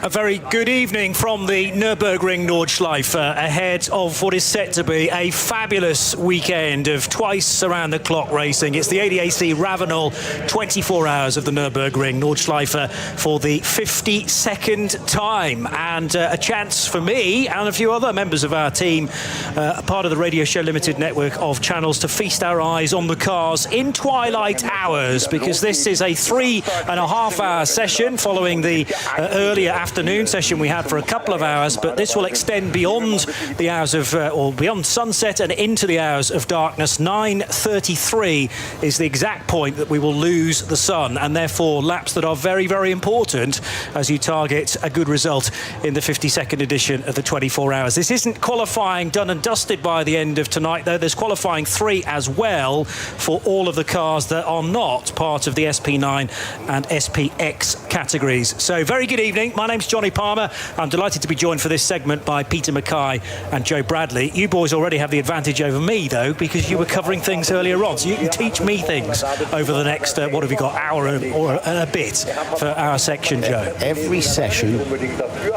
A very good evening from the Nürburgring Nordschleife ahead of what is set to be a fabulous weekend of twice around-the-clock racing. It's the ADAC RAVENOL 24 hours of the Nürburgring Nordschleife for the 52nd time, and a chance for me and a few other members of our team, part of the Radio Show Limited network of channels, to feast our eyes on the cars in twilight hours, because this is a 3.5-hour session following the earlier afternoon session we had for a couple of hours, but this will extend beyond the hours of, or beyond sunset and into the hours of darkness. 9:33 is the exact point that we will lose the sun, and therefore laps that are very, very important as you target a good result in the 52nd edition of the 24 hours. This isn't qualifying done and dusted by the end of tonight, though. There's qualifying 3 as well for all of the cars that are not part of the SP9 and SPX categories. So very good evening. My name's Johnny Palmer. I'm delighted to be joined for this segment by Peter Mackay and Joe Bradley. You boys already have the advantage over me, though, because you were covering things earlier on, so you can teach me things over the next, what have we got, hour or a bit for our section, Joe. Every session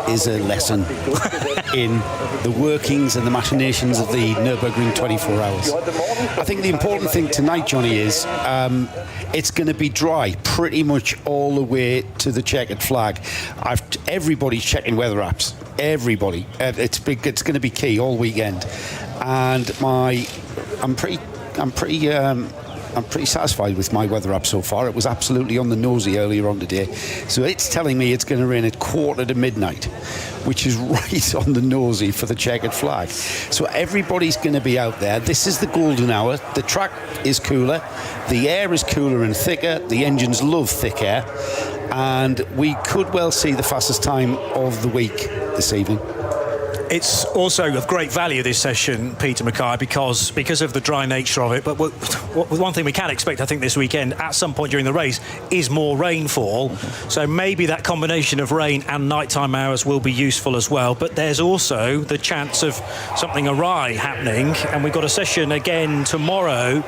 is a lesson in the workings and the machinations of the Nürburgring 24 hours. I think the important thing tonight, Johnny, is it's going to be dry pretty much all the way to the checkered flag. Everybody's checking weather apps. Everybody. It's going to be key all weekend, and I'm pretty satisfied with my weather app so far. It was absolutely on the nosy earlier on today. So it's telling me it's going to rain at 1:45, which is right on the nosy for the checkered flag. So everybody's going to be out there. This is the golden hour. The track is cooler. The air is cooler and thicker. The engines love thick air. And we could well see the fastest time of the week this evening. It's also of great value, this session, Peter Mackay, because of the dry nature of it. But one thing we can expect, I think, this weekend, at some point during the race, is more rainfall. So maybe that combination of rain and nighttime hours will be useful as well. But there's also the chance of something awry happening. And we've got a session again tomorrow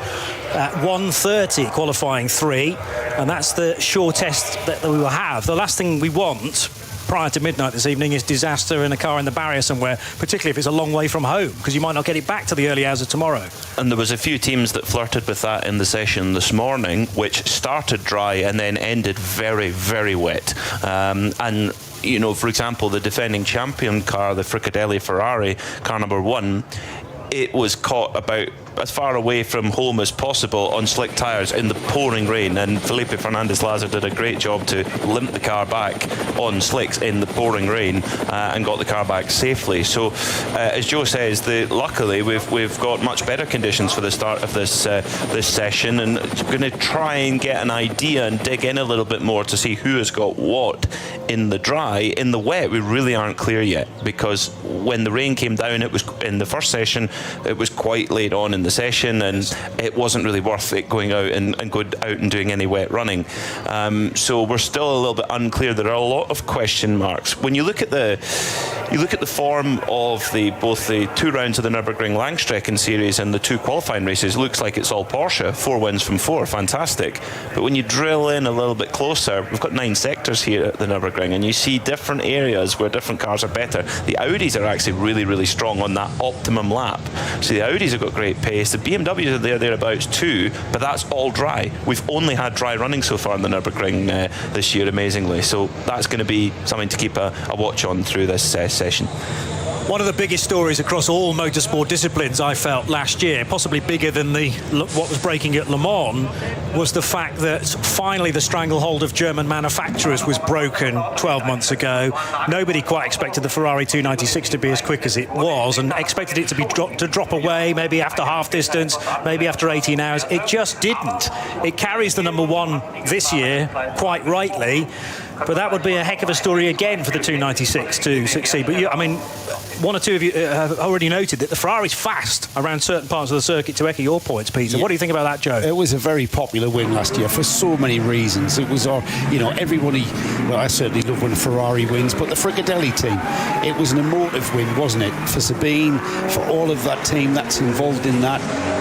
at 1:30, qualifying 3. And that's the sure test that we will have. The last thing we want prior to midnight this evening is disaster in a car in the barrier somewhere, particularly if it's a long way from home, because you might not get it back to the early hours of tomorrow. And there was a few teams that flirted with that in the session this morning, which started dry and then ended very, very wet. And you know, for example, the defending champion car, the Frickadelli Ferrari, car number 1, it was caught about as far away from home as possible on slick tyres in the pouring rain, and Felipe Fernandez-Lazar did a great job to limp the car back on slicks in the pouring rain and got the car back safely. So as Joe says, luckily we've got much better conditions for the start of this session, and we're going to try and get an idea and dig in a little bit more to see who has got what in the dry. In the wet, we really aren't clear yet, because when the rain came down, it was in the first session, it was quite late on in the session, and it wasn't really worth it going out and doing any wet running. So we're still a little bit unclear. There are a lot of question marks. When you look at the form of both the 2 rounds of the Nürburgring Langstrecken series and the 2 qualifying races, it looks like it's all Porsche. 4 wins from 4, fantastic. But when you drill in a little bit closer, we've got 9 sectors here at the Nürburgring, and you see different areas where different cars are better. The Audis are actually really, really strong on that optimum lap. So the Audis have got great pace. The BMWs are thereabouts too, but that's all dry. We've only had dry running so far in the Nürburgring this year, amazingly. So that's going to be something to keep a watch on through this session. One of the biggest stories across all motorsport disciplines, I felt, last year, possibly bigger than what was breaking at Le Mans, was the fact that finally the stranglehold of German manufacturers was broken 12 months ago. Nobody quite expected the Ferrari 296 to be as quick as it was, and expected it to drop away, maybe after half distance, maybe after 18 hours. It just didn't. It carries the number 1 this year, quite rightly, but that would be a heck of a story again for the 296 to succeed. But I mean, one or two of you have already noted that the Ferrari's fast around certain parts of the circuit, to echo your points, Peter. Yeah. What do you think about that, Joe? It was a very popular win last year for so many reasons. It was, everybody, well, I certainly love when a Ferrari wins, but the Frickadelli team, it was an emotive win, wasn't it? For Sabine, for all of that team that's involved in that.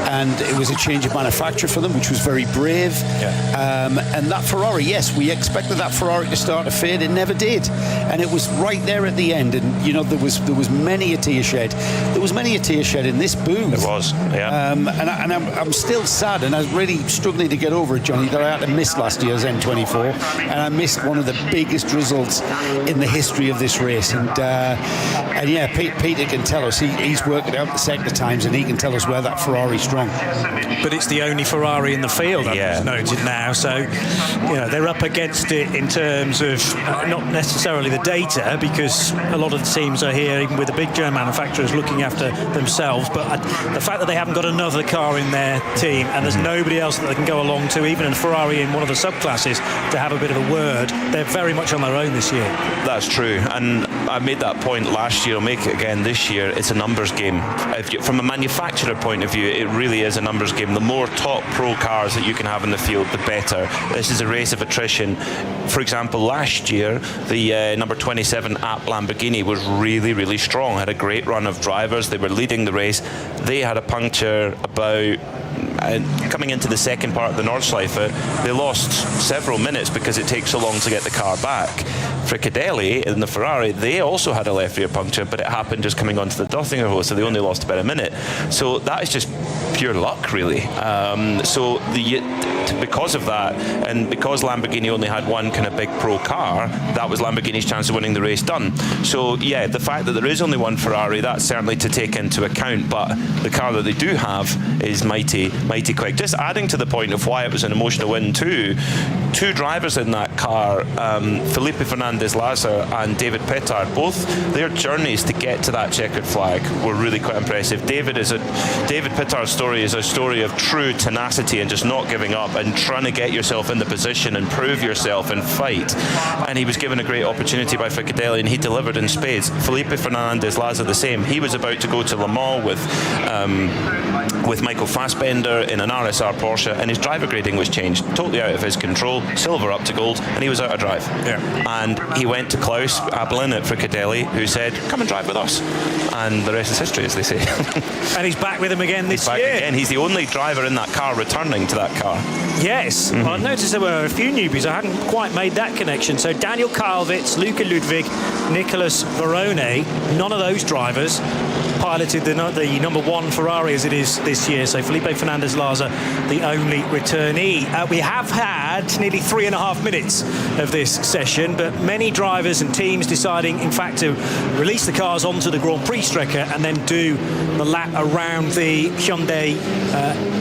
And it was a change of manufacturer for them, which was very brave. Yeah. And that Ferrari, yes, we expected that Ferrari to start to fade. It never did, and it was right there at the end. And you know, there was many a tear shed. There was many a tear shed in this booth. It was, yeah. And I'm still sad, and I was really struggling to get over it, Johnny, that I had to miss last year's N24, and I missed one of the biggest results in the history of this race. And yeah, Peter can tell us. He's working out the sector times, and he can tell us where that Ferrari's strong. But it's the only Ferrari in the field, I've noted now. So, you know, they're up against it in terms of not necessarily the data, because a lot of the teams are here, even with the big German manufacturers, looking after themselves. But the fact that they haven't got another car in their team, and there's nobody else that they can go along to, even in Ferrari in one of the subclasses, to have a bit of a word, they're very much on their own this year. That's true, and I made that point last year. I'll make it again this year. It's a numbers game. From a manufacturer point of view, it really is a numbers game. The more top pro cars that you can have in the field, the better. This is a race of attrition. For example, last year, the number 27 at Lamborghini was really, really strong. Had a great run of drivers. They were leading the race. They had a puncture about coming into the second part of the Nordschleife. They lost several minutes because it takes so long to get the car back. Fricadelli in the Ferrari, they also had a left rear puncture, but it happened just coming onto the Dottingerhof, so they only lost about a minute. So that is just pure luck, really. Because of that, and because Lamborghini only had one kind of big pro car, that was Lamborghini's chance of winning the race done. So yeah, the fact that there is only one Ferrari, that's certainly to take into account, but the car that they do have is mighty quick. Just adding to the point of why it was an emotional win too, two drivers in that car, Felipe Fernandez-Laza and David Pittard, both their journeys to get to that checkered flag were really quite impressive. David Pittard's story is a story of true tenacity and just not giving up and trying to get yourself in the position and prove yourself and fight. And he was given a great opportunity by Fricadelli, and he delivered in spades. Felipe Fernandez-Laza the same. He was about to go to Le Mans with Michael Fassbender in an RSR Porsche, and his driver grading was changed, totally out of his control, silver up to gold, and he was out of drive. Yeah. And he went to Klaus Abelin at Fricadelli, who said, come and drive with us. And the rest is history, as they say. And he's back with him again this year. Again. He's the only driver in that car returning to that car. Yes. Well, I noticed there were a few newbies. I hadn't quite made that connection. So Daniel Karlwitz, Luca Ludwig, Nicolas Verone, none of those drivers piloted the number one Ferrari as it is this year. So Felipe Fernandez-Laza, the only returnee. We have had nearly 3.5 minutes of this session, but many drivers and teams deciding, in fact, to release the cars onto the Grand Prix Strecker and then do the lap around the Hyundai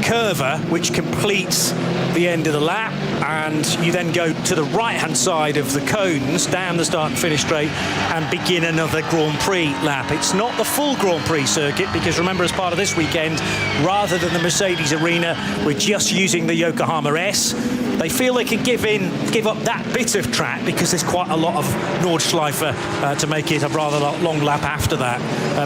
Curva, which completes the end of the lap, and you then go to the right-hand side of the cones, down the start and finish straight, and begin another Grand Prix lap. It's not the full Grand Prix circuit, because remember, as part of this weekend, rather than the Mercedes arena, we're just using the Yokohama S. They feel they can give up that bit of track because there's quite a lot of Nordschleife to make it a rather long lap after that.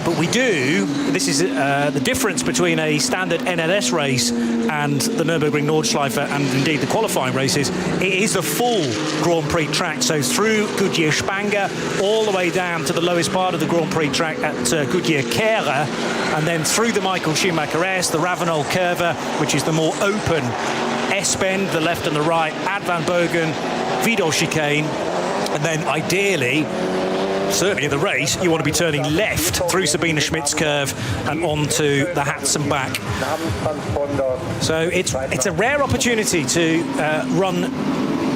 But we do, this is the difference between a standard NLS race and the Nürburgring Nordschleife and indeed the qualifying races. It is the full Grand Prix track, so through Goodyear Spanger all the way down to the lowest part of the Grand Prix track at Goodyear Kehre, and then through the Michael Schumacher S, the Ravenol Curva, which is the more open S-bend, the left and the right, Ad Van Bogen, Vidal chicane, and then ideally, certainly in the race, you want to be turning left through Sabine Schmidt's curve and onto the Hatzenbach. So it's a rare opportunity to run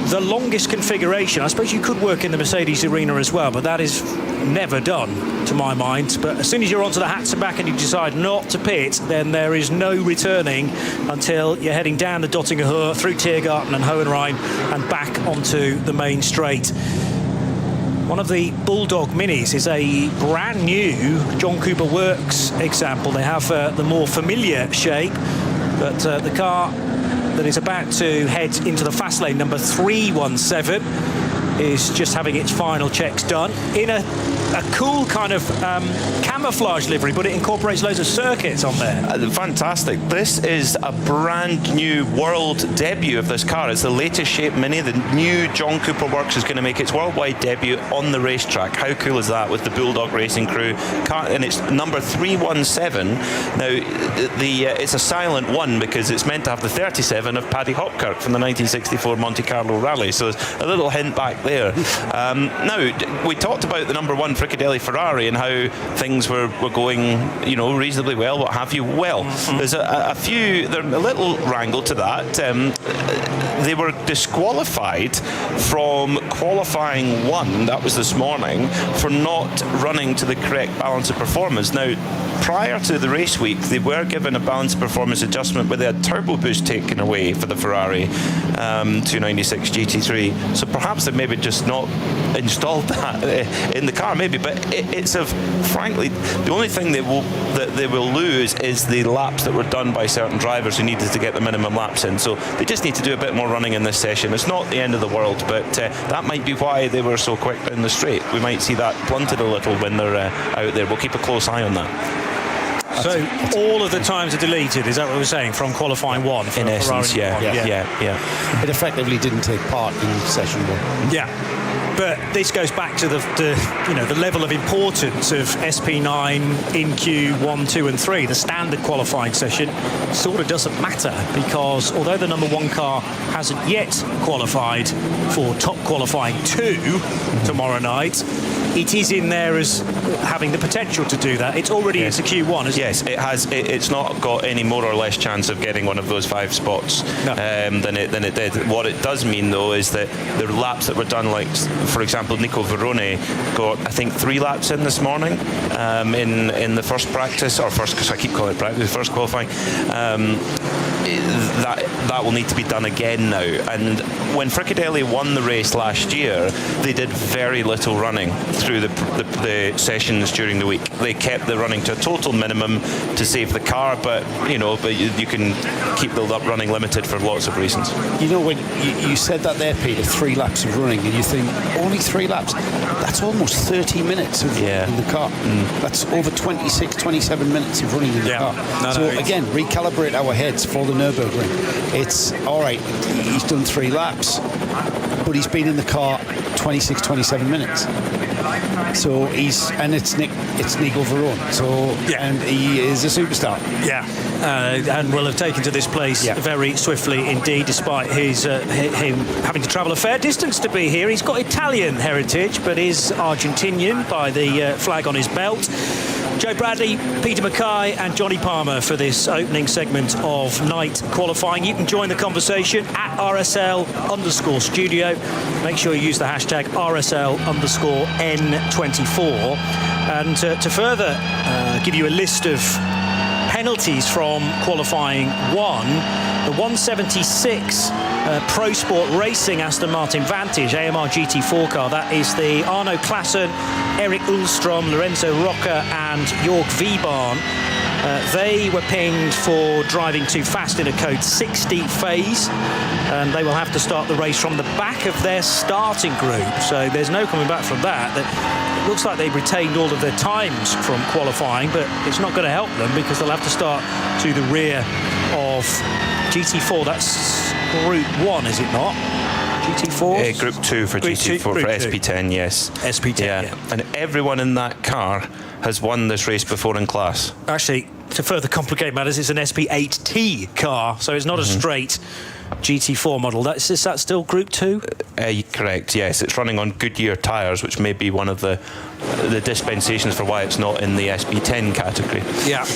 the longest configuration. I suppose you could work in the Mercedes arena as well, but that is never done to my mind. But as soon as you're onto the Hatzenbach and you decide not to pit, then there is no returning until you're heading down the Dottingerhof, through Tiergarten and Hohenrhein and back onto the main straight. One of the Bulldog Minis is a brand new John Cooper Works example. They have the more familiar shape, but the car that is about to head into the fast lane, number 317, is just having its final checks done in a a cool kind of camouflage livery, but it incorporates loads of circuits on there. Fantastic. This is a brand new world debut of this car. It's the latest shape Mini. The new John Cooper Works is going to make its worldwide debut on the racetrack. How cool is that, with the Bulldog Racing crew? And it's number 317. Now, it's a silent one because it's meant to have the 37 of Paddy Hopkirk from the 1964 Monte Carlo Rally. So there's a little hint back there. Now, we talked about the number 1 Fricadelli Ferrari and how things were going, reasonably well, what have you. Well, there's a little wrangle to that. They were disqualified from qualifying 1, that was this morning, for not running to the correct balance of performance. Now, prior to the race week, they were given a balance of performance adjustment where they had turbo boost taken away for the Ferrari 296 GT3. So perhaps they've maybe just not installed that in the car, maybe. But frankly, the only thing that they will lose is the laps that were done by certain drivers who needed to get the minimum laps in. So they just need to do a bit more running in this session. It's not the end of the world, but that might be why they were so quick in the straight. We might see that blunted a little when they're out there. We'll keep a close eye on that. So all of the times are deleted, is that what we're saying, from qualifying 1? In essence, yeah. It effectively didn't take part in session 1. Yeah. But this goes back to the level of importance of SP9 in Q1, 2 and 3. The standard qualifying session sort of doesn't matter, because although the number 1 car hasn't yet qualified for top qualifying 2 tomorrow night, it is in there as having the potential to do that. It's already into Q1, isn't it? Yes, it has. It's not got any more or less chance of getting one of those 5 spots than it did. What it does mean, though, is that the laps that were done, like, for example, Nico Verone got, I think, 3 laps in this morning in the first practice, or first, because I keep calling it practice, first qualifying. That will need to be done again now. And when Fricadelli won the race last year, they did very little running through the sessions during the week. They kept the running to a total minimum to save the car, but you can keep the running limited for lots of reasons. When you said that there, Peter, 3 laps of running, and you think, only 3 laps? That's almost 30 minutes of running in the car. That's over 26, 27 minutes of running in the car. Again, recalibrate our heads for the Nürburgring. It's all right, he's done 3 laps, but he's been in the car 26, 27 minutes. So it's Nico Verone. And he is a superstar. Yeah, and will have taken to this place very swiftly indeed, despite him having to travel a fair distance to be here. He's got Italian heritage, but is Argentinian by the flag on his belt. Joe Bradley, Peter Mackay and Johnny Palmer for this opening segment of night qualifying. You can join the conversation at RSL_studio. Make sure you use the hashtag RSL_N24. And to further give you a list of penalties from qualifying 1, the 176 Pro Sport Racing Aston Martin Vantage AMR GT4 car. That is the Arno Klassen, Eric Ullstrom, Lorenzo Rocca and Jörg Wiebahn. They were pinged for driving too fast in a code 60 phase, and they will have to start the race from the back of their starting group. So there's no coming back from that. It looks like they've retained all of their times from qualifying, but it's not going to help them because they'll have to start to the rear of GT4. That's Group 1, is it not? GT4? Group 2 for GT4, for SP10, yes. SP10, yeah. And everyone in that car has won this race before in class. Actually, to further complicate matters, it's an SP8T car, so it's not a straight GT4 model. Is that still Group 2? Correct, yes. It's running on Goodyear tyres, which may be one of the dispensations for why it's not in the SP10 category. Yeah.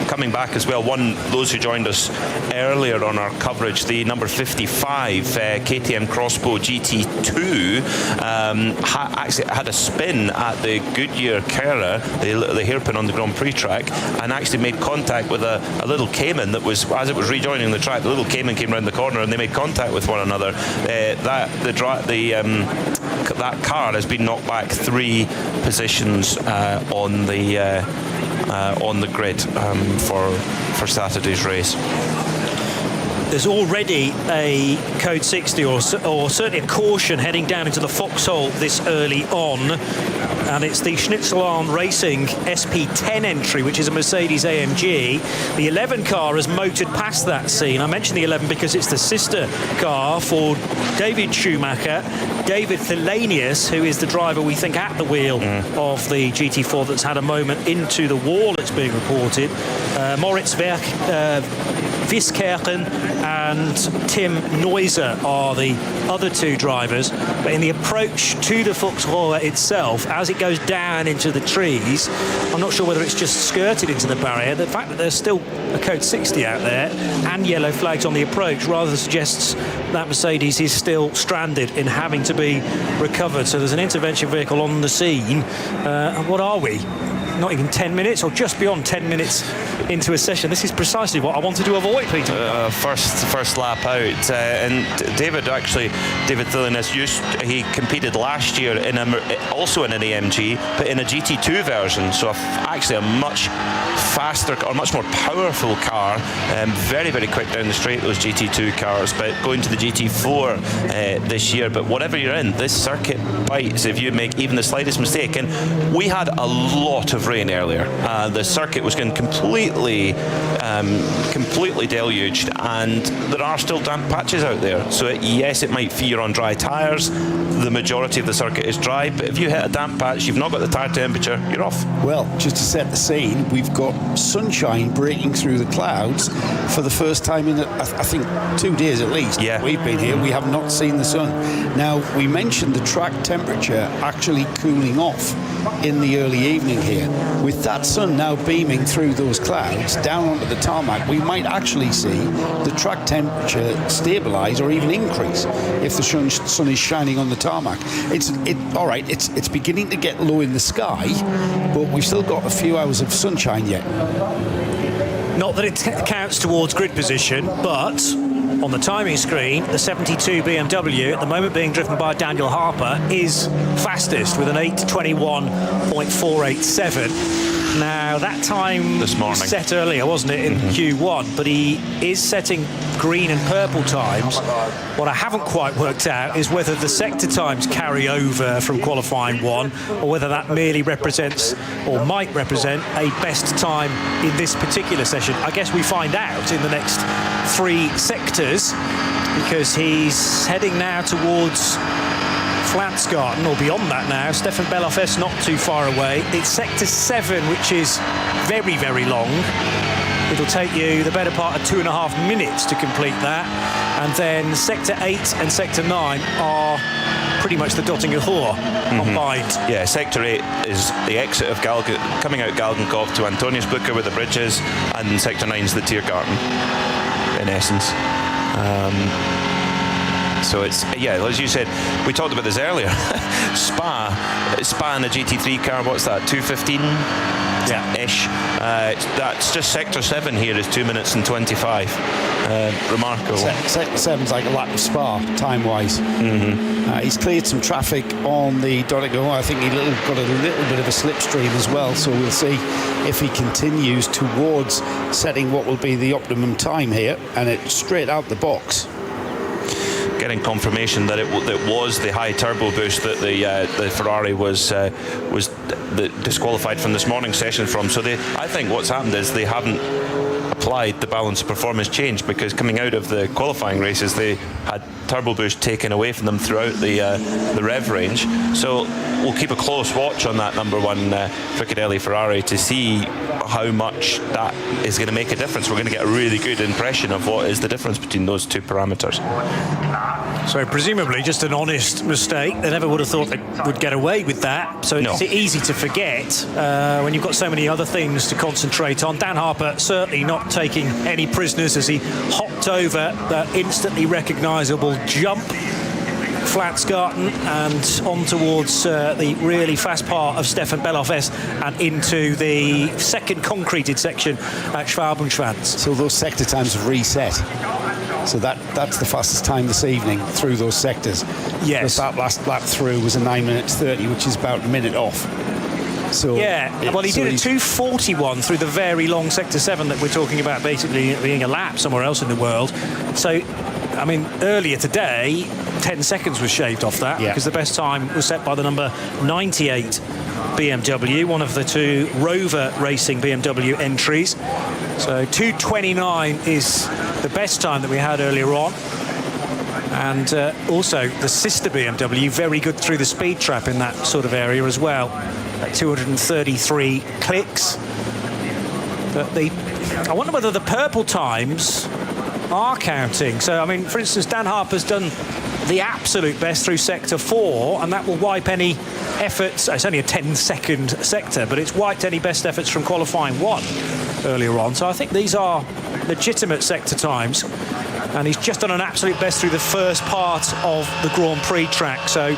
Coming back as well, those who joined us earlier on our coverage, the number 55 KTM Crossbow GT2 actually had a spin at the Goodyear Kera, the hairpin on the Grand Prix track, and actually made contact with a little Cayman that was, as it was rejoining the track, the little Cayman came around the corner and they made contact with one another. That car has been knocked back 3 positions on the grid for Saturday's race. there's already a code 60 or certainly a caution heading down into the foxhole this early on, and it's the Schnitzelarm Racing SP10 entry, which is a Mercedes-AMG. The 11 car has motored past that scene. I mentioned the 11 because it's the sister car for David Schumacher, David Thelenius, who is the driver we think at the wheel of the GT4 that's had a moment into the wall, it's being reported. Moritz Wieskerken and Tim Neuser are the other two drivers. But in the approach to the Fuchsrohr itself, as it goes down into the trees, I'm not sure whether it's just skirted into the barrier. The fact that there's still a code 60 out there and yellow flags on the approach rather suggests that Mercedes is still stranded in having to be recovered. So there's an intervention vehicle on the scene. And what are we? Not even 10 minutes or just beyond 10 minutes into a session. This is precisely what I wanted to avoid, Peter. First lap out. And David Thillinis, he competed last year also in an AMG, but in a GT2 version. So actually a much faster or much more powerful car. Very, very quick down the straight, those GT2 cars. But going to the GT4 this year. But whatever you're in, this circuit bites if you make even the slightest mistake. And we had a lot of rain earlier. The circuit was getting completely deluged, and there are still damp patches out there. So yes, it might fear on dry tyres. The majority of the circuit is dry, but if you hit a damp patch, you've not got the tyre temperature, you're off. Well, just to set the scene, we've got sunshine breaking through the clouds for the first time in, I think, 2 days at least. Yeah. We've been here, we have not seen the sun. Now, we mentioned the track temperature actually cooling off in the early evening here. With that sun now beaming through those clouds down onto the tarmac, we might actually see the track temperature stabilise or even increase if the sun is shining on the tarmac. It's beginning to get low in the sky, but we've still got a few hours of sunshine yet. Not that it counts towards grid position, but on the timing screen, the 72 BMW, at the moment being driven by Daniel Harper, is fastest with an 8:21.487. Now, that time this morning set earlier, wasn't it, in Q1, but he is setting green and purple times. What I haven't quite worked out is whether the sector times carry over from qualifying one, or whether that merely represents, or might represent, a best time in this particular session. I guess we find out in the next 3 sectors, because he's heading now towards Flansgarten, or beyond that now. Stefan Belofes not too far away. It's sector 7, which is very, very long. It'll take you the better part of 2.5 minutes to complete that. And then sector 8 and sector 9 are pretty much the Dottinger Hoor combined. Yeah, sector 8 is the exit of coming out Galgenkopf to Antoniusbrücke with the bridges, and sector 9 is the Tiergarten, in essence. So it's, yeah, as you said, we talked about this earlier. Spa in a GT3 car, what's that, 2:15-ish? That's just sector 7 here is 2 minutes and 25. Remarkable. Sector 7's like a lap of Spa, time-wise. He's cleared some traffic on the Dottinger. I think he got a little bit of a slipstream as well, so we'll see if he continues towards setting what will be the optimum time here, and it's straight out the box. Getting confirmation that it was the high turbo boost that the Ferrari was disqualified from this morning's session from. So I think what's happened is they haven't applied the balance of performance change, because coming out of the qualifying races they had turbo boost taken away from them throughout the rev range. So we'll keep a close watch on that number 1 Fricadelli Ferrari to see how much that is going to make a difference. We're going to get a really good impression of what is the difference between those two parameters. So presumably just an honest mistake. They never would have thought they would get away with that. So it's easy to forget when you've got so many other things to concentrate on. Dan Harper certainly not taking any prisoners as he hopped over that instantly recognisable jump, Flansgarten, and on towards the really fast part of Stefan Belofes and into the second concreted section at Schwabenschwanz. So those sector times have reset. So that's the fastest time this evening through those sectors. Yes. Because that last lap through was a 9 minutes 30, which is about a minute off. So well, he did a 2:41 through the very long Sector 7 that we're talking about, basically being a lap somewhere else in the world. So, I mean, earlier today, 10 seconds was shaved off that, because the best time was set by the number 98 BMW, one of the two Rover Racing BMW entries. So 2:29 is the best time that we had earlier on. And also the sister BMW, very good through the speed trap in that sort of area as well. At 233 clicks. But I wonder whether the purple times are counting. So, I mean, for instance, Dan Harper's done the absolute best through Sector 4, and that will wipe any efforts. It's only a 10-second sector, but it's wiped any best efforts from qualifying 1 earlier on. So I think these are legitimate sector times. And he's just done an absolute best through the first part of the Grand Prix track. So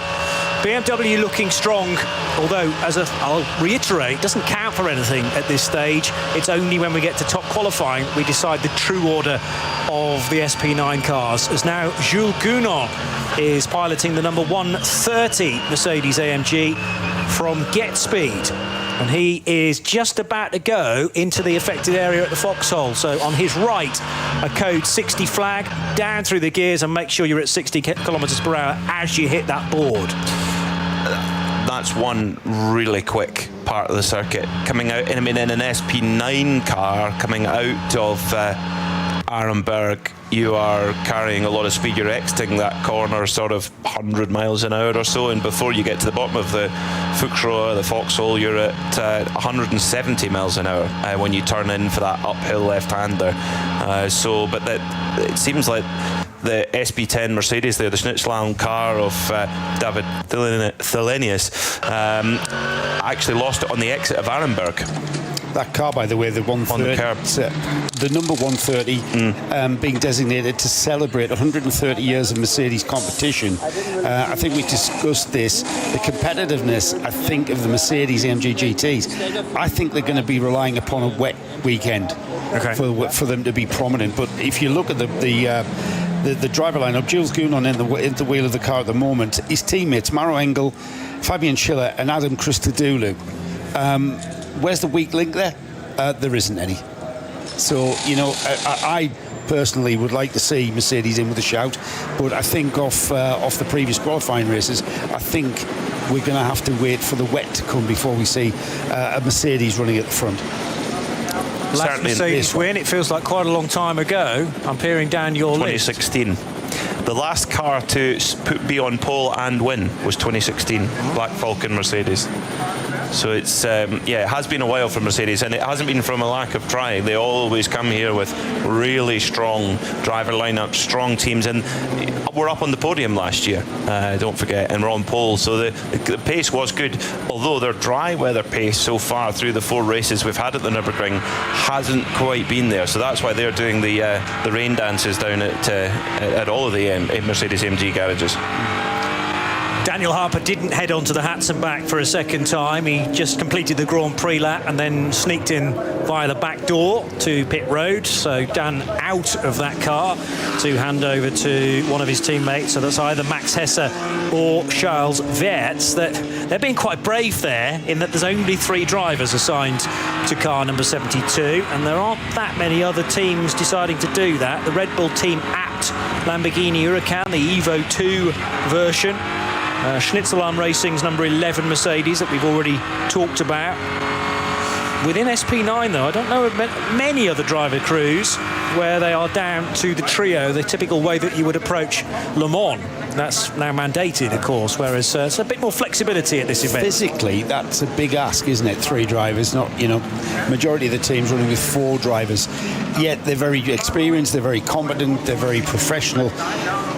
BMW looking strong, although, I'll reiterate, doesn't count for anything at this stage. It's only when we get to top qualifying we decide the true order of the SP9 cars. As now Jules Gounon is piloting the number 130 Mercedes-AMG from Get Speed. And he is just about to go into the affected area at the foxhole. So on his right, a code 60 flag, down through the gears and make sure you're at 60 kilometres per hour as you hit that board. That's one really quick part of the circuit. Coming out, in an SP9 car, coming out of Arenberg, you are carrying a lot of speed. You're exiting that corner sort of 100 miles an hour or so, and before you get to the bottom of the Fuchsroa, the foxhole, you're at 170 miles an hour when you turn in for that uphill left-hander. But it seems like the SP10 Mercedes there, the Schnitzlaufen car of David Thelenius, actually lost it on the exit of Arenberg. That car, by the way, the 130, the number 130, being designated to celebrate 130 years of Mercedes competition. I think we discussed this, the competitiveness, I think, of the Mercedes-AMG GTs. I think they're going to be relying upon a wet weekend for them to be prominent. But if you look at the driver lineup, Jules Gounon in the wheel of the car at the moment, his teammates, Maro Engel, Fabian Schiller and Adam Christodoulou. Where's the weak link there? There isn't any. So, you know, I personally would like to see Mercedes in with a shout, but I think off the previous qualifying races, I think we're going to have to wait for the wet to come before we see a Mercedes running at the front. Last Mercedes win, it feels like quite a long time ago. I'm peering down your 2016. list. The last car to be on pole and win was 2016, Black Vulcan Mercedes. So it's it has been a while for Mercedes, and it hasn't been from a lack of trying. They always come here with really strong driver lineups, strong teams, and we're up on the podium last year, don't forget, and we're on pole. So the pace was good, although their dry weather pace so far through the 4 races we've had at the Nürburgring hasn't quite been there. So that's why they're doing the rain dances down at all of the Mercedes-AMG garages. Daniel Harper didn't head on to the Hatzenbach for a second time. He just completed the Grand Prix lap and then sneaked in via the back door to pit road. So Dan out of that car to hand over to one of his teammates. So that's either Max Hesse or Charles Weerts. They're being quite brave there in that there's only 3 drivers assigned to car number 72, and there aren't that many other teams deciding to do that. The Red Bull team apt Lamborghini Huracan, the Evo 2 version. Schnitzlaufen Racing's number 11 Mercedes that we've already talked about. Within SP9, though, I don't know of many other driver crews where they are down to the trio, the typical way that you would approach Le Mans. That's now mandated, of course, whereas it's a bit more flexibility at this event. Physically, that's a big ask, isn't it? 3 drivers, not, you know, majority of the teams running with 4 drivers. Yet they're very experienced, they're very competent, they're very professional.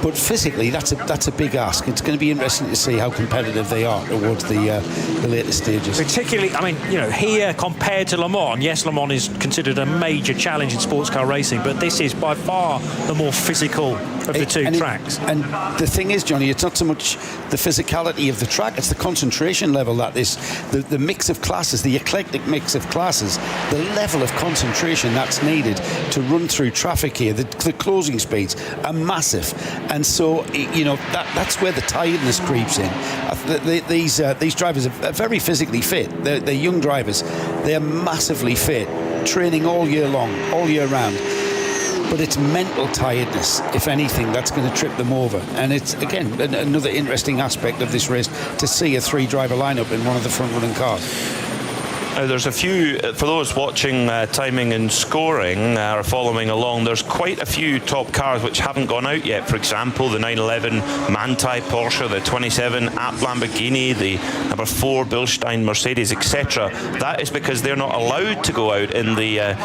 But physically, that's a big ask. It's going to be interesting to see how competitive they are towards the later stages. Particularly, I mean, you know, here compared to Le Mans, yes, Le Mans is considered a major challenge in sports car racing, but this is by far the more physical of the two tracks. And the thing is, Johnny, it's not so much the physicality of the track, it's the concentration level that is, the mix of classes, the eclectic mix of classes, the level of concentration that's needed to run through traffic here. The closing speeds are massive. And so, you know, that's where the tiredness creeps in. These drivers are very physically fit. They're young drivers. They're massively fit, training all year long, all year round. But it's mental tiredness, if anything, that's going to trip them over. And it's, again, another interesting aspect of this race to see a three-driver lineup in one of the front-running cars. There's a few, for those watching timing and scoring or following along, there's quite a few top cars which haven't gone out yet. For example, the 911 Manthey Porsche, the 27 App Lamborghini, the number 4 Bilstein Mercedes, etc. That is because they're not allowed to go out in the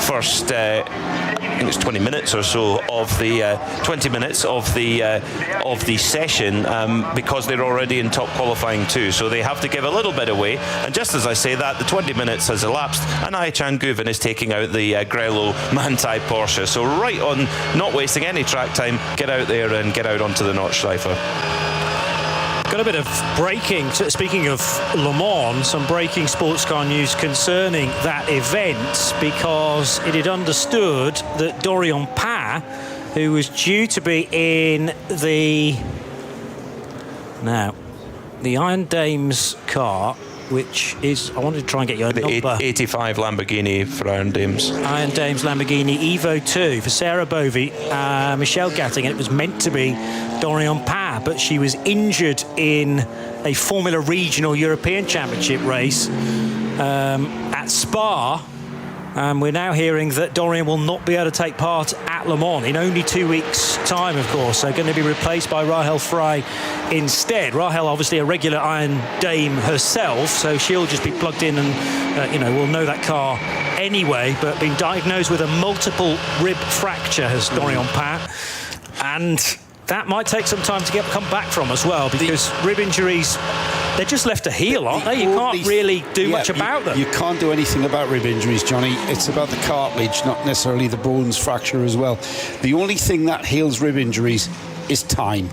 first I think it's 20 minutes or so of the 20 minutes of the session because they're already in top qualifying too. So they have to give a little bit away. And just as I say that, the 20 minutes has elapsed, and Ayhan Guven is taking out the Grello Manthey Porsche. So right on, not wasting any track time, get out there and get out onto the Nordschleife. Got a bit of breaking, speaking of Le Mans, some breaking sports car news concerning that event, because it had understood that Dorian Pin, who was due to be in the Iron Dames car, which is, I wanted to try and get you a number. 85 Lamborghini for Iron Dames. Iron Dames Lamborghini Evo 2 for Sarah Bovey, Michelle Gatting, and it was meant to be Dorian Pin, but she was injured in a Formula Regional European Championship race at Spa. We're now hearing that Dorian will not be able to take part at Le Mans in only 2 weeks' time, of course. So going to be replaced by Rahel Frey instead. Rahel, obviously a regular Iron Dame herself, so she'll just be plugged in and, we'll know that car anyway, but being diagnosed with a multiple rib fracture has Dorian Pin. And that might take some time to come back from as well, because rib injuries, they're just left to heal, aren't they? You can't really do much about them. You can't do anything about rib injuries, Johnny. It's about the cartilage, not necessarily the bones fracture as well. The only thing that heals rib injuries is time,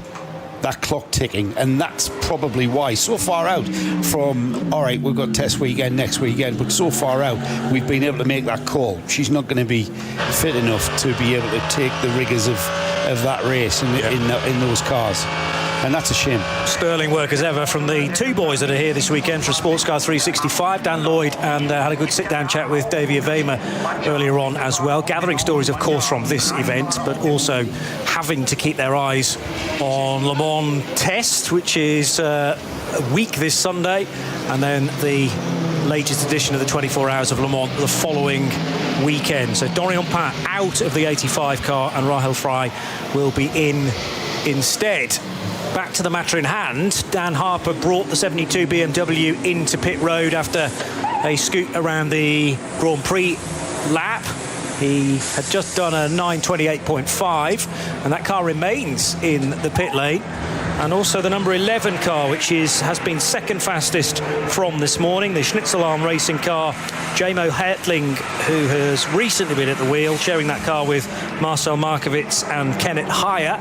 that clock ticking, and that's probably why so far out from, all right, we've got test weekend next weekend, but so far out we've been able to make that call. She's not going to be fit enough to be able to take the rigours of that race in those cars. And that's a shame. Sterling work as ever from the two boys that are here this weekend for Sports Car 365, Dan Lloyd, and had a good sit-down chat with Davy Avema earlier on as well. Gathering stories, of course, from this event, but also having to keep their eyes on Le Mans Test, which is a week this Sunday, and then the latest edition of the 24 Hours of Le Mans the following weekend. So Dorian Pin out of the 85 car, and Rahel Frey will be in instead. Back to the matter in hand. Dan Harper brought the 72 BMW into pit road after a scoot around the Grand Prix lap. He had just done a 9:28.5, and that car remains in the pit lane. And also the number 11 car, which has been second fastest from this morning, the Schnitzelarm racing car. Jamo Hertling, who has recently been at the wheel, sharing that car with Marcel Markovits and Kenneth Hyatt.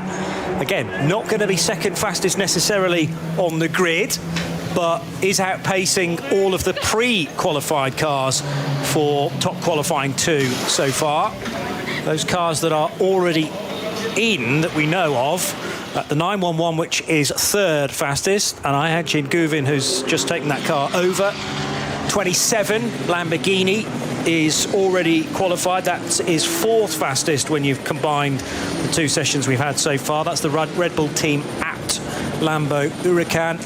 Again, not going to be second fastest necessarily on the grid, but is outpacing all of the pre-qualified cars for top qualifying 2 so far. Those cars that are already in that we know of. The 911, which is third fastest, and Ayhan Guven, who's just taken that car over. 27 Lamborghini is already qualified. That is fourth fastest when you've combined the 2 sessions we've had so far. That's the Red Bull team at Lambo Huracan.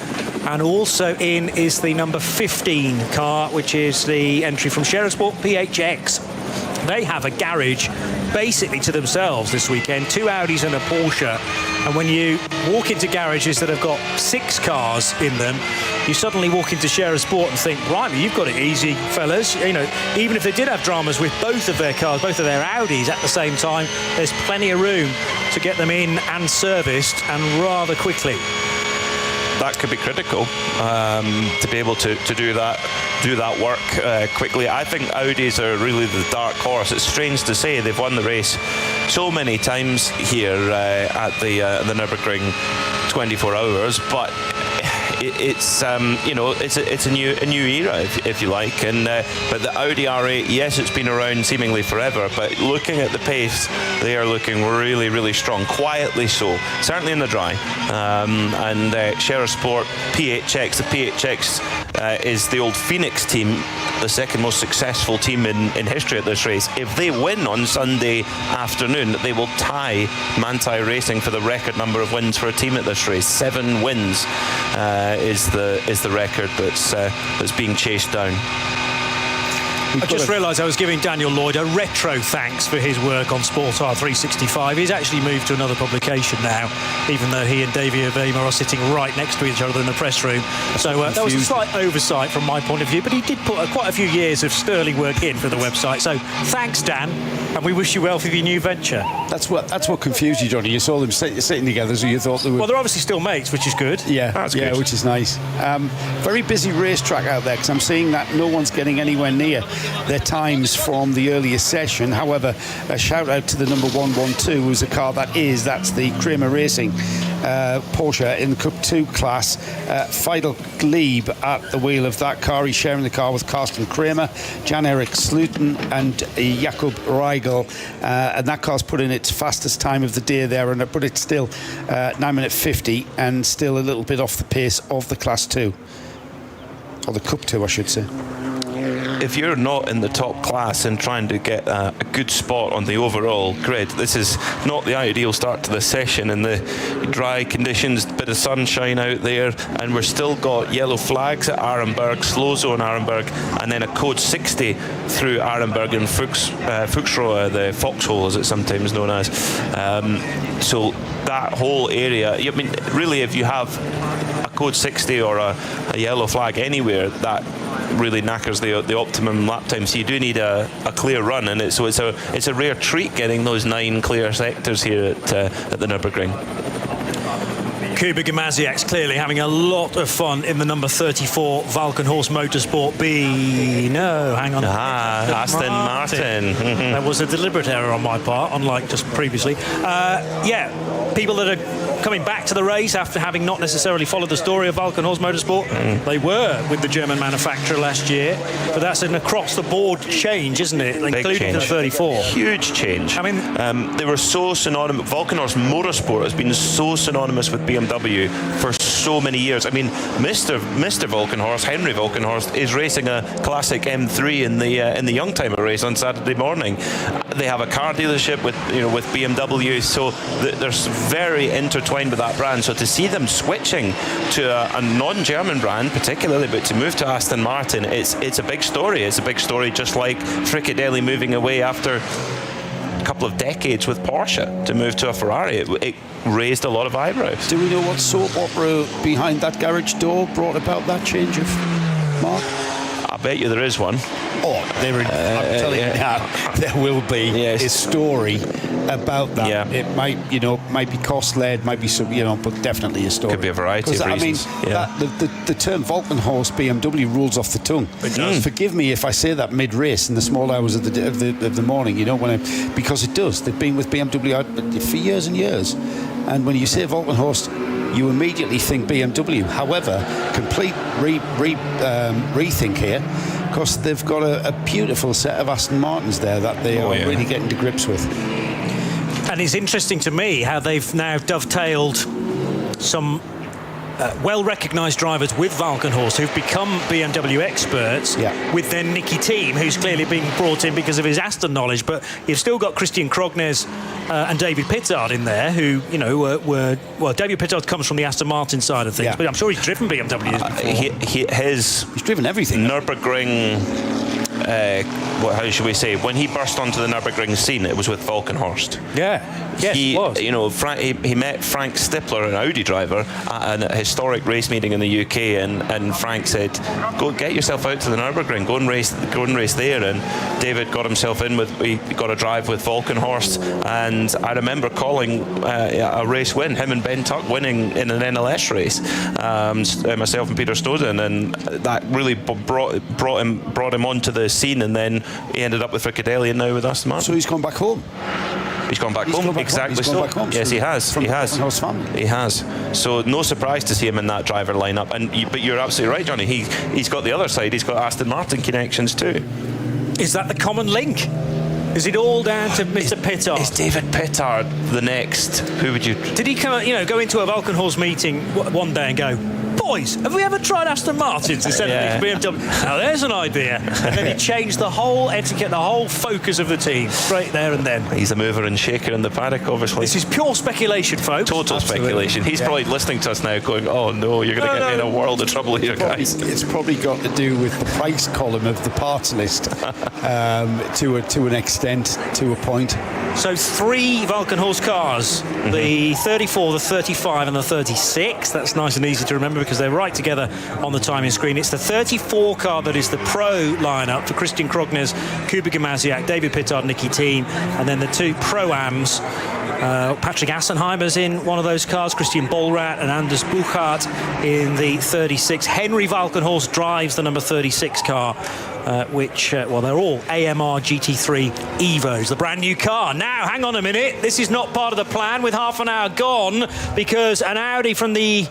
And also in is the number 15 car, which is the entry from Sherasport PHX. They have a garage basically to themselves this weekend, 2 Audis and a Porsche. And when you walk into garages that have got 6 cars in them, you suddenly walk into Sherasport and think, right, you've got it easy, fellas. Even if they did have dramas with both of their cars, both of their Audis at the same time, there's plenty of room to get them in and serviced, and rather quickly. That could be critical to be able to do that work quickly. I think Audis are really the dark horse. It's strange to say they've won the race so many times here at the Nürburgring 24 Hours, but it's it's a new era, if you like. And but the Audi R8, yes, it's been around seemingly forever, but looking at the pace, they are looking really, really strong, quietly so, certainly in the dry. And Share a Sport PHX, the PHX is the old Phoenix team, the second most successful team in history at this race. If they win on Sunday afternoon, they will tie Manthey Racing for the record number of wins for a team at this race. 7 wins is the record that's being chased down. I just realised I was giving Daniel Lloyd a retro thanks for his work on Sportar 365. He's actually moved to another publication now, even though he and Davey Avema are sitting right next to each other in the press room. So that was a slight oversight from my point of view, but he did put quite a few years of sterling work in for the website. So thanks, Dan, and we wish you well for your new venture. That's what confused you, Johnny. You saw them sitting together, so you thought they were... Well, they're obviously still mates, which is good. Yeah, that's good. Which is nice. Very busy racetrack out there, because I'm seeing that no one's getting anywhere near their times from the earlier session. However, a shout out to the number 112, who's a car that's the Kramer Racing Porsche in the Cup 2 class. Fidel Glebe at the wheel of that car. He's sharing the car with Karsten Kramer, Jan-Erik Sluten and Jakob Reigel, and that car's put in its fastest time of the day there, but it's still 9:50 and still a little bit off the pace of the class 2, or the Cup 2 I should say. If you're not in the top class and trying to get a good spot on the overall grid, this is not the ideal start to the session. In the dry conditions, bit of sunshine out there, and we're still got yellow flags at Arenberg, slow zone Arenberg, and then a code 60 through Arenberg and Fuchsroe, the foxhole as it's sometimes known as. So that whole area, I mean, really, if you have a code 60 or a yellow flag anywhere, that really knackers the optimum lap time. So you do need a clear run, and it's a rare treat getting those 9 clear sectors here at the Nürburgring. Kuba Gamaziak's clearly having a lot of fun in the number 34 Vulcan Horse Motorsport B. No, hang on. Aston Martin. That was a deliberate error on my part, unlike just previously. People that are coming back to the race after having not necessarily followed the story of Vulcan Horse Motorsport. They were with the German manufacturer last year, but that's an across-the-board change, isn't it? Big including change. the 34. Huge change. I mean, they were so synonymous. Vulcan Horse Motorsport has been so synonymous with BMW for so many years. I mean, Mr. Vulcan Horse, Henry Vulcan Horse, is racing a classic M3 in the Youngtimer race on Saturday morning. They have a car dealership with BMW, so they're very intertwined with that brand. So to see them switching to a non-German brand, particularly, but to move to Aston Martin, it's a big story. It's a big story, just like Frickadelli moving away after a couple of decades with Porsche to move to a Ferrari. It raised a lot of eyebrows. Do we know what soap opera behind that garage door brought about that change of mark? I bet you there is one. Oh, I'm telling you now, there will be a story about that. Yeah. It might be cost-led, might be some, but definitely a story. Could be a variety of reasons. I mean, the term Vulcan Horse BMW rolls off the tongue. It does. Forgive me if I say that mid-race in the small hours of the morning. Because it does. They've been with BMW for years and years, and when you say Vulcan Horse, you immediately think BMW. However, complete rethink here, because they've got a beautiful set of Aston Martins there that they are really getting to grips with. And it's interesting to me how they've now dovetailed some well-recognised drivers with Vulcan Horse who've become BMW experts with their Nicky team, who's clearly being brought in because of his Aston knowledge. But you've still got Christian Krognes and David Pittard in there, who were David Pittard comes from the Aston Martin side of things, but I'm sure he's driven BMWs before. He's driven everything. Nürburgring. How should we say? When he burst onto the Nürburgring scene, it was with Vulcan Horst. Yes, it was. He met Frank Stippler, an Audi driver, at a historic race meeting in the UK, and Frank said, "Go get yourself out to the Nürburgring, go and race there." And David got himself in he got a drive with Vulcan Horst, and I remember calling a race win, him and Ben Tuck winning in an NLS race, myself and Peter Snowden, and that really brought him onto the scene, and then he ended up with Frickadelli and now with Aston Martin. So he's gone back home. He's gone back He's home. gone back Exactly home. He's so. gone back home. Yes, So he has. from He has. the Ravenols family. He has. So no surprise to see him in that driver lineup. But you're absolutely right, Johnny. He's got the other side. He's got Aston Martin connections too. Is that the common link? Is it all down to Mr. Pittard? Is David Pittard the next? Who would you? Did he come, go into a Vulcan Horse meeting one day and go, boys, have we ever tried Aston Martins instead of these BMW? Now there's an idea. And then he changed the whole etiquette, the whole focus of the team, straight there and then. He's a mover and shaker in the paddock, obviously. This is pure speculation, folks. Total speculation. He's probably listening to us now going, oh no, you're going to get me in a world of trouble here, guys. It's probably got to do with the price column of the parts list to an extent, to a point. So 3 Vulcan Horse cars, the 34, the 35 and the 36. That's nice and easy to remember because they're right together on the timing screen. It's the 34 car that is the pro lineup for Christian Krognes, Kuba Gamaziak, David Pittard, Nicky Thiem, and then the 2 Pro-Ams. Patrick Assenheimer's in one of those cars, Christian Bollrat and Anders Buchart in the 36. Henry Valkenhorst drives the number 36 car, which, they're all AMR GT3 Evos, the brand new car. Now, hang on a minute, this is not part of the plan with half an hour gone because an Audi from the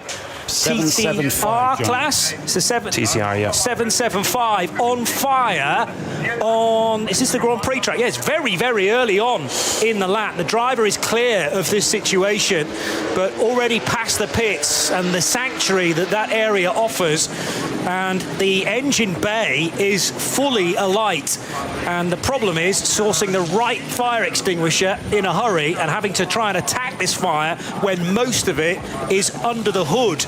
775 TCR class. It's the TCR, yeah. 775 on fire on. Is this the Grand Prix track? Yeah, it's very, very early on in the lap. The driver is clear of this situation, but already past the pits and the sanctuary that area offers. And the engine bay is fully alight. And the problem is sourcing the right fire extinguisher in a hurry and having to try and attack this fire when most of it is under the hood.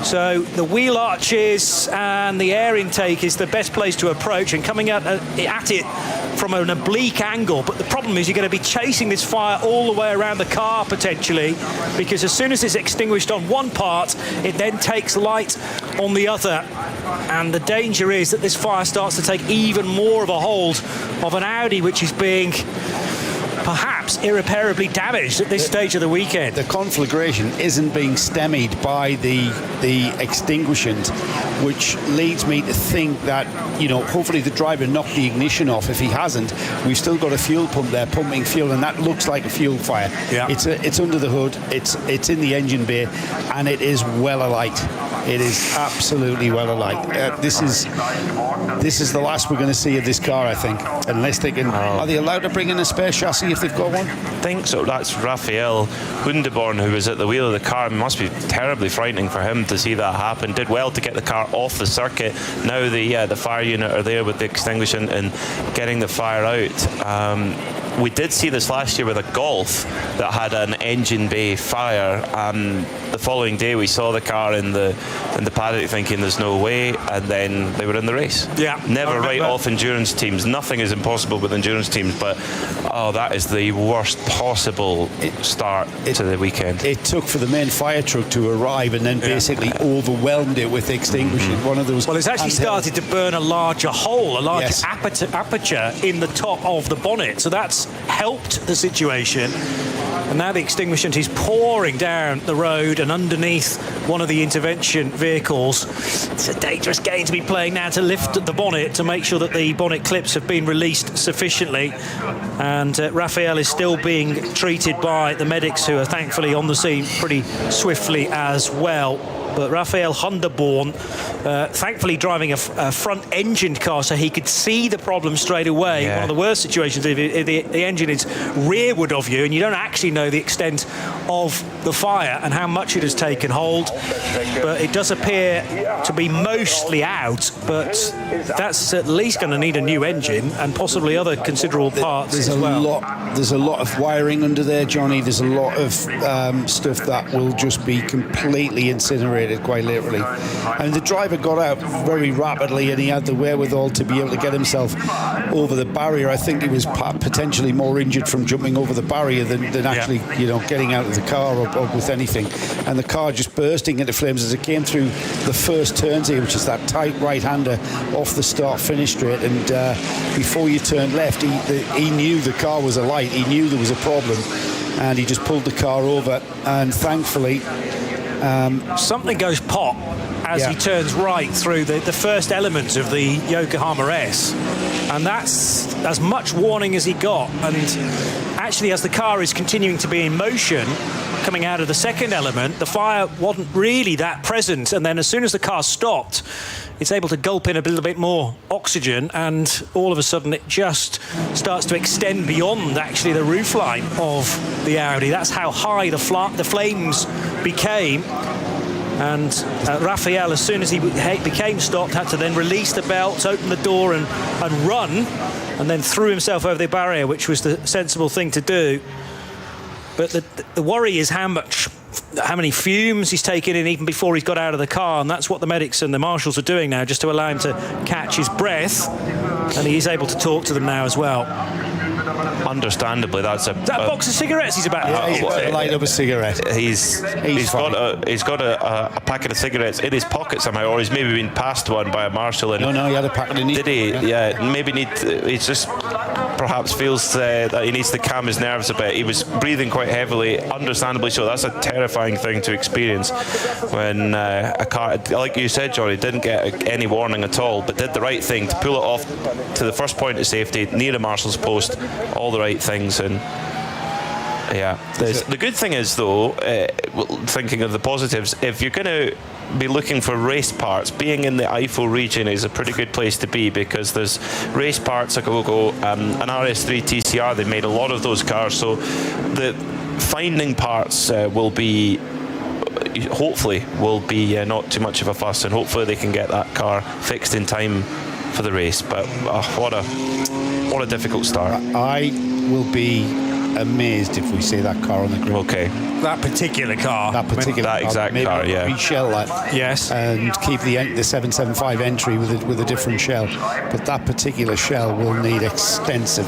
So the wheel arches and the air intake is the best place to approach, and coming at it from an oblique angle. But the problem is you're going to be chasing this fire all the way around the car potentially, because as soon as it's extinguished on one part, it then takes light on the other. And the danger is that this fire starts to take even more of a hold of an Audi, which is being perhaps irreparably damaged at this stage of the weekend. The conflagration isn't being stymied by the extinguishant, which leads me to think that, hopefully the driver knocked the ignition off. If he hasn't, we've still got a fuel pump there pumping fuel, and that looks like a fuel fire. Yeah. It's under the hood, it's in the engine bay, and it is well alight. It is absolutely well alight. This is the last we're going to see of this car, I think, unless they can. Are they allowed to bring in a spare chassis if they've got one? I think so. That's Raphael Hundeborn, who was at the wheel of the car. It must be terribly frightening for him to see that happen. Did well to get the car off the circuit. Now the fire unit are there with the extinguishant and getting the fire out. We did see this last year with a Golf that had an engine bay fire. The following day we saw the car in the paddock thinking there's no way, and then they were in the race. Yeah. Never write off endurance teams. Nothing is impossible with endurance teams, but that is the worst possible start to the weekend. It took for the main fire truck to arrive and then basically overwhelmed it with extinguishing. One of those. Well, it's actually started to burn a larger hole, a larger aperture in the top of the bonnet. So that's helped the situation. And now the extinguishant is pouring down the road and underneath one of the intervention vehicles. It's a dangerous game to be playing now to lift the bonnet to make sure that the bonnet clips have been released sufficiently. And Raphael is still being treated by the medics, who are thankfully on the scene pretty swiftly as well. But Raphael Hundeborn, thankfully driving a front-engined car, so he could see the problem straight away. Yeah. One of the worst situations if the engine is rearward of you and you don't actually know the extent of the fire and how much it has taken hold. But it does appear to be mostly out, but that's at least going to need a new engine and possibly other considerable parts as well. There's a lot of wiring under there, Johnny. There's a lot of stuff that will just be completely incinerated, quite literally. And the driver got out very rapidly, and he had the wherewithal to be able to get himself over the barrier. I think he was potentially more injured from jumping over the barrier than actually, getting out of the car or with anything. And the car just bursting into flames as it came through the first turns here, which is that tight right-hander off the start-finish straight. And before you turned left, he knew the car was alight. He knew there was a problem, and he just pulled the car over. And thankfully, something goes pop as he turns right through the first elements of the Yokohama S, and that's as much warning as he got. And actually, as the car is continuing to be in motion, coming out of the second element, the fire wasn't really that present. And then as soon as the car stopped, it's able to gulp in a little bit more oxygen, and all of a sudden it just starts to extend beyond actually the roofline of the Audi. That's how high the flames became. And Raphael, as soon as he became stopped, had to then release the belt, open the door and run, and then threw himself over the barrier, which was the sensible thing to do. But the worry is how many fumes he's taken in even before he's got out of the car, and that's what the medics and the marshals are doing now, just to allow him to catch his breath, and he is able to talk to them now as well. Understandably, that's a box of cigarettes he's about to light up a cigarette. He's got a packet of cigarettes in his pocket somehow, or he's maybe been passed one by a marshal. And no, he had a packet in his. Did he? Yeah, maybe he just perhaps feels that he needs to calm his nerves a bit. He was breathing quite heavily, understandably so. That's a terrifying thing to experience when a car, like you said, Johnny, didn't get any warning at all, but did the right thing to pull it off to the first point of safety near a marshal's post. All the right things. And yeah, the good thing is though, thinking of the positives, if you're going to be looking for race parts, being in the Eifel region is a pretty good place to be, because there's race parts like an RS3 TCR. They made a lot of those cars, so the finding parts hopefully will be not too much of a fuss, and hopefully they can get that car fixed in time for the race. But what a difficult start. I will be amazed if we see that car on the grid. Okay. That particular car. That exact car, yeah. Reshell that. Yes. And keep the 775 entry with a different shell. But that particular shell will need extensive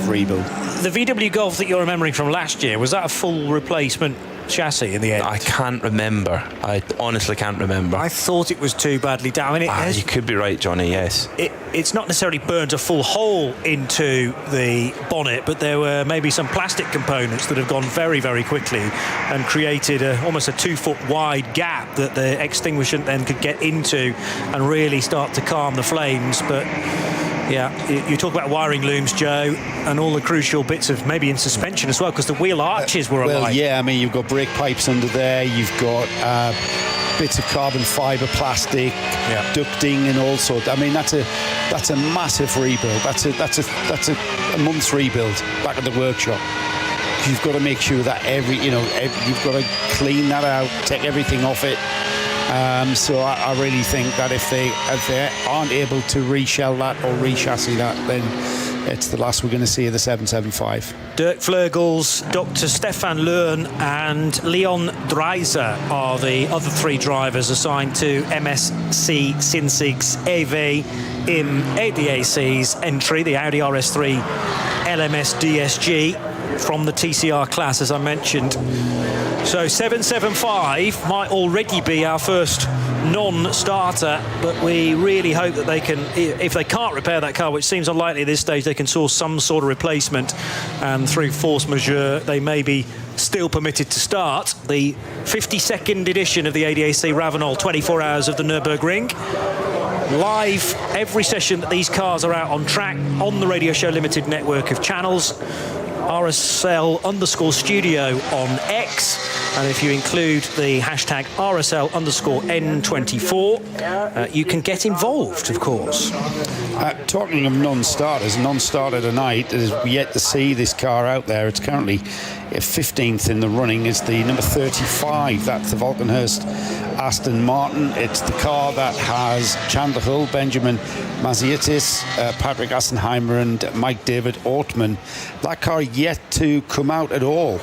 rebuild. The VW Golf that you're remembering from last year, was that a full replacement chassis in the end? I can't remember. I honestly can't remember. I thought it was too badly down. You could be right, Johnny, yes. It's not necessarily burned a full hole into the bonnet, but there were maybe some plastic components that have gone very, very quickly and created almost a 2-foot wide gap that the extinguishant then could get into and really start to calm the flames. But yeah, you talk about wiring looms, Joe, and all the crucial bits of maybe in suspension as well, because the wheel arches were alight. Well, yeah, I mean, you've got brake pipes under there, you've got bits of carbon fibre, plastic, ducting, and all sorts. I mean, that's a massive rebuild. That's a month's rebuild back at the workshop. You've got to make sure that you've got to clean that out, take everything off it. So I really think that if they aren't able to reshell that or rechassis that, then it's the last we're going to see of the 775. Dirk Vleugels, Dr. Stefan Leurn and Leon Dreiser are the other three drivers assigned to MSC Sinsig's EV im ADAC's entry, the Audi RS3 LMS DSG from the TCR class, as I mentioned. So 775 might already be our first non-starter, but we really hope that they can, if they can't repair that car, which seems unlikely at this stage, they can source some sort of replacement, and through force majeure they may be still permitted to start the 52nd edition of the ADAC RAVENOL 24 Hours of the Nürburgring. Live every session that these cars are out on track on the Radio Show Limited network of channels. RSL_studio on X, and if you include the hashtag RSL_N24, you can get involved, of course. Talking of non-starters, non-starter tonight is yet to see this car out there. It's currently 15th in the running. Is the number 35. That's the Vulcanhurst Aston Martin. It's the car that has Chandler Hull, Benjamin Mazietis, Patrick Assenheimer and Mike David Ortman. That car yet to come out at all.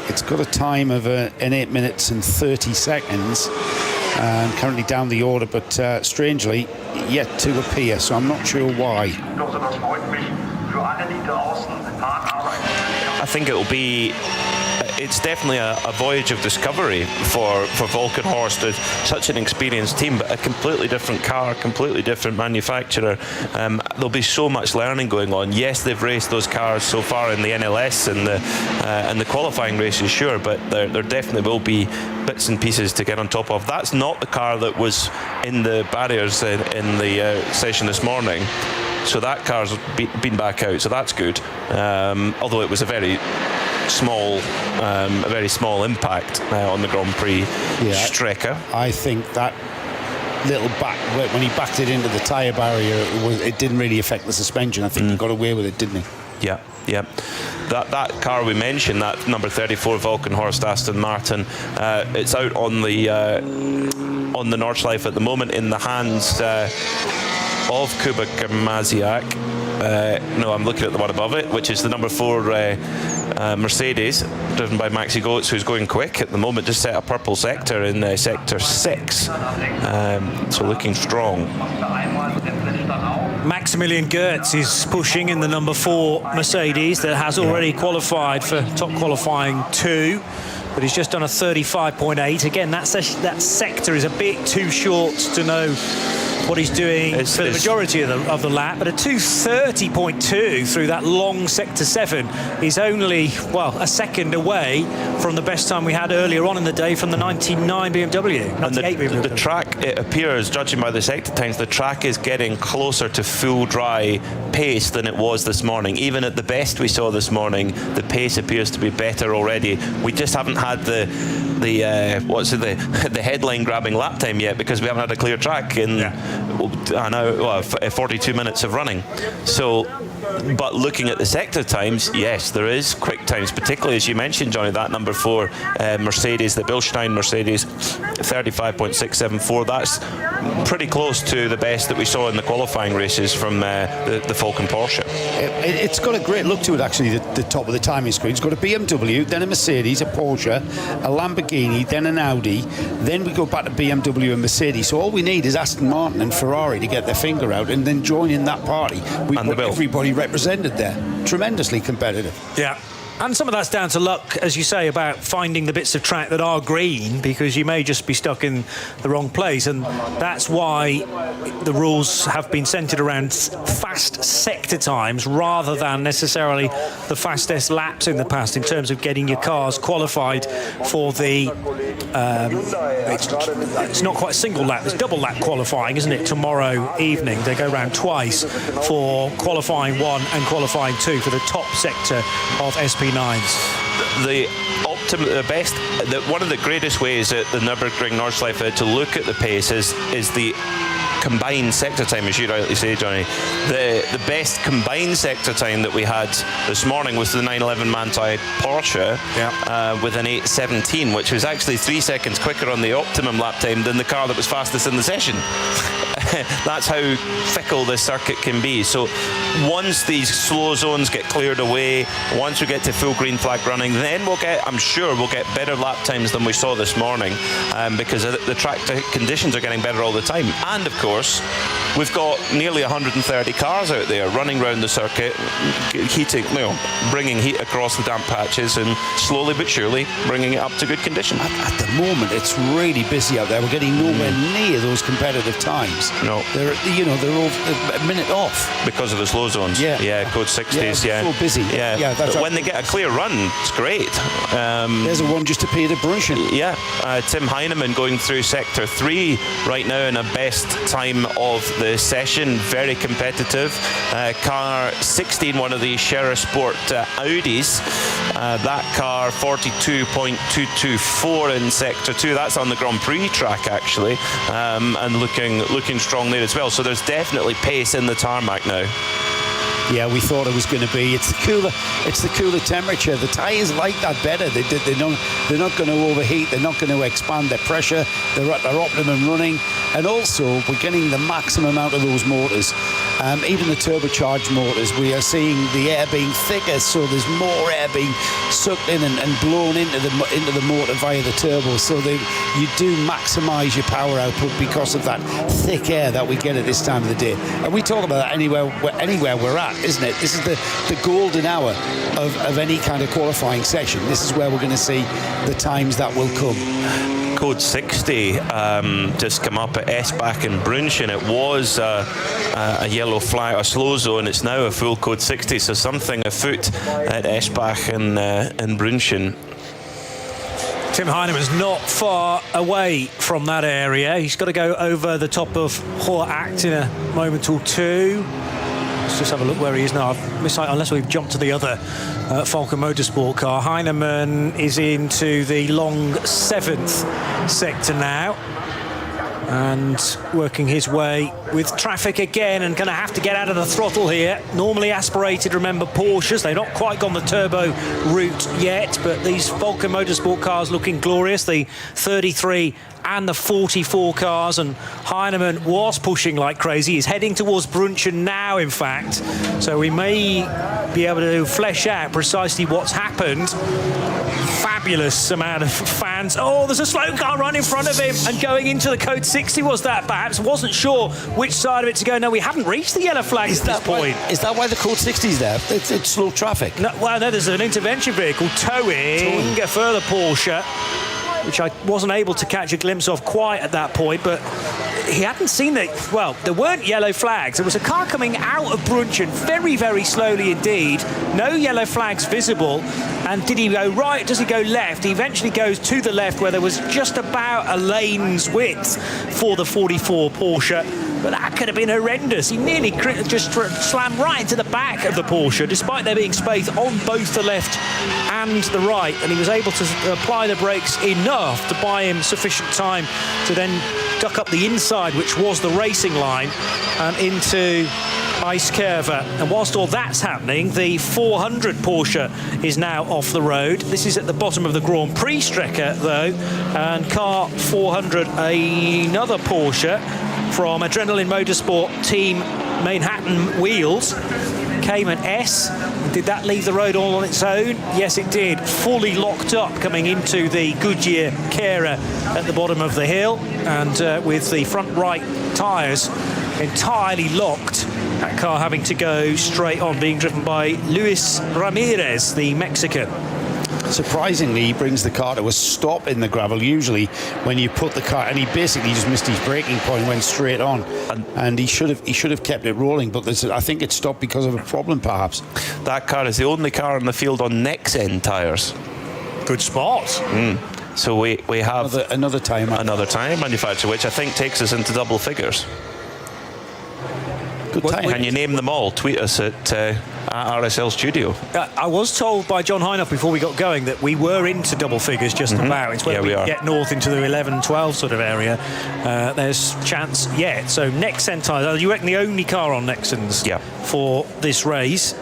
It's got a time of in 8 minutes and 30 seconds. Currently down the order, but strangely yet to appear, so I'm not sure why. I think it's definitely a voyage of discovery for Vulcanhurst. It's such an experienced team, but a completely different car, completely different manufacturer. There'll be so much learning going on. Yes, they've raced those cars so far in the NLS and the qualifying races, sure, but there definitely will be bits and pieces to get on top of. That's not the car that was in the barriers in the session this morning. So that car's been back out, so that's good. Although it was a very small impact on the Grand Prix Strecker. I think that little back, when he backed it into the tyre barrier, it didn't really affect the suspension. I think he got away with it, didn't he? Yeah. That car we mentioned, that number 34 Vulcan Horst Aston Martin, it's out on the Nordschleife at the moment in the hands of Kuba Gamaziak. No, I'm looking at the one above it, which is the number 4 Mercedes, driven by Maxi Goetz, who's going quick at the moment, just set a purple sector in sector 6. So looking strong. Maximilian Goetz is pushing in the number 4 Mercedes that has already qualified for top qualifying 2, but he's just done a 35.8. Again, that sector is a bit too short to know what he's doing for the majority of the lap, but a 2:30.2 through that long sector 7 is only, well, a second away from the best time we had earlier on in the day from the 99 BMW. And the track, it appears, judging by the sector times, the track is getting closer to full dry pace than it was this morning. Even at the best we saw this morning, the pace appears to be better already. We just haven't had the headline grabbing lap time yet, because we haven't had a clear track in 42 minutes of running. So, but looking at the sector times, yes, there is quick times, particularly as you mentioned, Johnny, that number 4 Mercedes, the Bilstein Mercedes, 35.674. That's pretty close to the best that we saw in the qualifying races from the Vulcan Porsche. It's got a great look to it, actually, the top of the timing screen. It's got a BMW, then a Mercedes, a Porsche, a Lamborghini, then an Audi, then we go back to BMW and Mercedes. So all we need is Aston Martin and Ferrari to get their finger out and then join in that party. We've got everybody represented there. Tremendously competitive. Yeah. And some of that's down to luck, as you say, about finding the bits of track that are green, because you may just be stuck in the wrong place. And that's why the rules have been centred around fast sector times rather than necessarily the fastest laps in the past, in terms of getting your cars qualified for the... it's not quite a single lap, it's double lap qualifying, isn't it? Tomorrow evening they go round twice for qualifying 1 and qualifying 2 for the top sector of SP9s. One of the greatest ways at the Nürburgring Nordschleife to look at the pace is the combined sector time, as you rightly say, Johnny. The best combined sector time that we had this morning was the 911 Manthey Porsche with an 8:17, which was actually 3 seconds quicker on the optimum lap time than the car that was fastest in the session. That's how fickle this circuit can be. So once these slow zones get cleared away, once we get to full green flag running, then I'm sure we'll get better lap times than we saw this morning, because the track conditions are getting better all the time. And of course, we've got nearly 130 cars out there running around the circuit, bringing heat across the damp patches and slowly but surely bringing it up to good condition. At the moment, it's really busy out there. We're getting nowhere near those competitive times. No, they're all a minute off because of the slow zones. Code 60s. So busy. That's but when they get a clear run, it's great. There's a one just appeared at Brunchen. Tim Heinemann going through sector 3 right now in a best time of the session, very competitive. Car 16, one of the Scherer Sport Audis. That car 42.224 in sector 2. That's on the Grand Prix track actually, and looking strong there as well. So there's definitely pace in the tarmac now. Yeah, we thought it was going to be. It's the cooler temperature. The tyres like that better. They're not going to overheat. They're not going to expand their pressure. They're at their optimum running. And also, we're getting the maximum amount of those motors. Even the turbocharged motors, we are seeing the air being thicker, so there's more air being sucked in and blown into the motor via the turbo. So you do maximise your power output because of that thick air that we get at this time of the day. And we talk about that anywhere we're at, isn't it? This is the golden hour of any kind of qualifying session. This is where we're going to see the times that will come. Code 60 just come up at Esbach and Brunchen. It was a yellow flag, a slow zone. It's now a full code 60, so something afoot at Esbach and Brunchen. Tim Heinemann's not far away from that area. He's got to go over the top of Hohe Acht in a moment or two. Let's just have a look where he is now. Unless we've jumped to the other Vulcan Motorsport car. Heinemann is into the long 7th sector now, and working his way with traffic again, and going to have to get out of the throttle here. Normally aspirated, remember, Porsches. They've not quite gone the turbo route yet, but these Vulcan Motorsport cars looking glorious. The 33 and the 44 cars, and Heinemann was pushing like crazy. He's heading towards Brunchen now, in fact, so we may be able to flesh out precisely what's happened. Fabulous amount of fans. Oh, there's a slow car right in front of him, and going into the code 60 was that, perhaps. Wasn't sure which side of it to go. No, we haven't reached the yellow flag at this point. Is that why the code 60 is there? It's slow traffic. No, well, no, there's an intervention vehicle towing a further Porsche, which I wasn't able to catch a glimpse of quite at that point, but he hadn't seen it. Well, there weren't yellow flags. There was a car coming out of Brunchen very, very slowly indeed. No yellow flags visible. And did he go right? Does he go left? He eventually goes to the left, where there was just about a lane's width for the 44 Porsche. But that could have been horrendous. He nearly just slammed right into the back of the Porsche, despite there being space on both the left and the right. And he was able to apply the brakes enough to buy him sufficient time to then duck up the inside, which was the racing line, and into Ice Curva. And whilst all that's happening, the 400 Porsche is now off the road. This is at the bottom of the Grand Prix Strecke, though, and car 400, another Porsche from Adrenaline Motorsport Team Manhattan Wheels, Cayman S. Did that leave the road all on its own? Yes, it did. Fully locked up coming into the Goodyear Cara at the bottom of the hill, and with the front right tyres entirely locked. That car having to go straight on, being driven by Luis Ramirez, the Mexican. Surprisingly, he brings the car to a stop in the gravel. Usually when you put the car, and he basically just missed his braking point, went straight on, and he should have kept it rolling, but I think it stopped because of a problem, perhaps. That car is the only car in the field on next end tyres. Good spot. So we have another tyre manufacturer, which I think takes us into double figures. Good time. Can you name them all? Tweet us at RSL Studio. I was told by John Hinoff before we got going that we were into double figures just about. It's where we get north into the 11, 12 sort of area. There's chance yet. So Nexen tyres, you reckon the only car on Nexens for this race,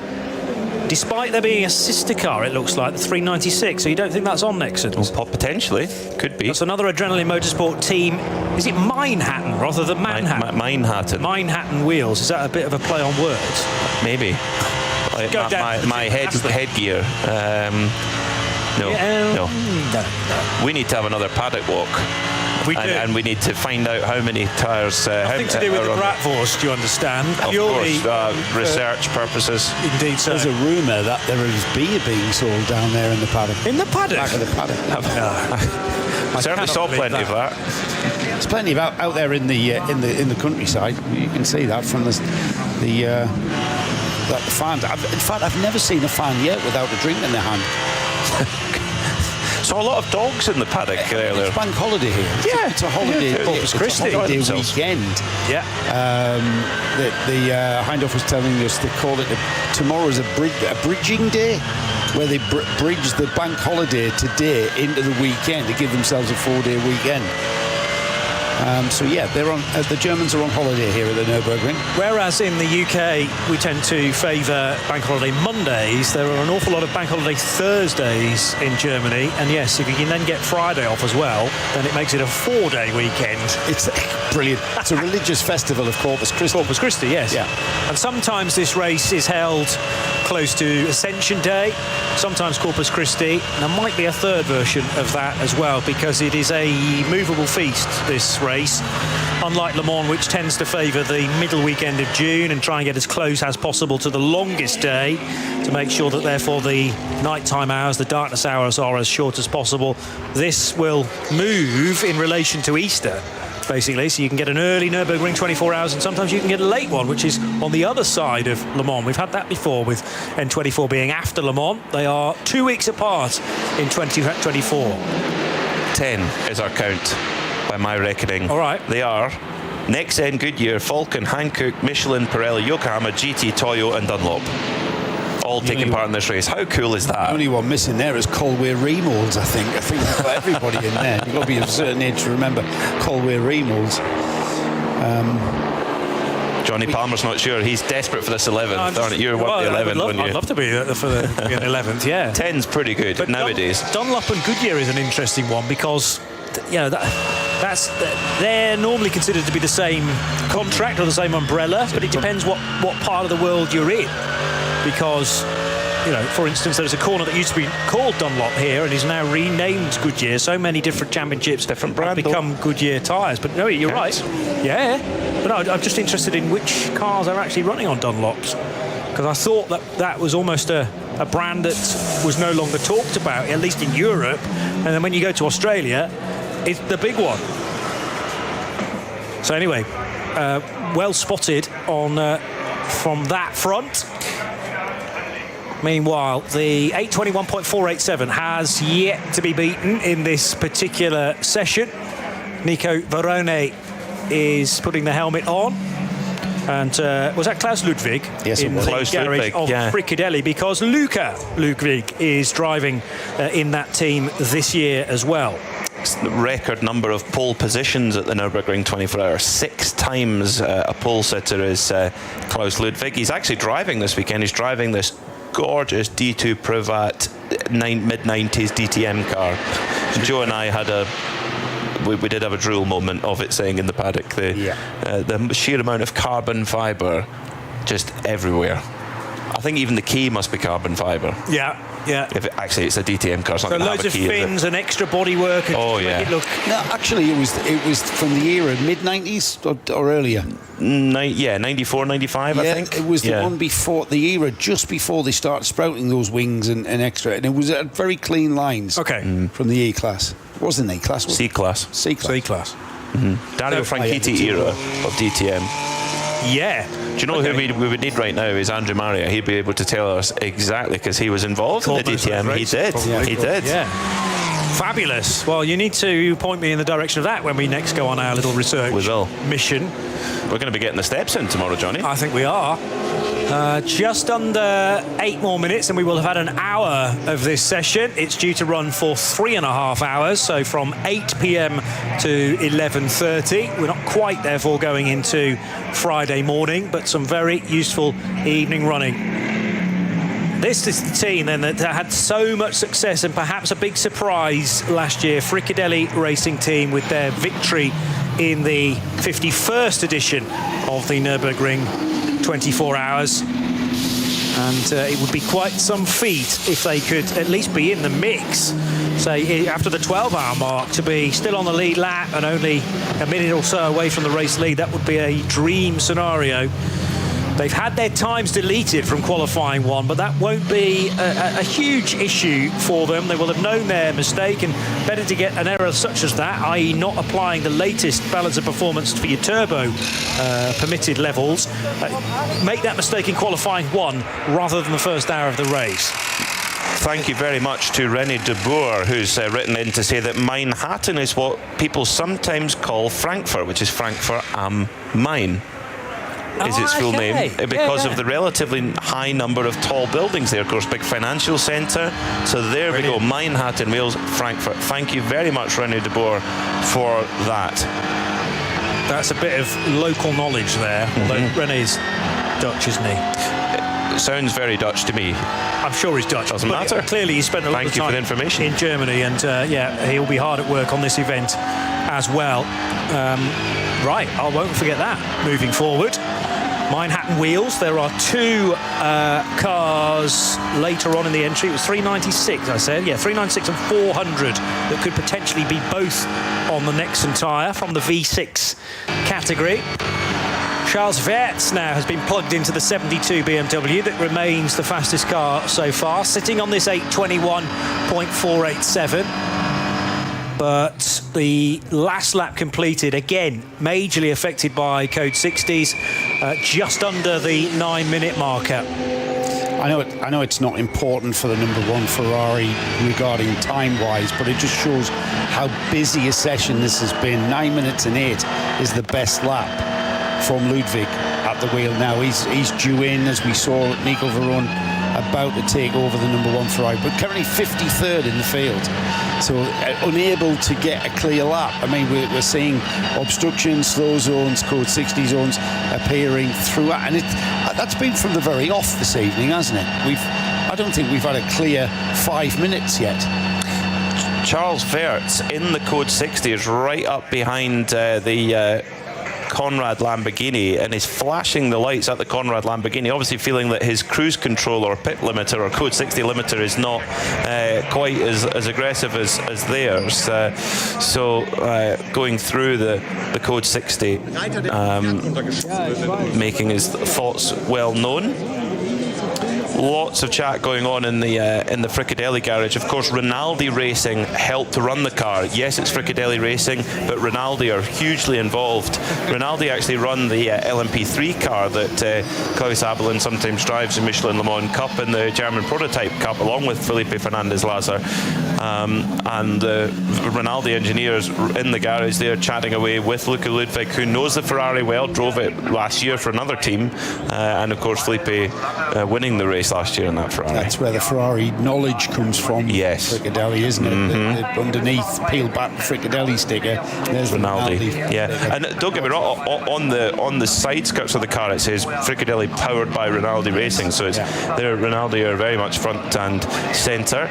despite there being a sister car, it looks like, the 396. So you don't think that's on Nexens? Well, potentially. Could be. That's another Adrenaline Motorsport Team. Is it Manhattan rather than Manhattan? Manhattan. Manhattan Wheels. Is that a bit of a play on words? Maybe. My headgear. No. We need to have another paddock walk. We do. And we need to find out how many tyres. Nothing to do with the Bratwurst, do you understand? Of course, research purposes. Indeed so. There's a rumour that there is beer being sold down there in the paddock. In the paddock? Back of the paddock. I certainly saw plenty of that. There's plenty of out there in the countryside. You can see that from the fans. In fact, I've never seen a fan yet without a drink in their hand. So a lot of dogs in the paddock earlier. It's bank holiday here. It's a holiday. Corpus Christi. It's a holiday weekend. Yeah. The Hindhoff was telling us they call it tomorrow's a bridging day, where they bridge the bank holiday today into the weekend to give themselves a 4-day weekend. The Germans are on holiday here at the Nürburgring. Whereas in the UK we tend to favour bank holiday Mondays, there are an awful lot of bank holiday Thursdays in Germany. And yes, if you can then get Friday off as well, then it makes it a 4-day weekend. It's brilliant. It's a religious festival of Corpus Christi. Corpus Christi, yes. Yeah. And sometimes this race is held close to Ascension Day, sometimes Corpus Christi. And there might be a third version of that as well, because it is a movable feast, this race, unlike Le Mans, which tends to favour the middle weekend of June and try and get as close as possible to the longest day to make sure that therefore the nighttime hours, the darkness hours, are as short as possible. This will move in relation to Easter, basically, so you can get an early Nürburgring 24 hours, and sometimes you can get a late one, which is on the other side of Le Mans. We've had that before with N24 being after Le Mans. They are 2 weeks apart in 2024. 10 is our count, by my reckoning. All right. They are Next then, Goodyear, Vulcan, Hankook, Michelin, Pirelli, Yokohama, GT, Toyo and Dunlop. All taking part in this race. How cool is that? The only one missing there is Colway Remolds, I think. I think they've got everybody in there. You've got to be of a certain age to remember Colway Remolds. Johnny Palmer's not sure. He's desperate for this 11th, aren't you? You're one of the 11th, wouldn't you? I'd love to be for the 11th, yeah. 10's pretty good but nowadays. Dunlop and Goodyear is an interesting one because, you know, they're normally considered to be the same contract or the same umbrella, but it depends what part of the world you're in. Because, you know, for instance, there's a corner that used to be called Dunlop here and is now renamed Goodyear. So many different championships have become Goodyear tyres. But no, you're right. Yeah. But no, I'm just interested in which cars are actually running on Dunlops. Because I thought that was almost a brand that was no longer talked about, at least in Europe. And then when you go to Australia, it's the big one. So anyway, well spotted on from that front. Meanwhile, the 821.487 has yet to be beaten in this particular session. Nico Varone is putting the helmet on. And was that Klaus Ludwig? Yes, in the Klaus garage Ludwig, of Fricadelli, because Luca Ludwig is driving in that team this year as well. Record number of pole positions at the Nürburgring 24 Hours. 6 times a pole sitter is Klaus Ludwig. He's actually driving this weekend. He's driving this gorgeous D2 Privat mid-90s DTM car. Joe and I had we did have a drool moment of it, saying in the paddock the sheer amount of carbon fibre just everywhere. I think even the key must be carbon fibre. Yeah. If it's a DTM car, it's not so going to loads have a of key, fins and extra bodywork. No, actually, it was from the era mid-90s or earlier. 94, 95, I think. It was the one before the era, just before they started sprouting those wings and extra, and it was very clean lines. From the E-Class. It wasn't A-Class, was it? C-Class. C-Class. Dario Franchitti era of DTM. Yeah. Do you know who we would need right now is Andrew Maria. He'd be able to tell us exactly, because he was involved in the DTM. He did. He did. Yeah. Fabulous. Well, you need to point me in the direction of that when we next go on our little research mission. We're going to be getting the steps in tomorrow, Johnny. I think we are. Just under 8 more minutes and we will have had an hour of this session. It's due to run for 3.5 hours, so from 8 p.m. to 11:30. We're not quite therefore going into Friday morning, but some very useful evening running. This is the team then that had so much success and perhaps a big surprise last year. Fricadelli Racing Team with their victory in the 51st edition of the Nürburgring 24 Hours. And it would be quite some feat if they could at least be in the mix. Say, after the 12-hour mark, to be still on the lead lap and only a minute or so away from the race lead, that would be a dream scenario. They've had their times deleted from qualifying 1, but that won't be a huge issue for them. They will have known their mistake, and better to get an error such as that, i.e. not applying the latest balance of performance for your turbo permitted levels. Make that mistake in qualifying 1 rather than the first hour of the race. Thank you very much to René de Boer, who's written in to say that Manhattan is what people sometimes call Frankfurt, which is Frankfurt am Main. Is its full name, because of the relatively high number of tall buildings there. Of course, big financial centre. So there we go, Manhattan, Wales, Frankfurt. Thank you very much, René de Boer, for that. That's a bit of local knowledge there, although René's Dutch, isn't he? It sounds very Dutch to me. I'm sure he's Dutch. Doesn't matter. Clearly, he spent a lot of time for the information. in Germany, and he'll be hard at work on this event as well. Right, I won't forget that moving forward. Manhattan wheels. There are 2 cars later on in the entry. It was 396, I said. Yeah, 396 and 400 that could potentially be both on the Nexen tyre from the V6 category. Charles Weerts now has been plugged into the 72 BMW that remains the fastest car so far, sitting on this 821.487. But the last lap completed, again, majorly affected by code 60s, just under the 9-minute marker. I know it's not important for the number one Ferrari regarding time-wise, but it just shows how busy a session this has been. 9 minutes and 8 is the best lap from Ludwig at the wheel now. He's due in, as we saw Nico Veron about to take over the number one Ferrari, but currently 53rd in the field, so unable to get a clear lap. I mean, we're seeing obstructions, slow zones, code 60 zones appearing throughout, and that's been from the very off this evening, hasn't it? I don't think we've had a clear 5 minutes yet. Charles Verts in the code 60 is right up behind the Conrad Lamborghini, and is flashing the lights at the Conrad Lamborghini, obviously feeling that his cruise control or pit limiter or code 60 limiter is not quite as aggressive as theirs. So going through the code 60, making his thoughts well known. Lots of chat going on in the Fricadelli garage. Of course, Rinaldi Racing helped to run the car. Yes, it's Fricadelli Racing, but Rinaldi are hugely involved. Rinaldi actually run the LMP3 rinaldi that Claus Abelin sometimes drives in Michelin Le Mans Cup and the German Prototype Cup, along with Felipe Fernandez-Lazar. And the Rinaldi engineers in the garage there chatting away with Luca Ludwig, who knows the Ferrari well, drove it last year for another team, and of course Felipe winning the race last year in that Ferrari. That's where the Ferrari knowledge comes from. Yes. Fricadelli, isn't it? Underneath, peel back the Fricadelli sticker, there's Rinaldi. Yeah, and don't get me wrong, on the side skirts of the car it says Fricadelli powered by Rinaldi Racing, so it's there. Rinaldi are very much front and centre.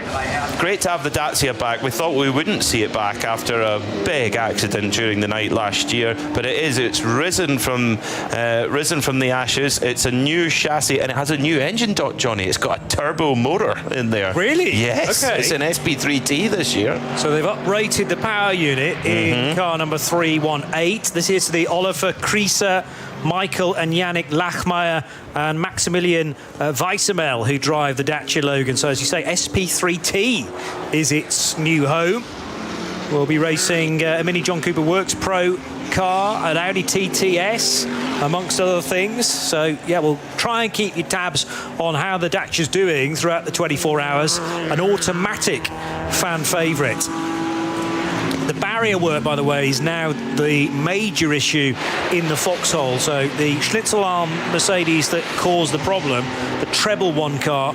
Great to have the Dacia back. We thought we wouldn't see it back after a big accident during the night last year, but it's risen from the ashes. It's a new chassis and it has a new engine, Johnny. It's got a turbo motor in there. Really? Yes. Okay. It's an SP3T this year. So they've uprated the power unit in car number 318. This is the Oliver Krieser, Michael and Yannick Lachmeyer and Maximilian Weissemel who drive the Dacia Logan. So as you say, SP3T is its new home. We'll be racing a Mini John Cooper Works Pro car, an Audi TTS, amongst other things. So yeah, we'll try and keep you tabs on how the Dacia's doing throughout the 24 hours. An automatic fan favourite. The barrier work, by the way, is now the major issue in the foxhole. So the Schnitzelarm Mercedes that caused the problem, the treble one car,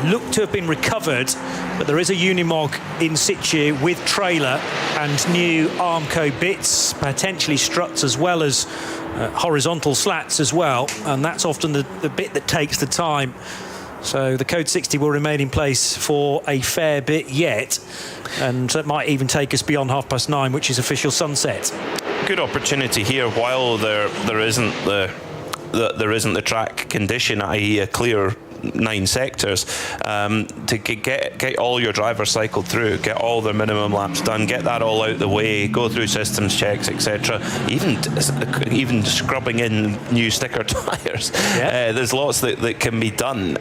looked to have been recovered, but there is a Unimog in situ with trailer and new Armco bits, potentially struts as well as horizontal slats as well, and that's often the bit that takes the time. So the code 60 will remain in place for a fair bit yet, and that might even take us beyond 9:30, which is official sunset. Good opportunity here while there isn't the track condition, i.e. a clear 9 sectors, to get all your drivers cycled through, get all their minimum laps done, get that all out the way, go through systems checks, etc. Even scrubbing in new sticker tyres. Yeah. There's lots that can be done.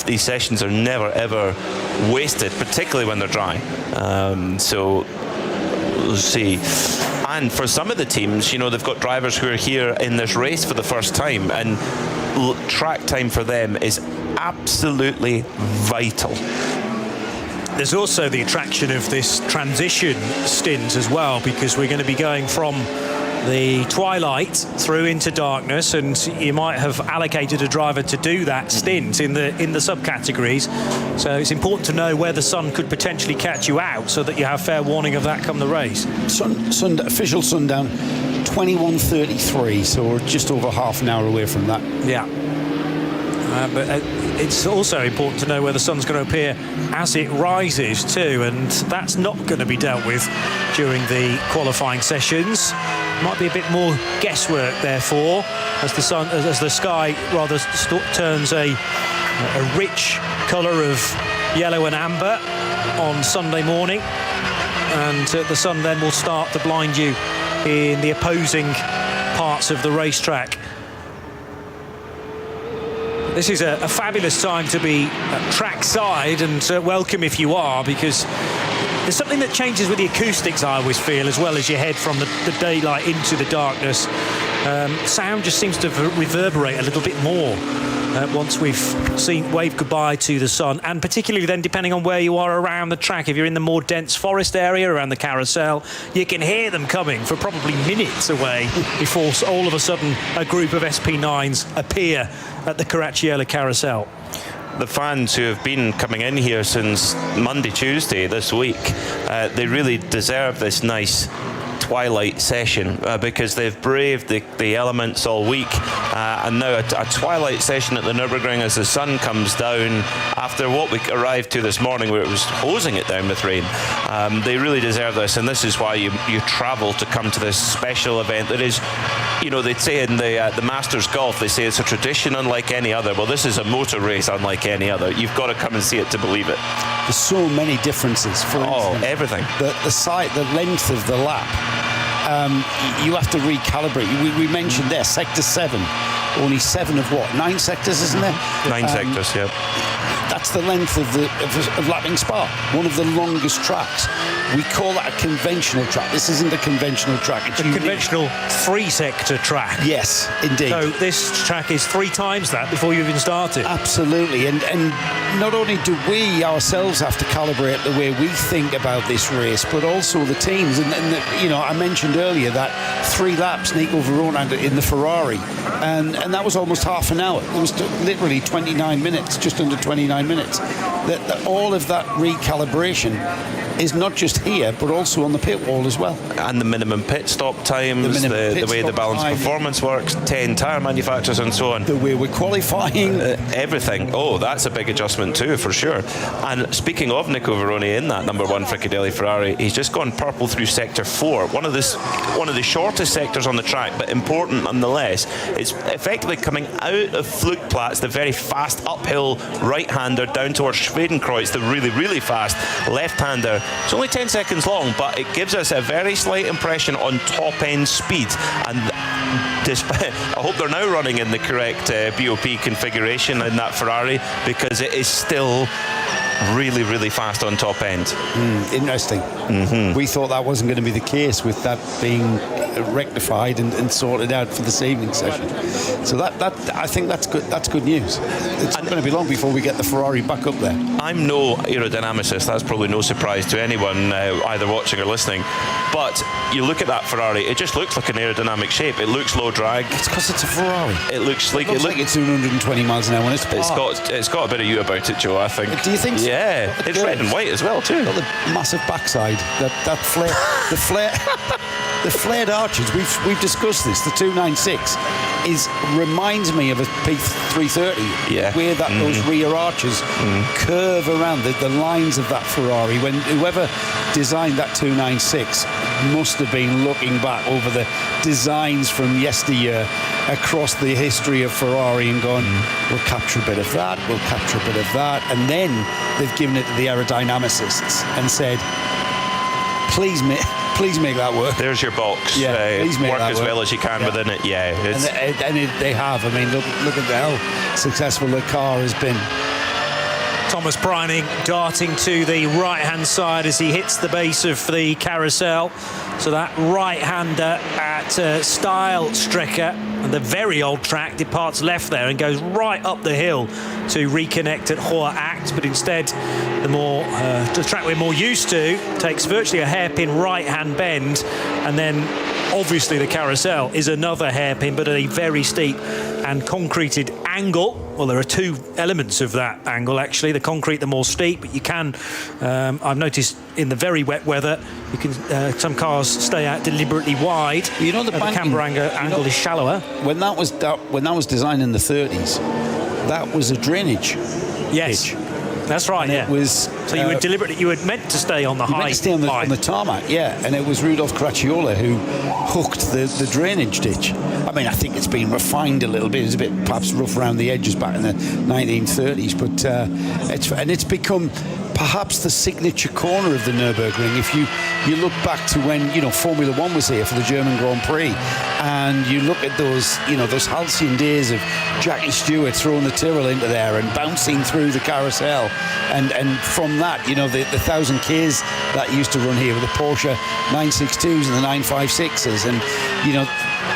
These sessions are never ever wasted, particularly when they're dry. So we'll see. And for some of the teams, they've got drivers who are here in this race for the first time, and track time for them is absolutely vital. There's also the attraction of this transition stint as well, because we're going to be going from the twilight through into darkness, and you might have allocated a driver to do that stint in the subcategories. So it's important to know where the sun could potentially catch you out, so that you have fair warning of that come the race. Official sundown 21:33, so we're just over half an hour away from that. Yeah. But it's also important to know where the sun's going to appear as it rises too, and that's not going to be dealt with during the qualifying sessions. Might be a bit more guesswork, therefore, as the sky rather turns a rich colour of yellow and amber on Sunday morning, and the sun then will start to blind you in the opposing parts of the racetrack. This is a fabulous time to be trackside, and welcome if you are, because there's something that changes with the acoustics, I always feel, as well as you head from the daylight into the darkness. Sound just seems to reverberate a little bit more once we've waved goodbye to the sun, and particularly then depending on where you are around the track. If you're in the more dense forest area around the carousel, you can hear them coming for probably minutes away before all of a sudden a group of SP9s appear at the Caracciolo carousel. The fans who have been coming in here since Monday, Tuesday this week, they really deserve this nice twilight session because they've braved the elements all week, and now a twilight session at the Nürburgring as the sun comes down after what we arrived to this morning where it was hosing it down with rain. They really deserve this, and this is why you travel to come to this special event that is, you know, they'd say in the Masters Golf, they say it's a tradition unlike any other. Well, this is a motor race unlike any other. You've got to come and see it to believe it. There's so many differences. For instance, everything. The length of the lap. You have to recalibrate. We mentioned there, Sector 7. Only 7 of what? 9 sectors, isn't there? 9 sectors, yeah. That's the length of lapping Spa, one of the longest tracks. We call that a conventional track. This isn't a conventional track. It's a conventional 3-sector track. Yes, indeed. So this track is 3 times that before you even started. Absolutely. And not only do we ourselves have to calibrate the way we think about this race, but also the teams. And you know, I mentioned earlier that 3 laps Nico Verona in the Ferrari, and that was almost half an hour. It was literally 29 minutes, just under 29 minutes. That all of that recalibration is not just here, but also on the pit wall as well. And the minimum pit stop times, the way the balanced performance works, 10 tyre manufacturers and so on. The way we're qualifying. Everything. Oh, that's a big adjustment too, for sure. And speaking of Nico Veroni in that number 1 Fricadelli Ferrari, he's just gone purple through Sector 4, one of the shortest sectors on the track, but important nonetheless. It's effectively coming out of Flugplatz, the very fast uphill right-hander down towards Schwedenkreuz, the really, really fast left-hander. It's only 10 seconds long, but it gives us a very slight impression on top-end speed. And I hope they're now running in the correct BOP configuration in that Ferrari, because it is still really, really fast on top end. Interesting. Mm-hmm. We thought that wasn't going to be the case with that being rectified and sorted out for this evening session. So that I think that's good. That's good news. It's not going to be long before we get the Ferrari back up there. I'm no aerodynamicist. That's probably no surprise to anyone either watching or listening. But you look at that Ferrari, it just looks like an aerodynamic shape. It looks low drag. It's because it's a Ferrari. It looks like it's 220 miles an hour when it's got a bit of you about it, Joe, I think. Do you think so? Yeah, it's red and white as well too. Got the massive backside, that flare, the flared arches. We've discussed this. The 296 reminds me of a P330, where those rear arches curve around the lines of that Ferrari. When whoever designed that 296 must have been looking back over the designs from yesteryear across the history of Ferrari and gone, we'll capture a bit of that, we'll capture a bit of that, and then they've given it to the aerodynamicists and said, please make that work. There's your box. Please make work that as work. well as you can within it. They have. I mean, look at how successful the car has been. Thomas Breining darting to the right-hand side as he hits the base of the carousel. So that right-hander at Stijlstrecker, the very old track, departs left there and goes right up the hill to reconnect at Hohe Acht. But instead, the track we're more used to takes virtually a hairpin right-hand bend, and then obviously the carousel is another hairpin, but at a very steep and concreted angle. Well, there are 2 elements of that angle, actually. The concrete, the more steep, but you can, I've noticed in the very wet weather, you can some cars stay out deliberately wide. You know, the camber angle is shallower. When that was designed in the 30s, that was a drainage pitch. That's right. And it was. So you were meant to stay on the high. Meant to stay on the tarmac, and it was Rudolf Caracciolo who hooked the drainage ditch. I mean, I think it's been refined a little bit. It's a bit perhaps rough around the edges back in the 1930s, but it's become perhaps the signature corner of the Nürburgring. If you look back to when Formula One was here for the German Grand Prix, and you look at those halcyon days of Jackie Stewart throwing the Tyrrell into there and bouncing through the carousel, and from that, the 1000 Ks that used to run here with the Porsche 962s and the 956s, and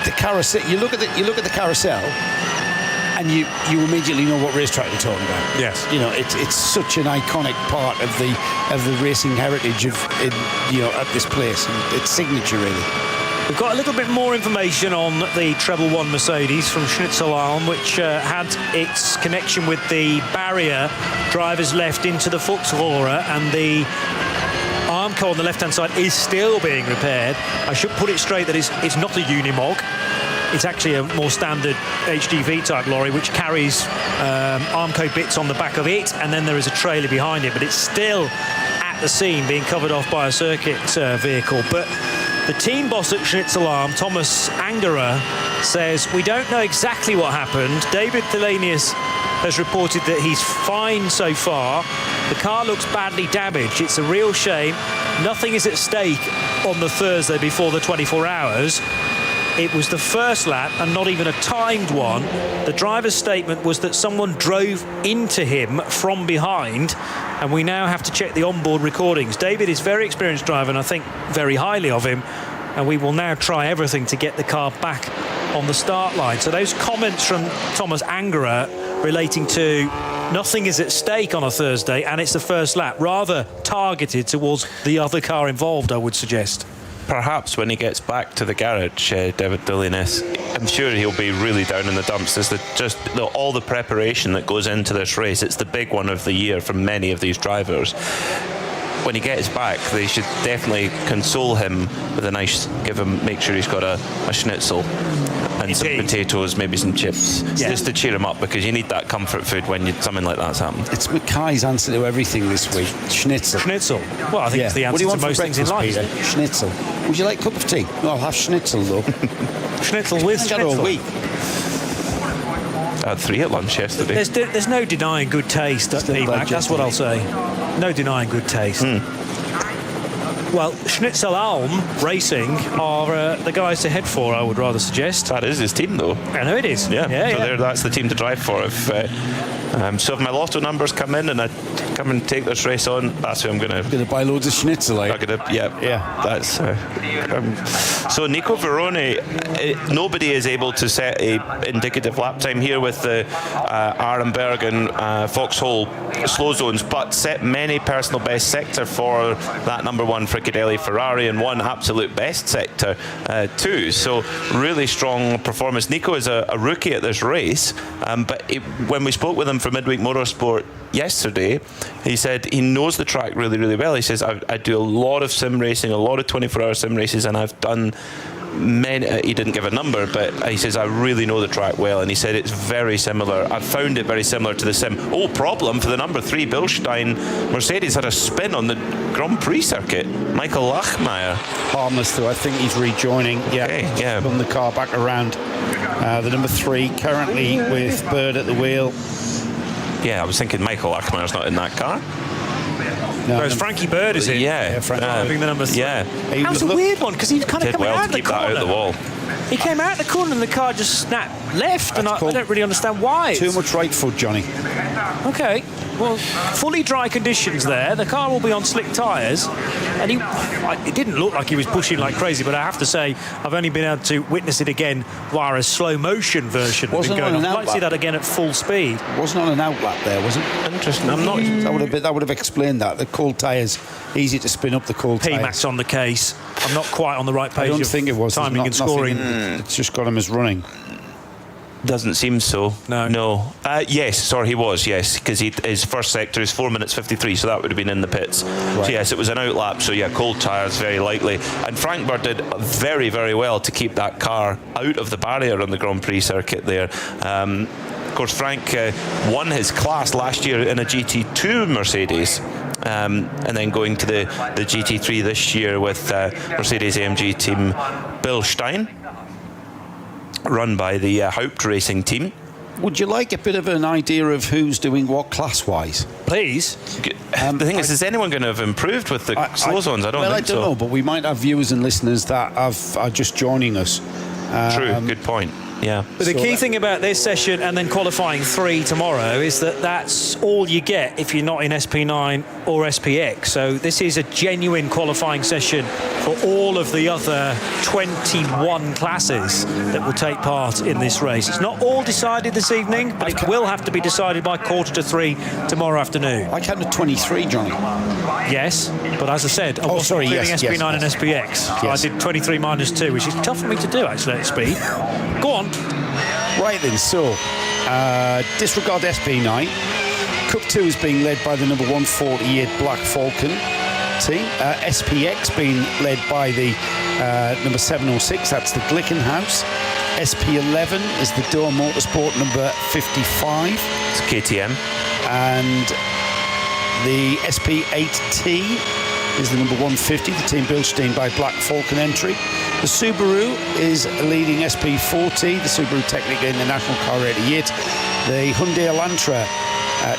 the carousel. You look at the carousel. and you immediately know what racetrack you're talking about. Yes. You know, it's such an iconic part of the racing heritage at this place, and its signature really. We've got a little bit more information on the Treble 1 Mercedes from Schnitzelalm, which had its connection with the barrier drivers left into the Fuchsrohre, and the Armco on the left-hand side is still being repaired. I should put it straight that it's not a Unimog. It's actually a more standard HGV type lorry which carries Armco bits on the back of it, and then there is a trailer behind it, but it's still at the scene being covered off by a circuit vehicle. But the team boss at Schnitzelalm, Thomas Angerer, says, we don't know exactly what happened. David Thelenius has reported that he's fine so far. The car looks badly damaged. It's a real shame. Nothing is at stake on the Thursday before the 24 hours. It was the first lap and not even a timed one. The driver's statement was that someone drove into him from behind, and we now have to check the onboard recordings. David is a very experienced driver, and I think very highly of him, and we will now try everything to get the car back on the start line. So those comments from Thomas Angerer relating to nothing is at stake on a Thursday and it's the first lap, rather targeted towards the other car involved, I would suggest. Perhaps when he gets back to the garage, David Dillines, I'm sure he'll be really down in the dumps. There's all the preparation that goes into this race. It's the big one of the year for many of these drivers. When he gets back, they should definitely console him with a nice, make sure he's got a schnitzel and some potatoes, maybe some chips, just to cheer him up, because you need that comfort food when something like that's happened. It's Mackay's answer to everything this week. Schnitzel. Schnitzel. Well, I think it's the answer to most things in life. Peter? Schnitzel. Would you like a cup of tea? No, I'll have schnitzel though. Schnitzel with schnitzel. All week. I had 3 at lunch yesterday. There's no denying good taste at ADAC, that's what I'll say. No denying good taste. Well, Schnitzelalm Racing are the guys to head for, I would rather suggest. That is his team, though. I know it is. Yeah, that's the team to drive for. So if my lotto numbers come in and I come and take this race on, that's who I'm going to buy loads of schnitzel. That's so Nico Veroni. Nobody is able to set a indicative lap time here with the Arenberg and Vauxhall slow zones, but set many personal best sector for that number 1 Fricadelli Ferrari, and one absolute best sector too. So really strong performance. Nico is a rookie at this race, but when we spoke with him for Midweek Motorsport yesterday, he said he knows the track really, really well. He says, I do a lot of sim racing, a lot of 24-hour sim races, and I've done many. He didn't give a number, but he says, I really know the track well, and he said it's very similar. I found it very similar to the sim. problem for the number 3 Bilstein Mercedes had a spin on the Grand Prix circuit. Michael Lachmeyer. Harmless though, I think he's rejoining. From the car back around. The number 3 currently with Bird at the wheel. Yeah, I was thinking Michael Lachmeyer's not in that car. No, whereas Frankie Bird is in. Driving the number 3. That was a weird one, because he was kind of coming out of the corner. That out the wall. He came out the corner and the car just snapped left, and I don't really understand why. Too much right foot, Johnny. Okay, well, fully dry conditions there. The car will be on slick tyres, and it didn't look like he was pushing like crazy, but I have to say, I've only been able to witness it again via a slow motion version. Wasn't on an I'd like to see that again at full speed. Wasn't on an outlap there, was it? Interesting. I'm not. That would have explained that. The cold tyres, easy to spin up the cold tyres. PMAX on the case. I'm not quite on the right page. I don't think it was timing and scoring. It's just got him as running. Doesn't seem so. No. Yes, sorry, he was, yes, because his first sector is 4 minutes 53, so that would have been in the pits. Right. So yes, it was an outlap, so yeah, cold tyres, very likely. And Frank Bird did very, very well to keep that car out of the barrier on the Grand Prix circuit there. Of course, Frank won his class last year in a GT2 Mercedes. And then going to the GT3 this year with Mercedes-AMG team Bilstein, run by the Haupt Racing team. Would you like a bit of an idea of who's doing what class-wise? Please. The thing is anyone going to have improved with the slow zones? I don't think so. Well, I don't know, but we might have viewers and listeners that are just joining us. True, good point. Yeah. But the key thing about this session and then qualifying 3 tomorrow is that that's all you get if you're not in SP9 or SPX. So this is a genuine qualifying session for all of the other 21 classes that will take part in this race. It's not all decided this evening, but it will have to be decided by 2:45 tomorrow afternoon. I counted 23, Johnny. Yes, but as I said, I wasn't including SP9 and SPX. Yes. I did 23 minus 2, which is tough for me to do, actually, at speed. Go on. Right then, so disregard SP9. Cup 2 is being led by the number 148 Black Vulcan team. SPX being led by the number 706, that's the Glickenhaus. SP11 is the Door Motorsport number 55. It's KTM. And the SP8T is the number 150, the team Bilstein by Black Vulcan entry. The Subaru is leading SP40, the Subaru Technica International Car 88. The Hyundai Elantra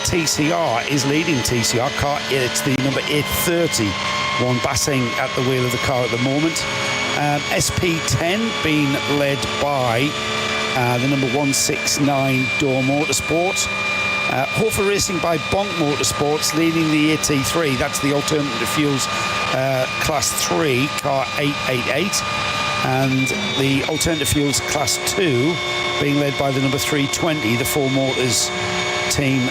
TCR is leading TCR car. It's the number 830, one Bassing at the wheel of the car at the moment. SP10 being led by the number 169 Door Motorsport. Hofer Racing by Bonk Motorsports leading the AT3. That's the alternative fuels class 3 car 888, and the alternative fuels class 2 being led by the number 320, the Four Motors team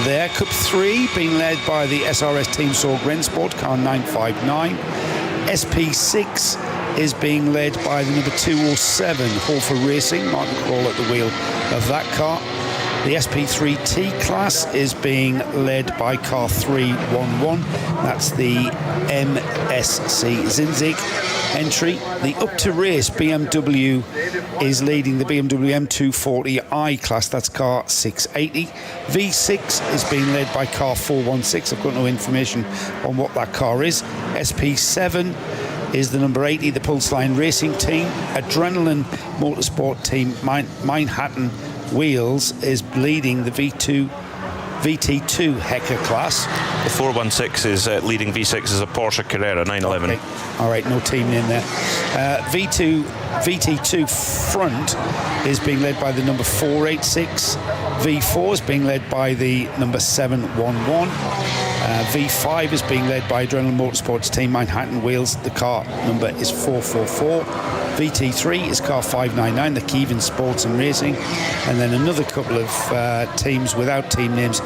there. Cup 3 being led by the SRS Team Sorg Rensport car 959. SP6 is being led by the number 207 Hofer Racing, Martin Kroll at the wheel of that car. The SP3T class is being led by car 311. That's the MSC Zinzig entry. The Up to Race BMW is leading the BMW M240i class. That's car 680. V6 is being led by car 416. I've got no information on what that car is. SP7 is the number 80, the Pulseline Racing team. Adrenaline Motorsport team, Manhattan Wheels is leading the VT2 Hecker class. The 416 is leading V6 is a Porsche Carrera 911. Okay. All right, no team name there. VT2 front is being led by the number 486. V4 is being led by the number 711. V5 is being led by Adrenaline Motorsports team Manhattan Wheels. The car number is 444. VT3 is car 599, the Kevin Sports and Racing, and then another couple of teams without team names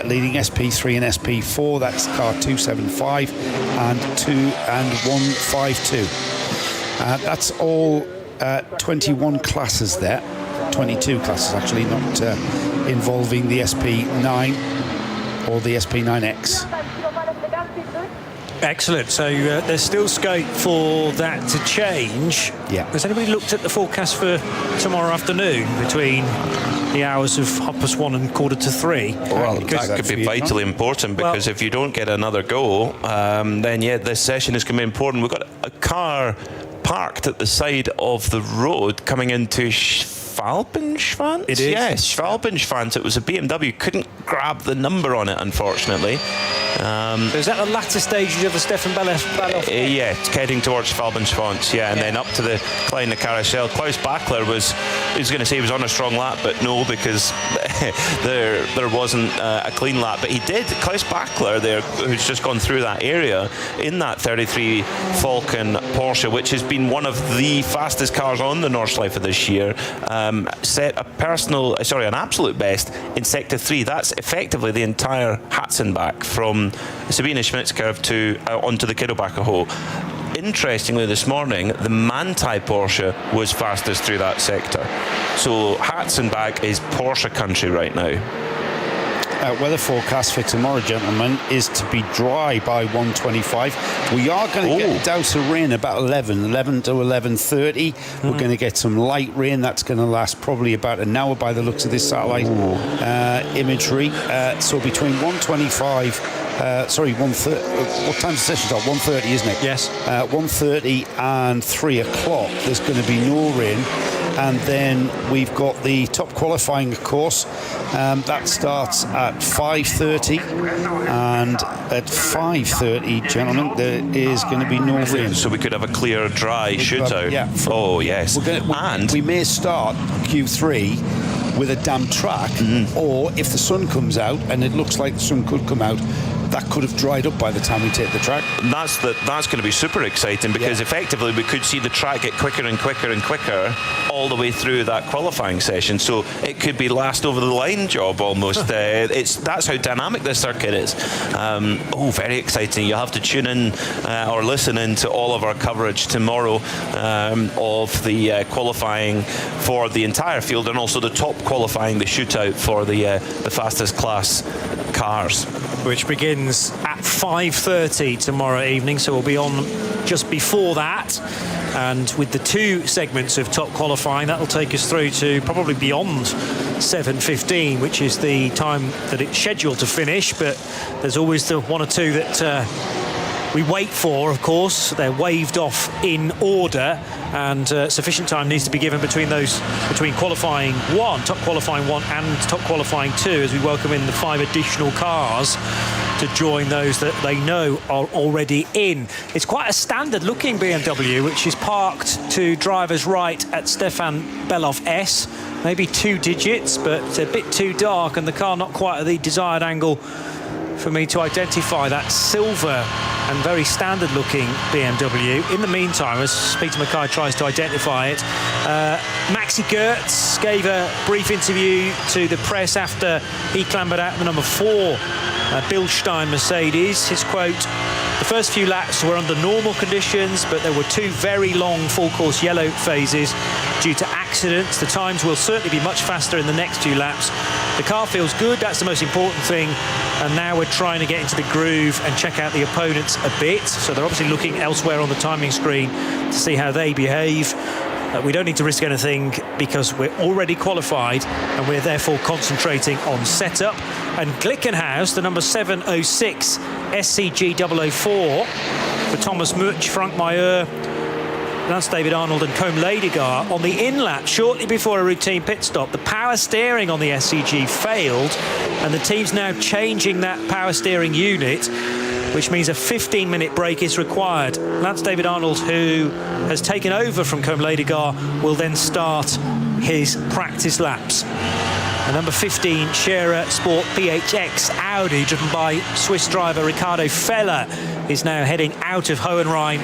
leading SP3 and SP4. That's car 275 and 152. That's all 21 classes there. 22 classes actually, not involving the SP9 or the SP9X. Excellent. So there's still scope for that to change. Yeah. Has anybody looked at the forecast for tomorrow afternoon between the hours of 1:30 and 2:45? Well, that could be vitally important, because if you don't get another go, then this session is going to be important. We've got a car parked at the side of the road coming into Schwalbenschwanz? It is. Yes, Schwalbenschwanz. It was a BMW. Couldn't grab the number on it, unfortunately. So is that the latter stages of the Stefan Belloff? Yeah, it's heading towards Schwalbenschwanz, and then up to the Kleine Carousel. Klaus Bachler was going to say he was on a strong lap, but no, because there wasn't a clean lap. But he did. Klaus Bachler there, who's just gone through that area in that 33 Vulcan Porsche, which has been one of the fastest cars on the Nordschleife this year, set an absolute best in Sector 3. That's effectively the entire Hatzenbach from Sabine Schmidt's curve onto the Kiddelbacher hole. Interestingly, this morning, the Manthey Porsche was fastest through that sector. So Hatzenbach is Porsche country right now. Weather forecast for tomorrow, gentlemen, is to be dry by 1:25. We are going to get a douse of rain about 11 to 11:30. We're going to get some light rain. That's going to last probably about an hour by the looks of this satellite imagery. So between 1:25, 1:30. What time's the session start? 1:30, isn't it? Yes. 1:30 and 3 o'clock. There's going to be no rain. And then we've got the top qualifying course. That starts at 5:30, and at 5:30, gentlemen, there is going to be no rain. So we could have a clear, dry shootout. Yeah. Oh, yes. And we may start Q3 with a damp track, or if the sun comes out, and it looks like the sun could come out, that could have dried up by the time we take the track. That's going to be super exciting, because effectively we could see the track get quicker and quicker and quicker all the way through that qualifying session. So it could be last over the line job almost. That's how dynamic this circuit is. Very exciting. You'll have to tune in or listen in to all of our coverage tomorrow of the qualifying for the entire field, and also the top qualifying, the shootout for the fastest class cars, which begins at 5:30 tomorrow evening, so we'll be on just before that, and with the 2 segments of top qualifying, that will take us through to probably beyond 7:15, which is the time that it's scheduled to finish. But there's always the 1 or 2 that we wait for, of course. They're waved off in order, and sufficient time needs to be given between qualifying 1, top qualifying 1 and top qualifying 2, as we welcome in the 5 additional cars to join those that they know are already in. It's quite a standard looking BMW, which is parked to driver's right at Stefan Belov S. Maybe 2 digits, but it's a bit too dark, and the car not quite at the desired angle for me to identify that silver and very standard looking BMW. In the meantime, as Peter Mackay tries to identify it, Maxi Goertz gave a brief interview to the press after he clambered out the number 4 Bilstein Mercedes. His quote: "The first few laps were under normal conditions, but there were 2 very long full course yellow phases due to accidents. The times will certainly be much faster in the next few laps. The car feels good, that's the most important thing, and now we're trying to get into the groove and check out the opponents a bit." So they're obviously looking elsewhere on the timing screen to see how they behave. We don't need to risk anything because we're already qualified, and we're therefore concentrating on setup. And Glickenhaus, the number 706 SCG 004 for Thomas Mutsch, Frank Mayer, Lance David Arnold and Combe Ladegar on the in-lap shortly before a routine pit stop. The power steering on the SCG failed, and the team's now changing that power steering unit, which means a 15-minute break is required. Lance David Arnold, who has taken over from Combe Ladegar, will then start his practice laps. And number 15, Scherer Sport PHX Audi, driven by Swiss driver Ricardo Feller, is now heading out of Hohenrhein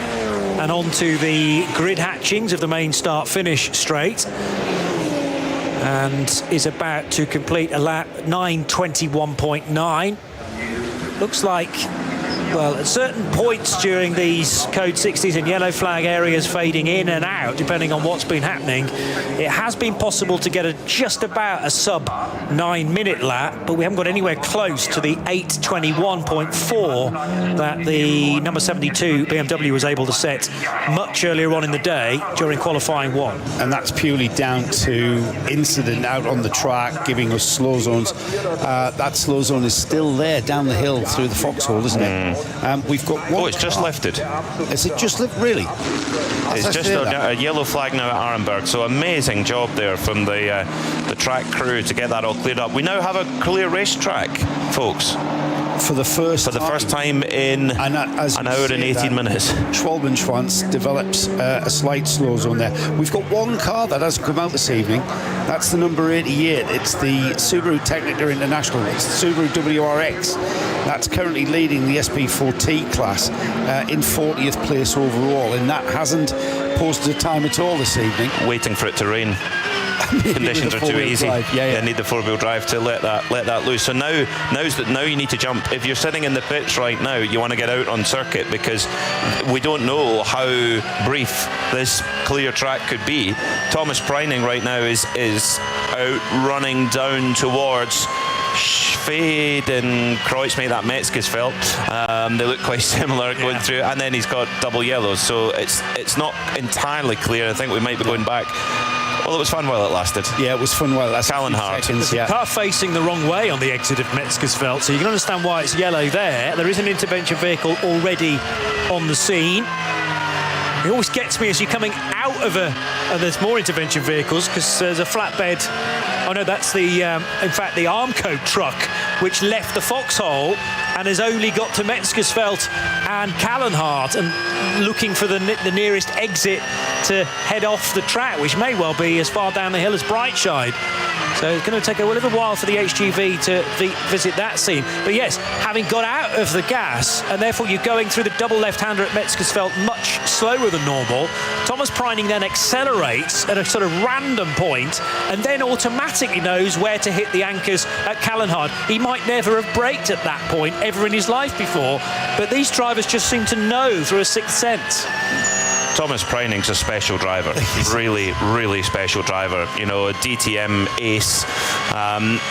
and onto the grid hatchings of the main start-finish straight, and is about to complete a lap 9:21.9. Looks like, well, at certain points during these code 60s and yellow flag areas fading in and out, depending on what's been happening, it has been possible to get just about a sub 9-minute lap, but we haven't got anywhere close to the 8:21.4 that the number 72 BMW was able to set much earlier on in the day during qualifying 1. And that's purely down to incident out on the track giving us slow zones. That slow zone is still there down the hill through the foxhole, isn't it? We've got one. Oh, it's just lifted. Is it just lifted? Really? It's just a yellow flag now at Arenberg. So amazing job there from the track crew to get that all cleared up. We now have a clear racetrack, folks. For the first time in an hour and 18 minutes. Schwalbenschwanz develops a slight slow zone there. We've got one car that hasn't come out this evening. That's the number 88. It's the Subaru Technica International. It's the Subaru WRX. That's currently leading the SP4T class in 40th place overall, and that hasn't posted a time at all this evening. Waiting for it to rain. Conditions are too easy. They need the 4-wheel drive to let that loose. So now you need to jump. If you're sitting in the pits right now, you want to get out on circuit, because we don't know how brief this clear track could be. Thomas Preining right now is out running down towards Fade and Kreuz, mate, that Metzgesfeld. They look quite similar going through, and then he's got double yellows, so it's not entirely clear. I think we might be going back. Well, it was fun while it lasted. Yeah, it was fun while it lasted. Talon hard. There's a car facing the wrong way on the exit of Metzgesfeld, so you can understand why it's yellow there. There is an intervention vehicle already on the scene. It always gets me as you're coming out of and there's more intervention vehicles because there's a flatbed. Oh no, that's in fact the Armco truck which left the foxhole and has only got to Metzgersfeld and Callenhard and looking for the nearest exit to head off the track, which may well be as far down the hill as Brightside. So it's going to take a little while for the HGV to visit that scene. But yes, having got out of the gas, and therefore you're going through the double left-hander at Metzgersfeld much slower than normal, Thomas Preining then accelerates at a sort of random point and then automatically knows where to hit the anchors at Callenhard. He might never have braked at that point ever in his life before, but these drivers just seem to know through a sixth sense. Thomas Preining's a special driver, really, really special driver. You know, a DTM ace.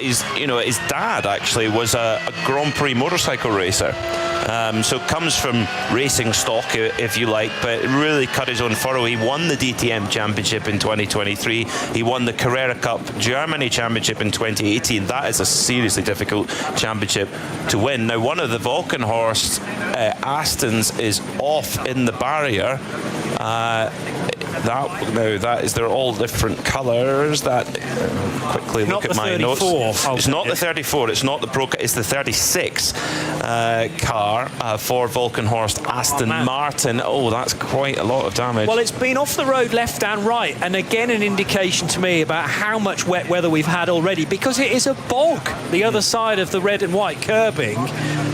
His dad actually was a Grand Prix motorcycle racer. So comes from racing stock, if you like, but really cut his own furrow. He won the DTM Championship in 2023. He won the Carrera Cup Germany Championship in 2018. That is a seriously difficult championship to win. Now, one of the Vulcan horse Astons is off in the barrier. They're all different colours. Quickly look at my notes. It's not the 34. It's not the Pro. It's the 36 car for Vulcanhorst Aston Martin. Oh, that's quite a lot of damage. Well, it's been off the road left and right, and again an indication to me about how much wet weather we've had already, because it is a bog the other side of the red and white curbing,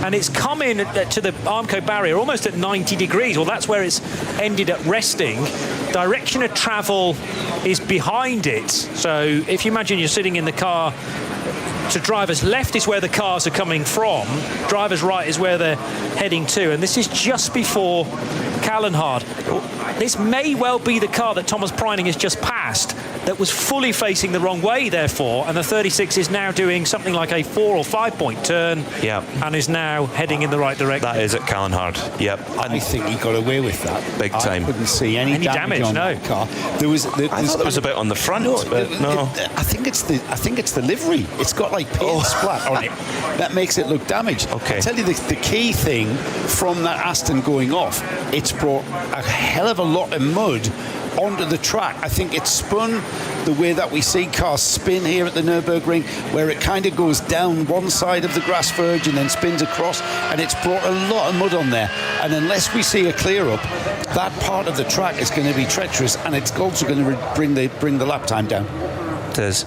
and it's come in to the Armco barrier almost at 90 degrees. Well, that's where it's ended up resting. Direction of travel is behind it. So if you imagine you're sitting in the car, to driver's left is where the cars are coming from, driver's right is where they're heading to, and this is just before Callenhard. This may well be the car that Thomas Preining has just passed that was fully facing the wrong way, therefore, and the 36 is now doing something like a 4 or 5 point turn, and is now heading in the right direction. That is at Callenhard. Yep. I think he got away with that. Big time. I couldn't see any damage on that car. I thought there was a bit on the front, but no. I think it's the livery. It's got like paint splat on it. That makes it look damaged. Okay. I tell you, the key thing from that Aston going off, it's brought a hell of a lot of mud onto the track. I think it's spun the way that we see cars spin here at the Nürburgring, where it kind of goes down one side of the grass verge and then spins across, and it's brought a lot of mud on there. And unless we see a clear up, that part of the track is going to be treacherous, and it's also going to bring the lap time down. It is.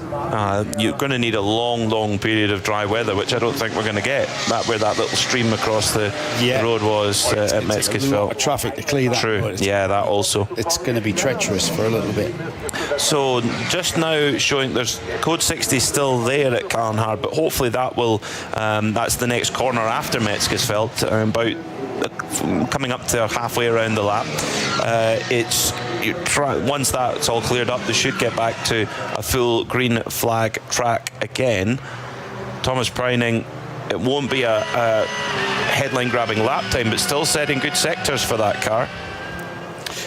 You're going to need a long period of dry weather, which I don't think we're going to get. Where that little stream across the road was at Metzgersfeld. A lot of traffic to clear that. True. Yeah, that also. It's going to be treacherous for a little bit. So just now showing there's code 60 still there at Callenhard, but hopefully that will. That's the next corner after Metzgersfeld, about coming up to halfway around the lap. Once that's all cleared up, they should get back to a full green flag track again. Thomas Preining, it won't be a headline grabbing lap time, but still setting good sectors for that car.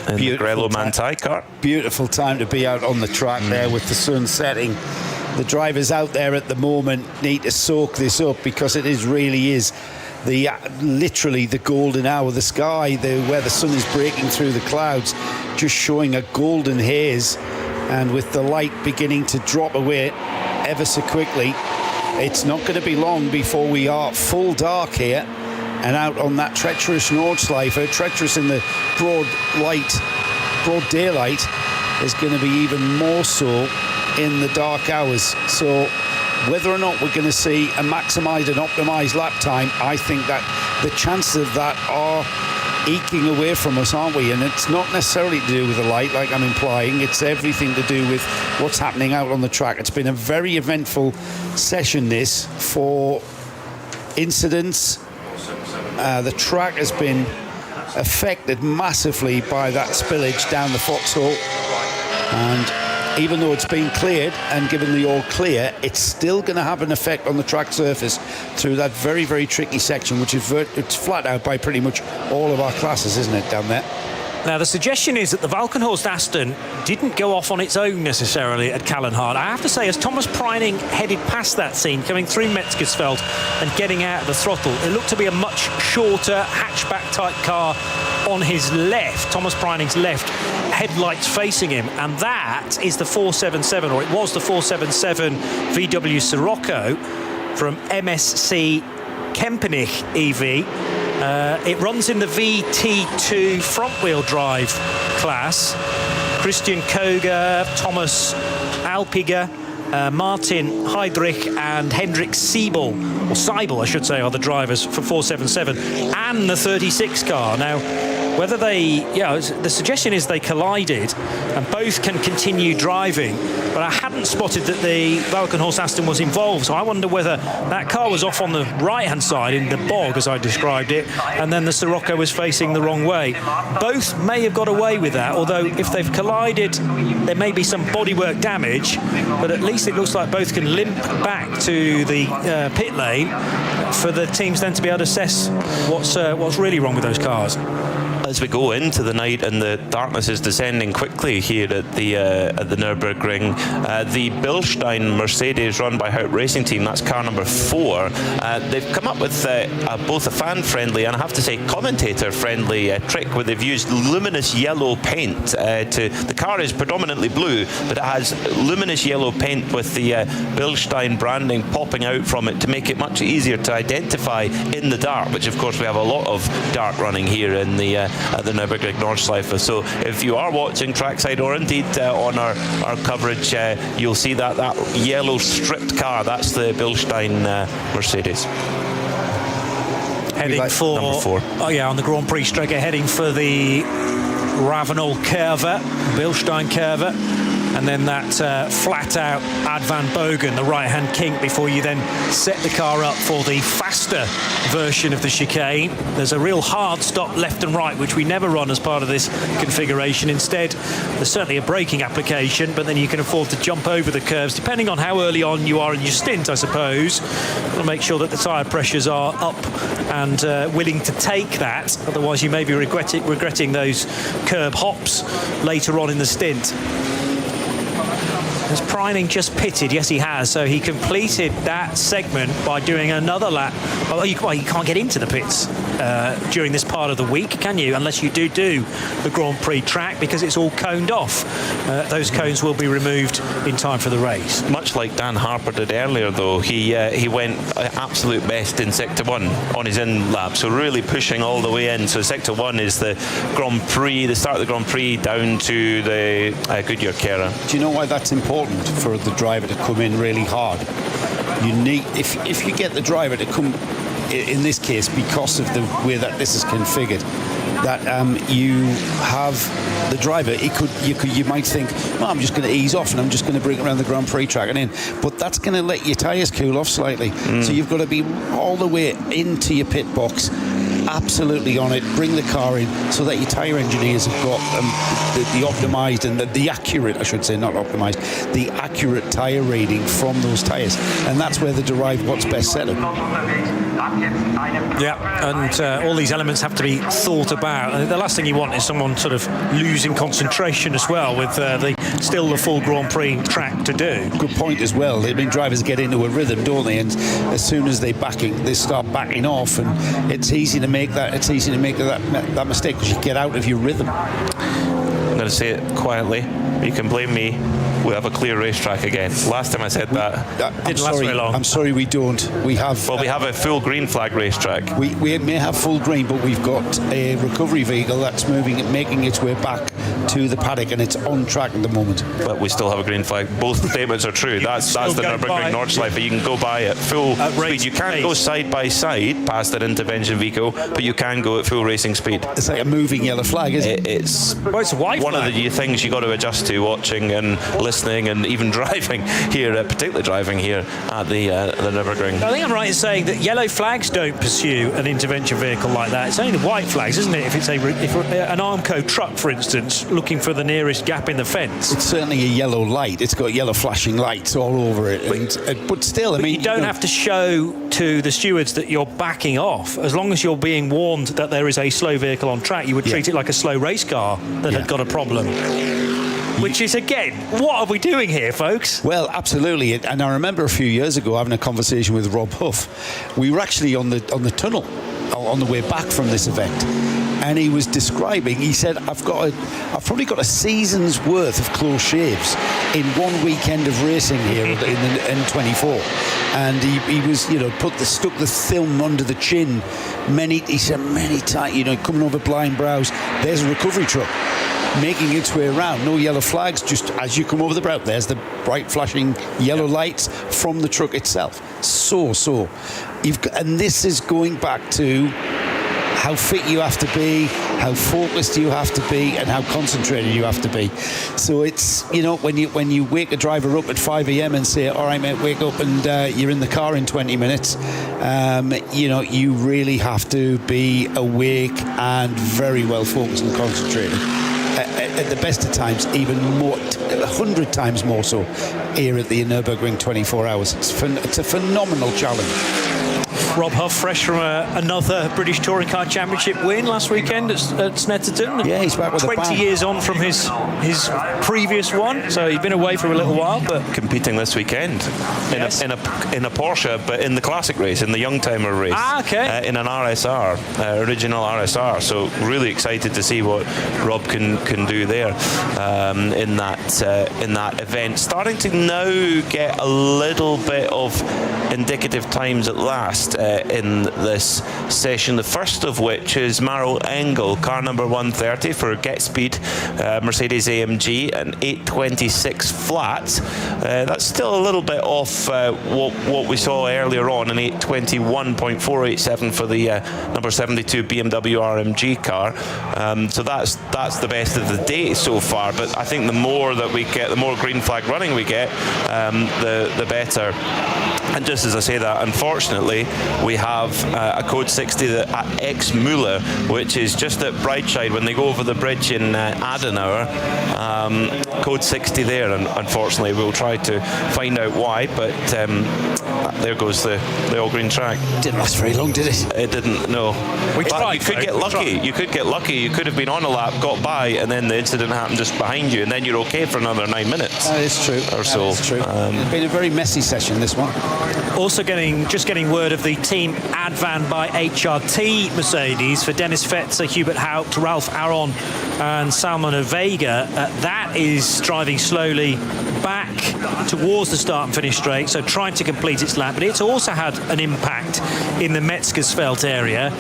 And the Grello Manthey car. Beautiful time to be out on the track there with the sun setting. The drivers out there at the moment need to soak this up, because it really is literally the golden hour of the sky, where the sun is breaking through the clouds, just showing a golden haze, and with the light beginning to drop away ever so quickly, it's not going to be long before we are full dark here and out on that treacherous Nordschleife, treacherous in the broad daylight, is going to be even more so in the dark hours. So whether or not we're going to see a maximised and optimised lap time, I think that the chances of that are eking away from us, aren't we? And it's not necessarily to do with the light, like I'm implying. It's everything to do with what's happening out on the track. It's been a very eventful session, this, for incidents. The track has been affected massively by that spillage down the foxhole. And even though it's been cleared and given the all clear, it's still going to have an effect on the track surface through that very tricky section, which is it's flat out by pretty much all of our classes, isn't it, down there? Now, the suggestion is that the Vulcan-Horst Aston didn't go off on its own necessarily at Callenhard. I have to say, as Thomas Preining headed past that scene, coming through Metzgersfeld and getting out of the throttle, it looked to be a much shorter hatchback-type car on his left, Thomas Preining's left, headlights facing him, and that is the 477, or it was the 477 VW Sirocco from MSC Kempenich EV. It runs in the VT2 front-wheel drive class. Christian Koger, Thomas Alpiger, Martin Heydrich and Hendrik Seibel, or Seibel I should say, are the drivers for 477 and the 36 car. Now, whether they, the suggestion is they collided and both can continue driving, but I hadn't spotted that the Vulcan-Horst Aston was involved, so I wonder whether that car was off on the right-hand side in the bog, as I described it, and then the Sirocco was facing the wrong way. Both may have got away with that, although if they've collided, there may be some bodywork damage, but at least it looks like both can limp back to the pit lane for the teams then to be able to assess what's really wrong with those cars. As we go into the night and the darkness is descending quickly here at the Nürburgring, the Bilstein Mercedes run by Haupt Racing Team, that's car number 4, they've come up with both a fan-friendly and I have to say commentator-friendly trick where they've used luminous yellow paint. The car is predominantly blue, but it has luminous yellow paint with the Bilstein branding popping out from it to make it much easier to identify in the dark, which of course we have a lot of dark running here in the at the Nürburgring Nordschleife. So if you are watching trackside or indeed on our coverage, you'll see that yellow stripped car, that's the Bilstein Mercedes. Heading for number 4. Oh yeah, on the Grand Prix Strecke, heading for the Ravenol Curve, Bilstein Curve, and then that flat out Ad Van Bogen, the right hand kink, before you then set the car up for the faster version of the chicane. There's a real hard stop left and right, which we never run as part of this configuration. Instead, there's certainly a braking application, but then you can afford to jump over the curves depending on how early on you are in your stint, I suppose. To make sure that the tyre pressures are up and willing to take that, otherwise you may be regretting those curb hops later on in the stint. Has Preining just pitted? Yes, he has. So he completed that segment by doing another lap. Well, you can't get into the pits during this part of the week, can you? Unless you do the Grand Prix track, because it's all coned off. Those cones will be removed in time for the race. Much like Dan Harper did earlier, though, he went absolute best in Sector 1 on his in lap, so really pushing all the way in. So Sector 1 is the Grand Prix, the start of the Grand Prix down to the Goodyear Kera. Do you know why that's important for the driver to come in really hard? You need, if you get the driver to come, in this case, because of the way that this is configured, that you have the driver, you might think, well, I'm just going to ease off and I'm just going to bring it around the Grand Prix track and in, but that's going to let your tyres cool off slightly. So you've got to be all the way into your pit box, absolutely on it, bring the car in so that your tyre engineers have got the optimised and the accurate, I should say, not optimised, the accurate tyre reading from those tyres, and that's where they derive what's best setup. Yeah, and all these elements have to be thought about. And the last thing you want is someone sort of losing concentration as well, with still the full Grand Prix track to do. Good point as well. I mean, drivers get into a rhythm, don't they? And as soon as they start backing off, and it's easy to make that mistake because you get out of your rhythm. I'm going to say it quietly. You can blame me. We have a clear racetrack again. Last time I said that, didn't last very long. I'm sorry, we don't. We have. Well, we have a full green flag racetrack. We may have full green, but we've got a recovery vehicle that's making its way back to the paddock, and it's on track at the moment. But we still have a green flag. Both statements are true. That's the Nürburgring Nordschleife. You can go by at full speed. You can't go side by side past an intervention vehicle, but you can go at full racing speed. It's like a moving yellow flag, isn't it? It's a white one flag. of the things you got to adjust to watching and listening and even driving here, particularly driving here at the Nürburgring. I think I'm right in saying that yellow flags don't pursue an intervention vehicle like that. It's only the white flags, isn't it? If it's an Armco truck, for instance, looking for the nearest gap in the fence. It's certainly a yellow light. It's got yellow flashing lights all over it. But still, I mean... You don't have to show to the stewards that you're backing off. As long as you're being warned that there is a slow vehicle on track, you would treat it like a slow race car that had got a problem. Which is, again, what are we doing here, folks? Well, absolutely. And I remember a few years ago having a conversation with Rob Huff. We were actually on the tunnel on the way back from this event. And he was describing, he said, I've probably got a season's worth of close shaves in one weekend of racing here in 24. And he was, stuck the film under the chin many times, coming over blind brows. There's a recovery truck making its way around. No yellow flags, just as you come over the brow. There's the bright flashing yellow lights from the truck itself. And this is going back to how fit you have to be, how focused you have to be, and how concentrated you have to be. So it's, when you wake a driver up at 5 a.m. and say, all right, mate, wake up, and you're in the car in 20 minutes, you really have to be awake and very well focused and concentrated. At the best of times, even more, 100 times more so, here at the Nürburgring 24 Hours. It's a phenomenal challenge. Rob Huff, fresh from another British Touring Car Championship win last weekend at Snetterton. Yeah, he's back with 20 years on from his previous one, so he's been away for a little while. But competing this weekend in a Porsche, but in the classic race, in the Youngtimer race. In an RSR, original RSR. So really excited to see what Rob can do there in that event. Starting to now get a little bit of indicative times at last in this session, the first of which is Maro Engel, car number 130 for Get Speed, Mercedes-AMG, an 826 flat. That's still a little bit off what we saw earlier on, an 821.487 for the number 72 BMW RMG car. So that's the best of the day so far, but I think the more that we get, the more green flag running we get, the better. And just as I say that, unfortunately, we have a code 60 at Exmühle, which is just at Breitscheid when they go over the bridge in Adenauer. Code 60 there, and unfortunately, we'll try to find out why. But there goes the all-green track. Didn't last very long, did it? It didn't. No. You could get lucky. You could get lucky. You could have been on a lap, got by, and then the incident happened just behind you, and then you're okay for another 9 minutes. That is true. Or so. It's true. It's been a very messy session, this one. Also getting word of the team Advan by HRT Mercedes for Dennis Fetzer, Hubert Haupt, Ralph Aron and Salman Vega. That is driving slowly back towards the start and finish straight, so trying to complete its lap, but it's also had an impact in the Metzgersfeld area.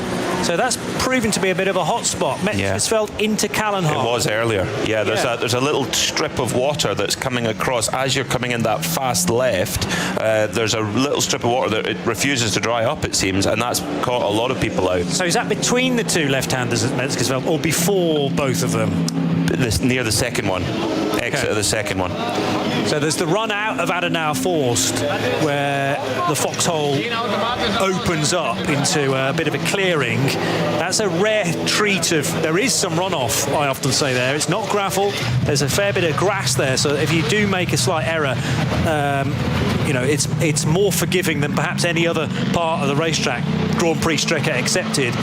So that's proven to be a bit of a hot spot. Metzgersfeld into Kallenhardt. It was earlier. Yeah, there's a little strip of water that's coming across as you're coming in that fast left. There's a little strip of water that it refuses to dry up, it seems, and that's caught a lot of people out. So is that between the two left-handers at Metzgersfeld or before both of them? Near the second one. Exit of the second one. So there's the run out of Adenauer Forst, where the foxhole opens up into a bit of a clearing. That's a rare treat there is some runoff, I often say there. It's not gravel. There's a fair bit of grass there, so if you do make a slight error, it's more forgiving than perhaps any other part of the racetrack, Grand Prix Strecke accepted.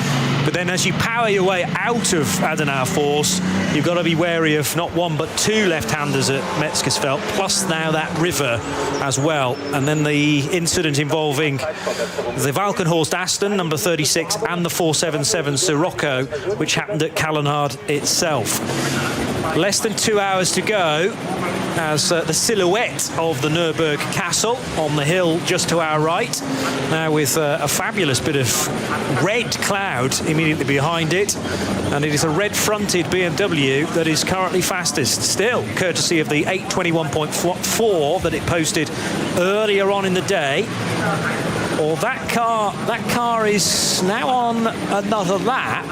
But then as you power your way out of Adenauer Forst, you've got to be wary of not one but two left-handers at Metzgersfeld, plus now that river as well. And then the incident involving the Valkenhorst Aston, number 36, and the 477 Sirocco, which happened at Kallenhardt itself. Less than 2 hours to go as the silhouette of the Nürburg Castle on the hill just to our right, now with a fabulous bit of red cloud immediately behind it, and it is a red-fronted BMW that is currently fastest still, courtesy of the 821.4 that it posted earlier on in the day. Or that car is now on another lap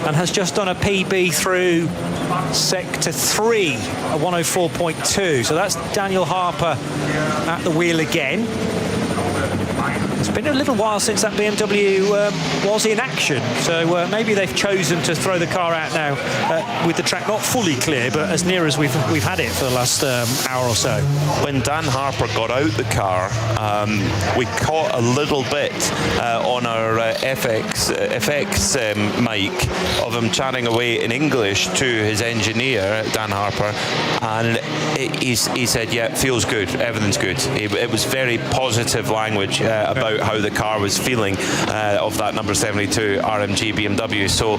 and has just done a PB through sector 3, a 104.2. So that's Daniel Harper at the wheel again. As been a little while since that BMW was in action, so maybe they've chosen to throw the car out now with the track not fully clear, but as near as we've had it for the last hour or so. When Dan Harper got out the car, we caught a little bit on our FX mic of him chatting away in English to his engineer, Dan Harper, and he said, yeah, feels good, everything's good. It was very positive language about how the car was feeling of that number 72 RMG BMW. So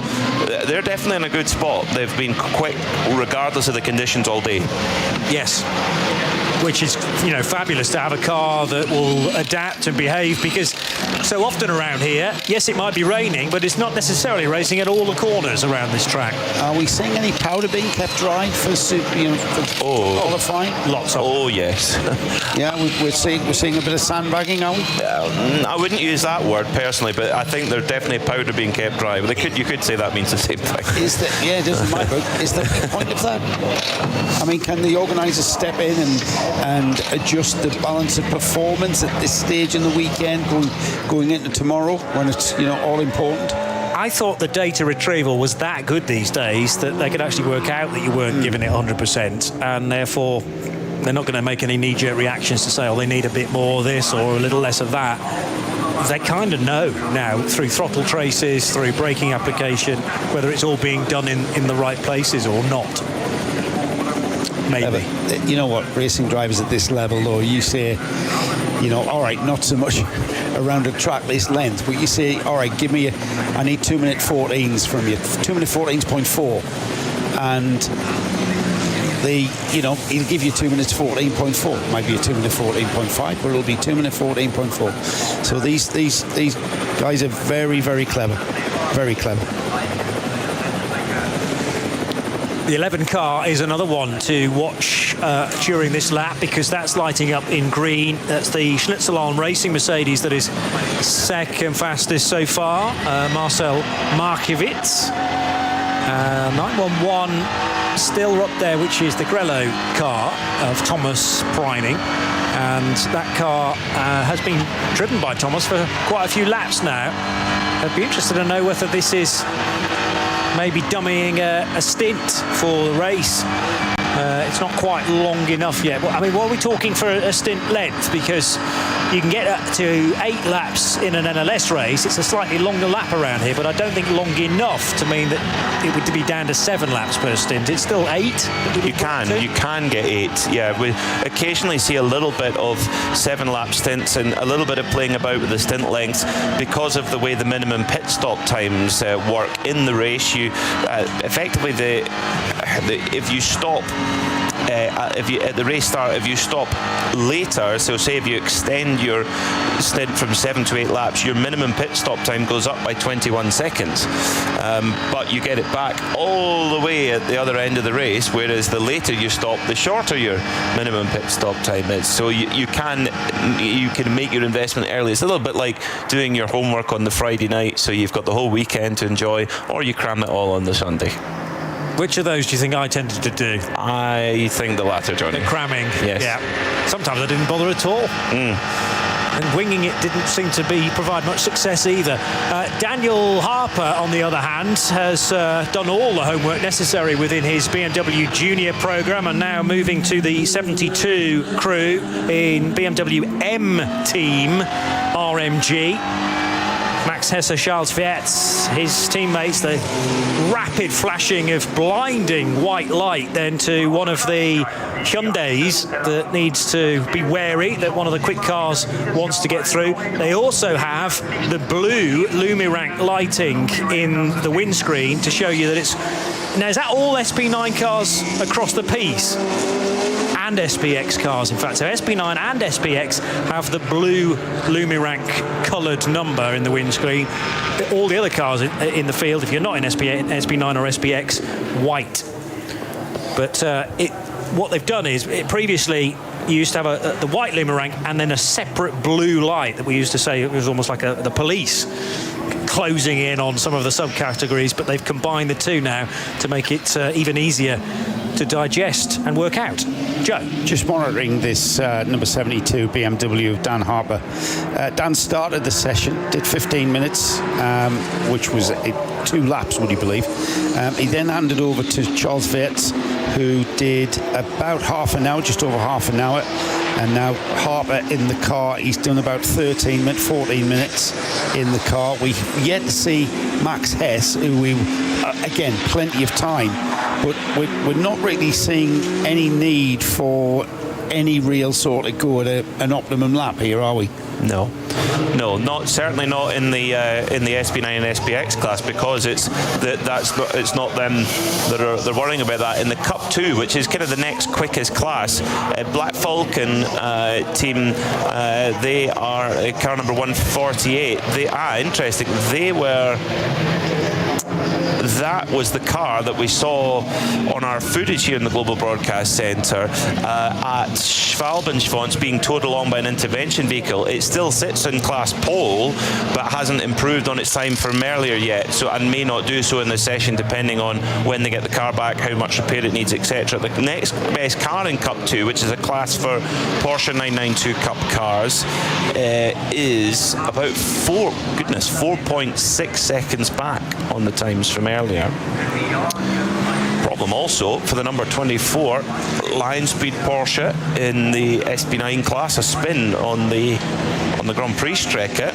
they're definitely in a good spot. They've been quick regardless of the conditions all day. Yes, which is, you know, fabulous to have a car that will adapt and behave, because so often around here, yes, it might be raining, but it's not necessarily racing at all the corners around this track. Are we seeing any powder being kept dry for qualifying? Lots of. Oh yes. Yeah, we're seeing a bit of sandbagging, are we? I wouldn't use that word personally, but I think there's definitely powder being kept dry. But you could say that means the same thing. Yeah, it doesn't matter. Is there a point of that? I mean, can the organisers step in and adjust the balance of performance at this stage in the weekend, going into tomorrow when it's, you know, all important? I thought the data retrieval was that good these days that they could actually work out that you weren't giving it 100%, and therefore they're not going to make any knee-jerk reactions to say, oh, they need a bit more of this or a little less of that. They kind of know now through throttle traces, through braking application, whether it's all being done in the right places or not. Maybe. You know what, racing drivers at this level, though, you say, you know, all right, not so much around a track this length, but you say, all right, I need 2-minute 14s from you, 2-minute 14.4, and he'll give you 2 minutes 14.4, might be a 2-minute 14.5, but it'll be 2-minute 14.4. So these guys are very, very clever, very clever. The 11 car is another one to watch during this lap, because that's lighting up in green. That's the Schnitzelon Racing Mercedes that is second fastest so far. Marcel Markiewicz. 911 still up there, which is the Grello car of Thomas Preining. And that car has been driven by Thomas for quite a few laps now. I'd be interested to know whether this is maybe dummying a stint for the race. It's not quite long enough yet. I mean, what are we talking for a stint length? Because you can get up to 8 laps in an NLS race. It's a slightly longer lap around here, but I don't think long enough to mean that it would be down to 7 laps per stint. It's still 8. You can get 8. Yeah, we occasionally see a little bit of 7-lap stints and a little bit of playing about with the stint lengths because of the way the minimum pit stop times work in the race. You effectively if you stop. At the race start, if you stop later, so say if you extend your stint from 7 to 8 laps, your minimum pit stop time goes up by 21 seconds. But you get it back all the way at the other end of the race, whereas the later you stop, the shorter your minimum pit stop time is. So you can make your investment early. It's a little bit like doing your homework on the Friday night, so you've got the whole weekend to enjoy, or you cram it all on the Sunday. Which of those do you think I tended to do? I think the latter, Johnny. The cramming. Yes. Yeah. Sometimes I didn't bother at all. And winging it didn't seem to provide much success either. Daniel Harper, on the other hand, has done all the homework necessary within his BMW Junior program, and now moving to the 72 crew in BMW M Team RMG. Max Hesse, Charles Vietz, his teammates, the rapid flashing of blinding white light then to one of the Hyundais that needs to be wary that one of the quick cars wants to get through. They also have the blue Lumirank lighting in the windscreen to show you that it's... Now, is that all SP9 cars across the piece? And SPX cars, in fact. So SP9 and SPX have the blue Lumirank coloured number in the windscreen. All the other cars in the field, if you're not in SP9 or SPX, white. But what they've done is, previously you used to have the white Lumirank and then a separate blue light that we used to say it was almost like the police closing in on some of the subcategories, but they've combined the two now to make it even easier to digest and work out. Joe? Just monitoring this number 72 BMW of Dan Harper. Dan started the session, did 15 minutes, which was 2 laps, would you believe. He then handed over to Charles Verts, who did about half an hour, just over half an hour. And now Harper in the car, he's done about 14 minutes in the car. We've yet to see Max Hess, who we, again, plenty of time, but we're not really seeing any need for any real sort of go at an optimum lap here, are we? No, certainly not in the SP9 and SPX class, because it's not them that are worrying about that. In the Cup 2, which is kind of the next quickest class, Black Vulcan team, they are car number 148. Interesting. That was the car that we saw on our footage here in the Global Broadcast Centre at Schwalbenschwanz being towed along by an intervention vehicle. It still sits in class pole, but hasn't improved on its time from earlier yet, and may not do so in the session, depending on when they get the car back, how much repair it needs, etc. The next best car in Cup 2, which is a class for Porsche 992 Cup cars, is about 4.6 seconds back on the times from earlier. Problem also for the number 24 Lion Speed Porsche in the SP9 class, a spin on the Grand Prix Strecke.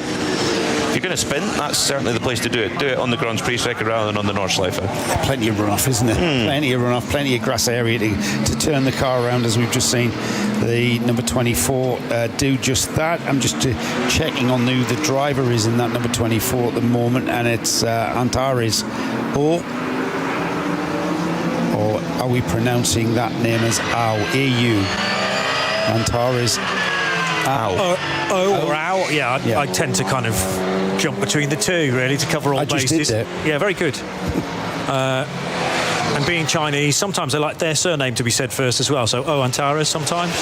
If you're going to spin, that's certainly the place to do it. Do it on the Grand Prix Strecke rather than on the Nordschleife. Plenty of runoff, isn't it? Plenty of runoff, plenty of grass area to turn the car around, as we've just seen the number 24 do just that. I'm just checking on who the driver is in that number 24 at the moment, and it's Antares. Or are we pronouncing that name as Au? A-U. Antares. Or Au. Yeah, I tend to kind of jump between the two, really, to cover all bases. Just did it. Yeah, very good. And being Chinese, sometimes they like their surname to be said first as well. So, Antares sometimes.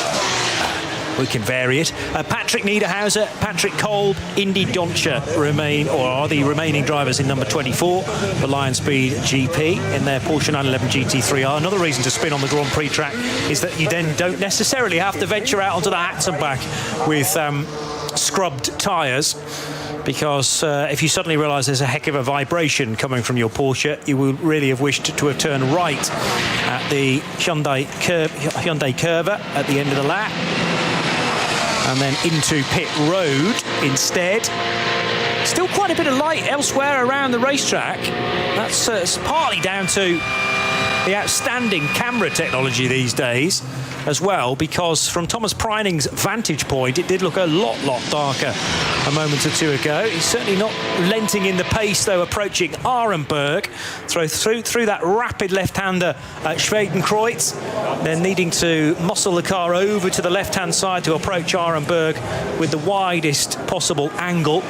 We can vary it. Patrick Niederhauser, Patrick Kolb, Indy Doncher are the remaining drivers in number 24, the Lion Speed GP in their Porsche 911 GT3R. Another reason to spin on the Grand Prix track is that you then don't necessarily have to venture out onto the hats and back with scrubbed tyres, because if you suddenly realise there's a heck of a vibration coming from your Porsche, you would really have wished to have turned right at the Hyundai Curva at the end of the lap, and then into pit road instead. Still quite a bit of light elsewhere around the racetrack. That's partly down to the outstanding camera technology these days as well, because from Thomas Preining's vantage point, it did look a lot darker a moment or two ago. He's certainly not relenting in the pace, though, approaching Arenberg through that rapid left-hander at Schwedenkreuz, then needing to muscle the car over to the left-hand side to approach Arenberg with the widest possible angle.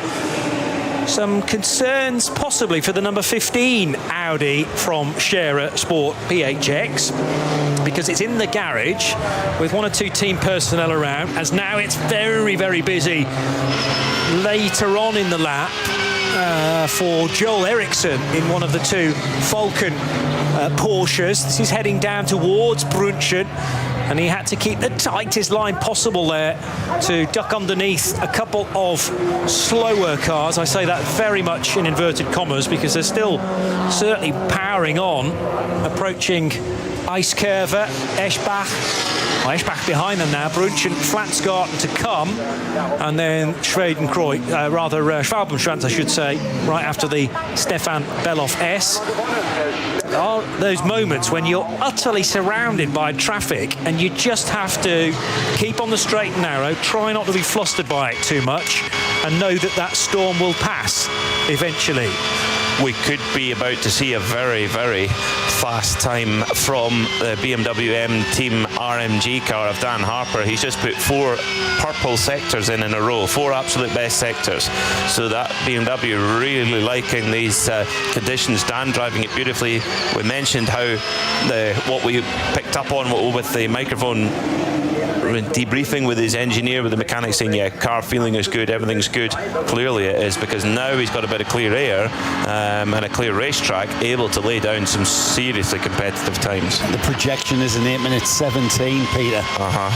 Some concerns possibly for the number 15 Audi from Scherer Sport PHX, because it's in the garage with 1 or 2 team personnel around, as now it's very, very busy later on in the lap for Joel Eriksson in one of the 2 Vulcan Porsches. This is heading down towards Brunchen, and he had to keep the tightest line possible there to duck underneath a couple of slower cars. I say that very much in inverted commas, because they're still certainly powering on, approaching Eiskerve, Eschbach behind them now, Brunchen, Flatsgarten to come, and then Schwalbenschwanz, I should say, right after the Stefan Beloff S. Are those moments when you're utterly surrounded by traffic and you just have to keep on the straight and narrow, try not to be flustered by it too much, and know that storm will pass eventually. We could be about to see a very, very fast time from the BMW M Team RMG car of Dan Harper. He's just put 4 purple sectors in a row, 4 absolute best sectors. So that BMW really liking these conditions. Dan driving it beautifully. We mentioned how what we picked up on with the microphone debriefing with his engineer, with the mechanic, saying, yeah, car feeling is good, everything's good. Clearly it is, because now he's got a bit of clear air and a clear racetrack, able to lay down some seriously competitive times. The projection is an 8 minutes 17, Peter.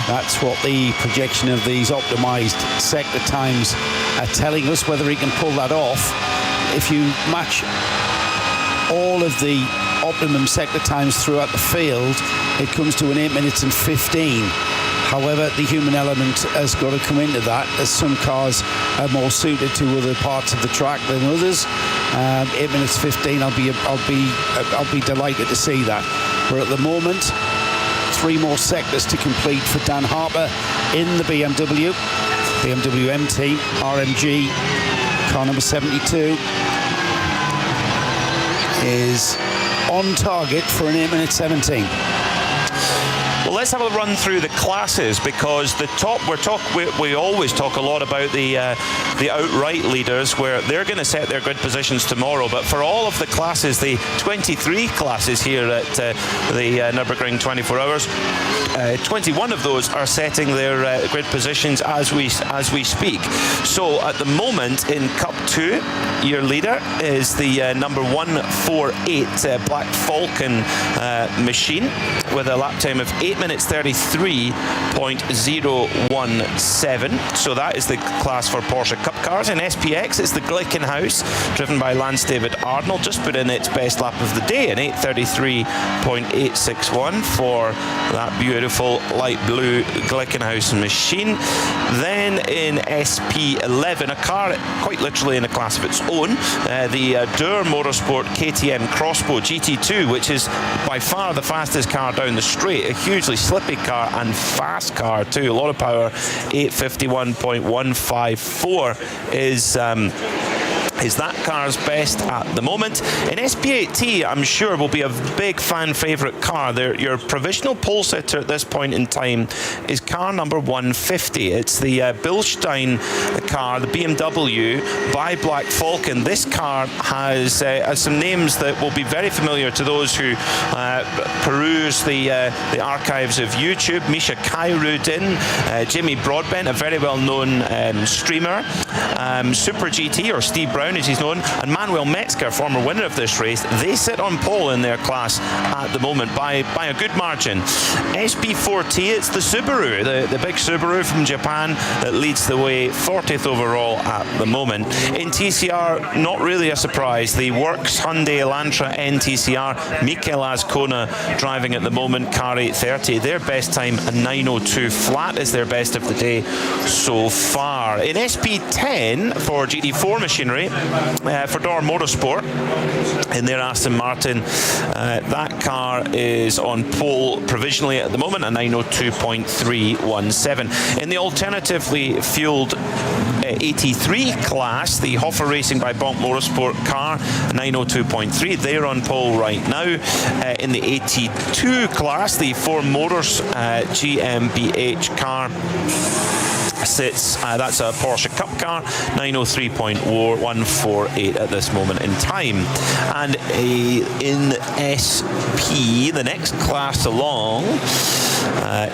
That's what the projection of these optimised sector times are telling us. Whether he can pull that off, if you match all of the optimum sector times throughout the field, it comes to an 8 minutes and 15. However, the human element has got to come into that, as some cars are more suited to other parts of the track than others. 8 minutes 15, I'll be delighted to see that. But at the moment, 3 more sectors to complete for Dan Harper in the BMW M team, RMG, car number 72, is on target for an 8 minute 17. Well, let's have a run through the classes, because the top, we always talk a lot about the outright leaders, where they're going to set their grid positions tomorrow. But for all of the classes, the 23 classes here at the Nürburgring 24 Hours, 21 of those are setting their grid positions as we speak. So at the moment in Cup 2, your leader is the number 148 Black Vulcan machine, with a lap time of 8 minutes 33.017. So that is the class for Porsche Cup cars. In SPX, it's the Glickenhaus, driven by Lance David Arnold, just put in its best lap of the day, an 8:33.861 for that beautiful light blue Glickenhaus machine. Then in SP11, a car quite literally in a class of its own, the Dur Motorsport KTM Crossbow GT2, which is by far the fastest car down the straight, a hugely slippy car and fast car too, a lot of power. 8:51.154 is that car's best at the moment. In SP8T, I'm sure will be a big fan favourite car. Your provisional pole sitter at this point in time is car number 150. It's the Bilstein car, the BMW by Black Vulcan. This car has some names that will be very familiar to those who peruse the archives of YouTube. Misha Khairudin, Jimmy Broadbent, a very well-known streamer, Super GT, or Steve Brown as he's known, and Manuel Metzger, former winner of this race. They sit on pole in their class at the moment by a good margin. SP4T, it's the Subaru, the big Subaru from Japan that leads the way, 40th overall at the moment. In TCR, not really a surprise, the Works Hyundai Elantra NTCR, Mikel Azcona driving at the moment, car 830. Their best time, a 9:02 flat, is their best of the day so far. In SP10 for GT4 machinery, for Dor Motorsport in their Aston Martin, that car is on pole provisionally at the moment, a 9:02.317. In the alternatively fueled 83 class, the Hoffer Racing by Bonk Motorsport car, 9:02.3, they're on pole right now. In the 82 class, the Four Motors GmbH car sits, that's a Porsche Cup car, 9:03.148 at this moment in time. And in SP, the next class along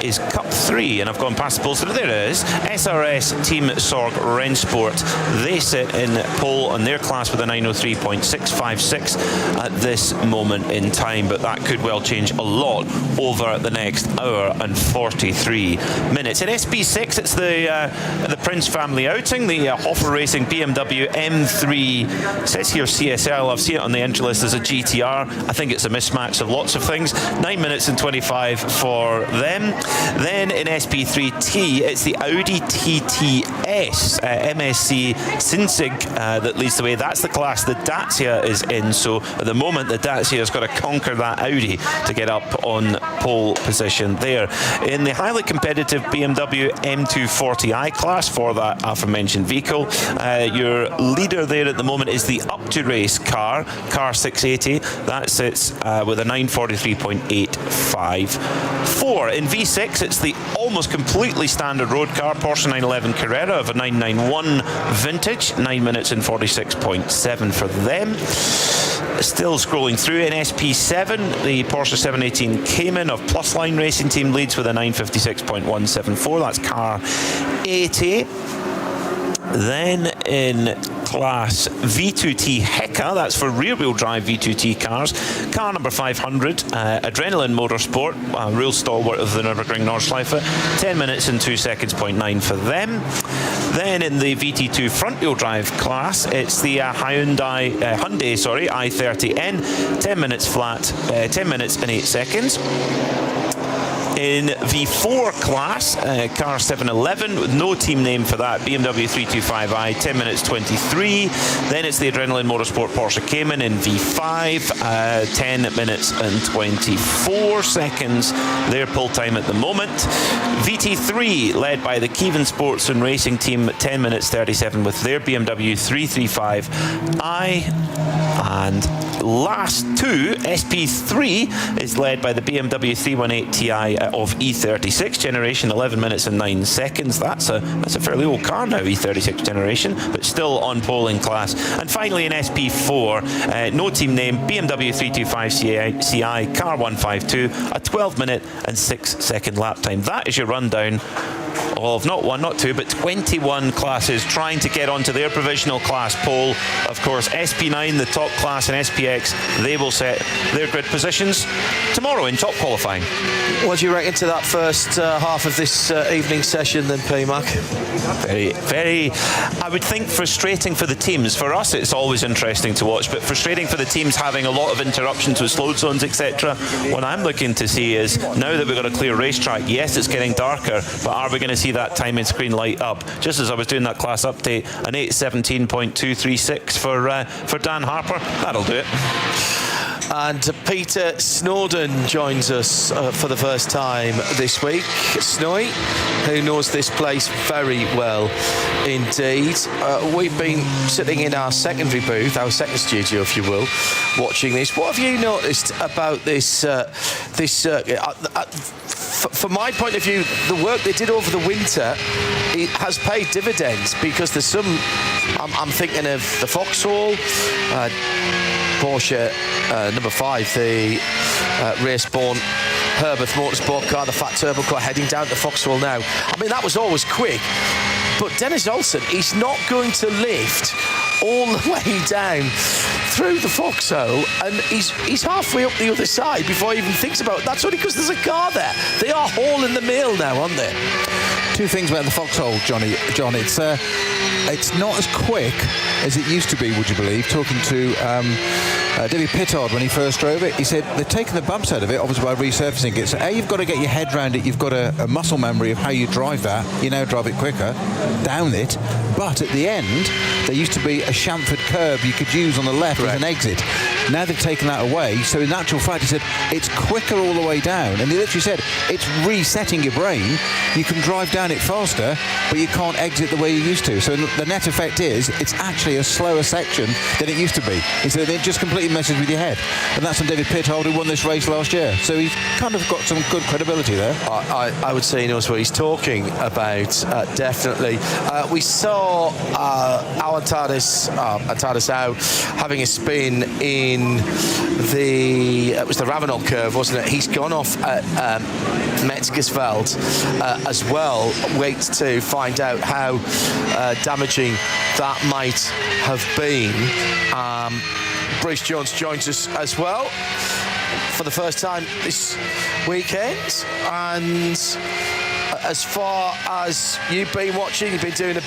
is Cup 3, and I've gone past the pole, so there it is. SRS Team Sorg Rennsport, they sit in pole on their class with a 9:03.656 at this moment in time, but that could well change a lot over the next hour and 43 minutes. In SP6, it's the Prince family outing, the Hoffer Racing BMW M3, it says here CSL, I've seen it on the entry list as a GTR. I think it's a mismatch of lots of things. 9 minutes and 25 for them. Then in SP3T, it's the Audi TTS MSC Sinsig that leads the way. That's the class the Dacia is in, so at the moment the Dacia has got to conquer that Audi to get up on pole position there. In the highly competitive BMW M240i class for that aforementioned vehicle, your leader there at the moment is the Up to Race car 680. That sits with a 9:43.854. In V6, it's the almost completely standard road car Porsche 911 Carrera of a 991 vintage, 9 minutes and 46.7 for them. Still scrolling through in SP7, the Porsche 718 Cayman of Plus Line Racing Team leads with a 956.174. That's car 80. Then in class V2T Heka, that's for rear-wheel drive V2T cars, car number 500, Adrenaline Motorsport, real stalwart of the Nürburgring Nordschleife, 10 minutes and 2 seconds, 0.9 for them. Then in the VT2 front-wheel drive class, it's the Hyundai i30N, 10 minutes flat, 10 minutes and 8 seconds. In V4 class, car 711 with no team name for that, BMW 325i, 10 minutes 23. Then it's the Adrenaline Motorsport Porsche Cayman in V5, 10 minutes and 24 seconds. Their pull time at the moment. VT3 led by the Kievan Sports and Racing Team, 10 minutes 37 with their BMW 335i. And last two, SP3 is led by the BMW 318 Ti of E36 generation, 11 minutes and 9 seconds. That's a fairly old car now, E36 generation, but still on pole in class. And finally in SP4, no team name, BMW 325 Ci, car 152, a 12 minute and 6 second lap time. That is your rundown of not one, not two, but 21 classes trying to get onto their provisional class pole. Of course, SP9, the top class, and SPX, they will set their grid positions tomorrow in top qualifying. What do you reckon to that first half of this evening session then, P-Mac? Very, very, I would think frustrating for the teams. For us, it's always interesting to watch, but frustrating for the teams having a lot of interruptions with slow zones, etc. What I'm looking to see is, now that we've got a clear racetrack, yes, it's getting darker, but are we going to see that timing screen light up? Just as I was doing that class update, an 8:17.236 for Dan Harper. That'll do it. And Peter Snowden joins us for the first time this week. Snowy, who knows this place very well indeed. We've been sitting in our secondary booth, our second studio, if you will, watching this. What have you noticed about this? From my point of view, the work they did over the winter, it has paid dividends, because there's some. I'm thinking of the Vauxhall. Porsche number 5, the race-born Herbert Motorsport car, the fat turbo car heading down to Vauxhall now. I mean, that was always quick. But Dennis Olsen, he's not going to lift all the way down through the Vauxhall, and he's halfway up the other side before he even thinks about it. That's only because there's a car there. They are hauling the mail now, aren't they? Two things about the Vauxhall, John. It's not as quick as it used to be, would you believe? Talking to David Pittard when he first drove it, he said they're taking the bumps out of it, obviously by resurfacing it. So you've got to get your head around it. You've got a muscle memory of how you drive that. You now drive it quicker down it. But at the end, there used to be a chamfered curb you could use on the left as an exit. Now they've taken that away. So in actual fact, he said it's quicker all the way down. And he literally said it's resetting your brain. You can drive down it faster, but you can't exit the way you used to. So the net effect is it's actually a slower section than it used to be. He said it just completely messes with your head. And that's from David Pittard, who won this race last year. So he's kind of got some good credibility there. I would say he knows what he's talking about, definitely. We saw Alan Tardis having a spin in it was the Ravenol curve, wasn't it? He's gone off at Metzgersfeld as well. Wait to find out how damaging that might have been. Bruce Jones joins us as well for the first time this weekend. And as far as you've been watching, you've been doing a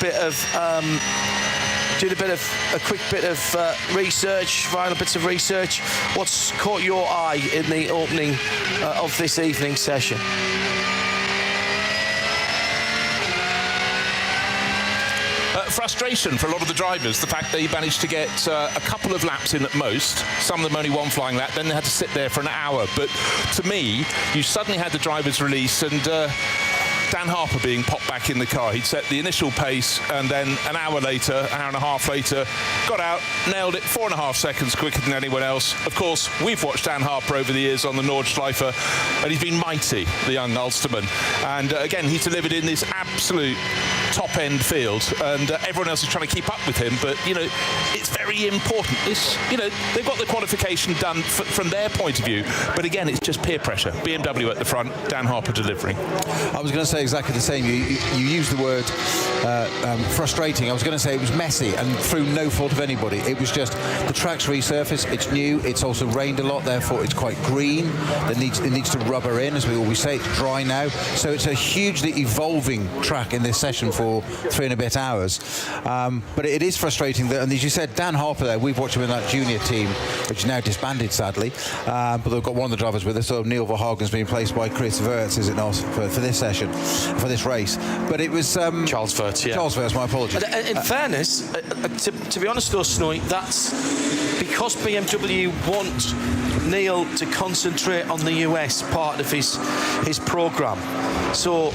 quick bit of research, final bits of research. What's caught your eye in the opening of this evening session? Frustration for a lot of the drivers, the fact they managed to get a couple of laps in at most, some of them only one flying lap, then they had to sit there for an hour. But to me, you suddenly had the drivers release and Dan Harper being popped back in the car. He'd set the initial pace, and then an hour and a half later, got out, nailed it 4.5 seconds quicker than anyone else. Of course, we've watched Dan Harper over the years on the Nordschleife, and he's been mighty, the young Ulsterman. And again, he's delivered in this absolute top-end field, and everyone else is trying to keep up with him. But, you know, it's very very important. It's, you know, they've got the qualification done from their point of view, but again, it's just peer pressure. BMW at the front, Dan Harper delivering. I was going to say exactly the same. You used the word frustrating. I was going to say it was messy and through no fault of anybody. It was just the track's resurfaced. It's new. It's also rained a lot, therefore it's quite green. It needs to rubber in, as we always say. It's dry now, so it's a hugely evolving track in this session for 3 and a bit hours. But it is frustrating that, and as you said, Dan Harper there, we've watched him in that junior team, which is now disbanded sadly. But they've got one of the drivers with us, so Neil Verhagen's been replaced by Chris Wirtz, is it not, for this session, for this race. But it was Charles Wirtz, yeah. Charles Wirtz, my apologies. In fairness, to be honest though, Snowy, that's because BMW want Neil to concentrate on the US part of his programme. So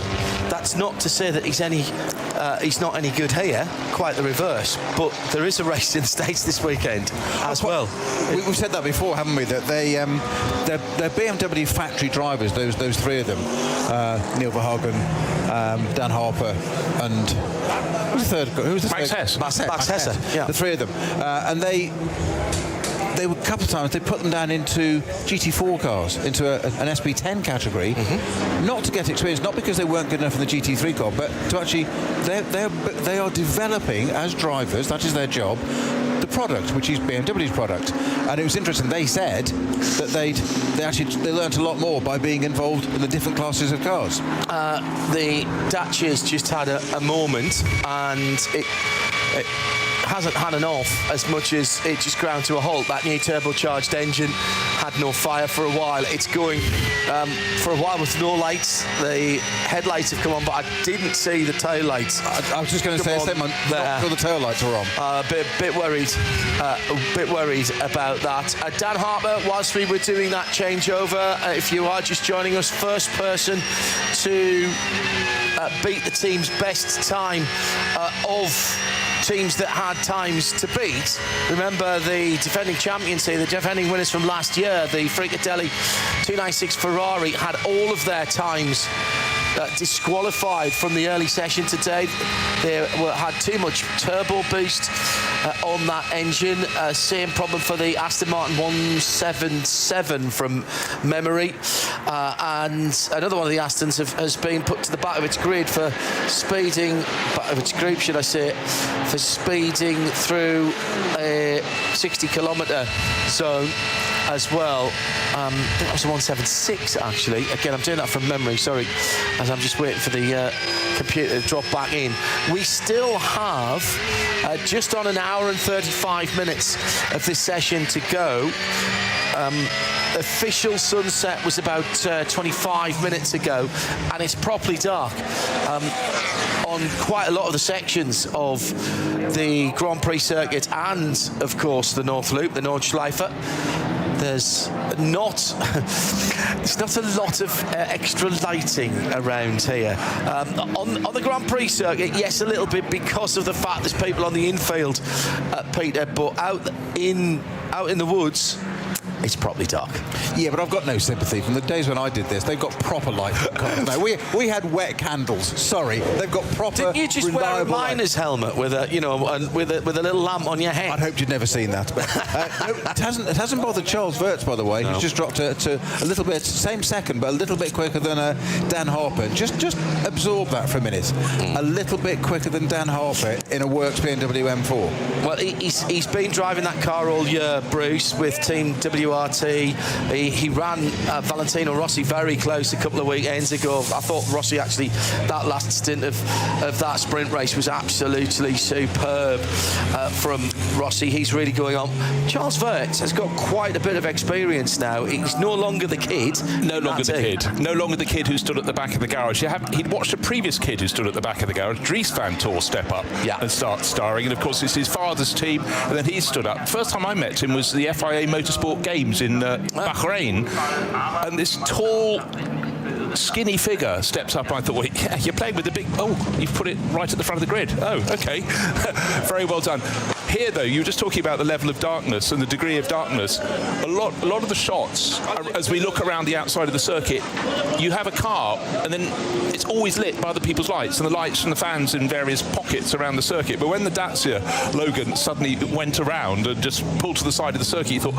that's not to say that he's not any good here, quite the reverse. But there is a race in the States this weekend as well. We've said that before, haven't we? That they're BMW factory drivers. Those 3 of them, Neil Verhagen, Dan Harper, and who's the third? Who's the Max Hess. Max Hesse. Yeah. The 3 of them, and they were a couple of times they put them down into GT4 cars, into an SP10 category, not to get experience, not because they weren't good enough in the GT3 car, but to actually they are developing as drivers. That is their job. The product, which is BMW's product. And it was interesting, they said that they learnt a lot more by being involved in the different classes of cars. The Dacia's just had a moment, and it hasn't had an off as much as it just ground to a halt. That new turbocharged engine had no fire for a while. It's going for a while with no lights. The headlights have come on, but I didn't see the tail lights. I was just going to say, not sure the tail lights are on. A bit worried about that. Dan Harper, whilst we were doing that changeover, if you are just joining us, first person to beat the team's best time of teams that had times to beat. Remember the defending champions here, the defending winners from last year, the Fricatelli 296 Ferrari, had all of their times disqualified from the early session today. They had too much turbo boost on that engine. Same problem for the Aston Martin 177 from memory. And another one of the Astons has been put to the back of its grid for speeding, back of its group, should I say, for speeding through a 60-kilometre zone as well. I think that was a 176 actually. Again, I'm doing that from memory, sorry, as I'm just waiting for the computer to drop back in. We still have just on an hour and 35 minutes of this session to go. Official sunset was about 25 minutes ago, and it's properly dark on quite a lot of the sections of the Grand Prix circuit and, of course, the North Loop, the Nordschleife. There's not a lot of extra lighting around here. On the Grand Prix circuit, yes, a little bit because of the fact there's people on the infield, Peter, but out in the woods, it's properly dark. Yeah, but I've got no sympathy. From the days when I did this, they've got proper lights. No, we had wet candles. Sorry, they've got proper. Didn't you just wear a miner's helmet with a with a little lamp on your head? I'd hoped you'd never seen that. But no, it hasn't bothered Charles Wirtz, by the way. No. He's just dropped to a little bit, same second, but a little bit quicker than Dan Harper. Just absorb that for a minute. A little bit quicker than Dan Harper in a Works BMW M4. Well, he's been driving that car all year, Bruce, with Team WRT. He ran Valentino Rossi very close a couple of weekends ago. I thought Rossi actually, that last stint of that sprint race was absolutely superb from Rossi. He's really going on. Charles Wirtz has got quite a bit of experience now. He's no longer the kid. No longer the kid who stood at the back of the garage. He'd watched a previous kid who stood at the back of the garage, Dries Van Tor, step up and start starring. And of course, it's his father's team. And then he stood up. First time I met him was the FIA Motorsport Games in Bahrain. And this tall, skinny figure steps up. I thought, well, yeah, you're playing with the big... Oh, you've put it right at the front of the grid. Oh, OK. Very well done. Here, though, you were just talking about the level of darkness and the degree of darkness. A lot of the shots, as we look around the outside of the circuit, you have a car, and then it's always lit by other people's lights, and the lights from the fans in various pockets around the circuit. But when the Dacia Logan suddenly went around and just pulled to the side of the circuit, you thought,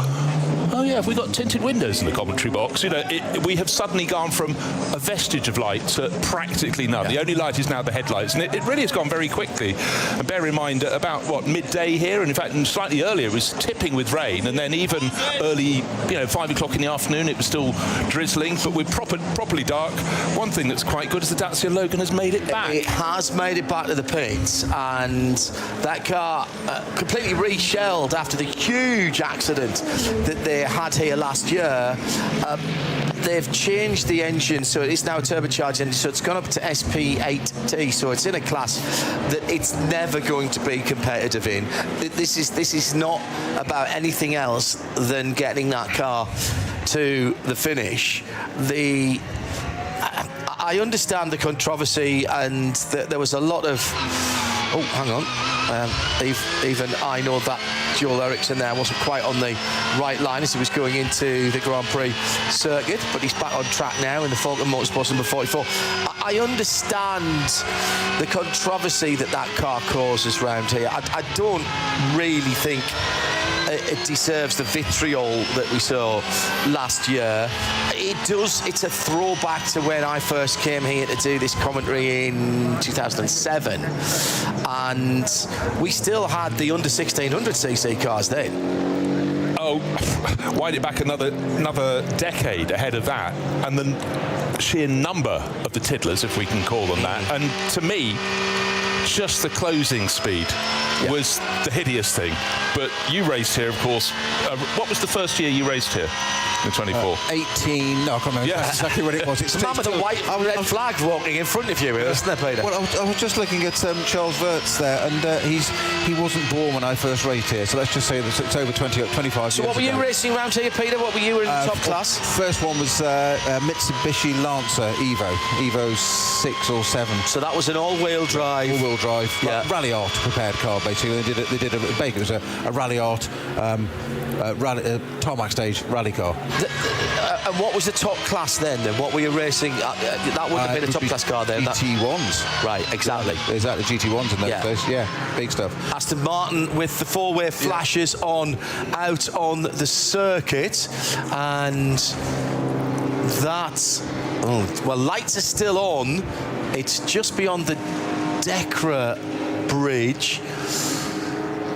oh yeah, have we got tinted windows in the commentary box? You know, we have suddenly gone from a vestige of light to practically none. Yeah. The only light is now the headlights, and it really has gone very quickly. And bear in mind, about midday here, and in fact slightly earlier, it was tipping with rain, and then even early, 5 o'clock in the afternoon, it was still drizzling, but we're properly dark. One thing that's quite good is the Dacia Logan has made it back. It has made it back to the pits, and that car completely reshelled after the huge accident that they had here last year. They've changed the engine, so it is now a turbocharged engine, so it's gone up to SP8T, so it's in a class that it's never going to be competitive in. This is not about anything else than getting that car to the finish. I understand the controversy, and there was a lot of... Oh, hang on. Even I know that Joel Eriksson there wasn't quite on the right line as he was going into the Grand Prix circuit, but he's back on track now in the Vulcan Motorsport number 44. I understand the controversy that car causes round here. I don't really think it deserves the vitriol that we saw last year. It's a throwback to when I first came here to do this commentary in 2007, and we still had the under 1600cc cars then. Oh, wind it back another decade ahead of that, and the sheer number of the tiddlers, if we can call them that. And to me, just the closing speed was the hideous thing. But you raced here, of course. What was the first year you raced here? In 24? 18, no, I can't remember exactly what it was. It's the man with the white red flag walking in front of you, isn't it, Peter? Well, I was just looking at Charles Wirtz there, and he wasn't born when I first raced here, so let's just say that it's over 25 years So what were you racing around here, Peter? What were you in the top class? First one was Mitsubishi Lancer Evo 6 or 7. So that was an all-wheel drive. All-wheel drive, rally art prepared car, basically. They did a rally art tarmac stage rally car. And what was the top class then? What were you racing? That would have been a top class car then. GT1s. Right, exactly. Exactly, GT1s in those days. Yeah, big stuff. Aston Martin with the four-way flashes out on the circuit, and that's... well, lights are still on. It's just beyond the Decra Bridge,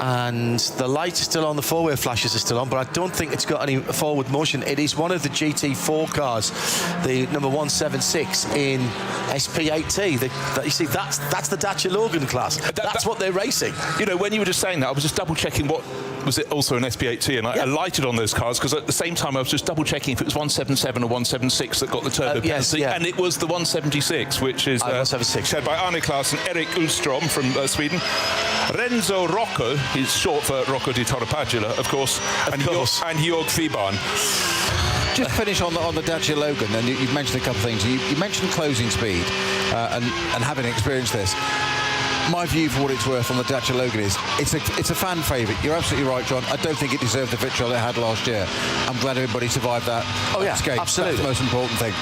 and the lights are still on, the four-way flashes are still on, but I don't think it's got any forward motion. It is one of the GT4 cars, the number 176 in SP8T. You see, that's the Dacia Logan class. That's what they're racing. You know, when you were just saying that, I was just double-checking what was it also an SP8T, and I lighted on those cars because at the same time I was just double-checking if it was 177 or 176 that got the turbo penalty, and it was the 176, which is shared by Arne Klaas and Erik Ullström from Sweden. Renzo Rocco, he's short for Rocco di Torrepadula, of course, and Jörg Fiban. Just finish on the Dacia Logan, and you've mentioned a couple of things. You mentioned closing speed, and having experienced this. My view, for what it's worth, on the Dacia Logan is it's a fan favourite. You're absolutely right, John. I don't think it deserved the vitriol it had last year. I'm glad everybody survived that. Oh yeah, escape. absolutely. That's the most important thing.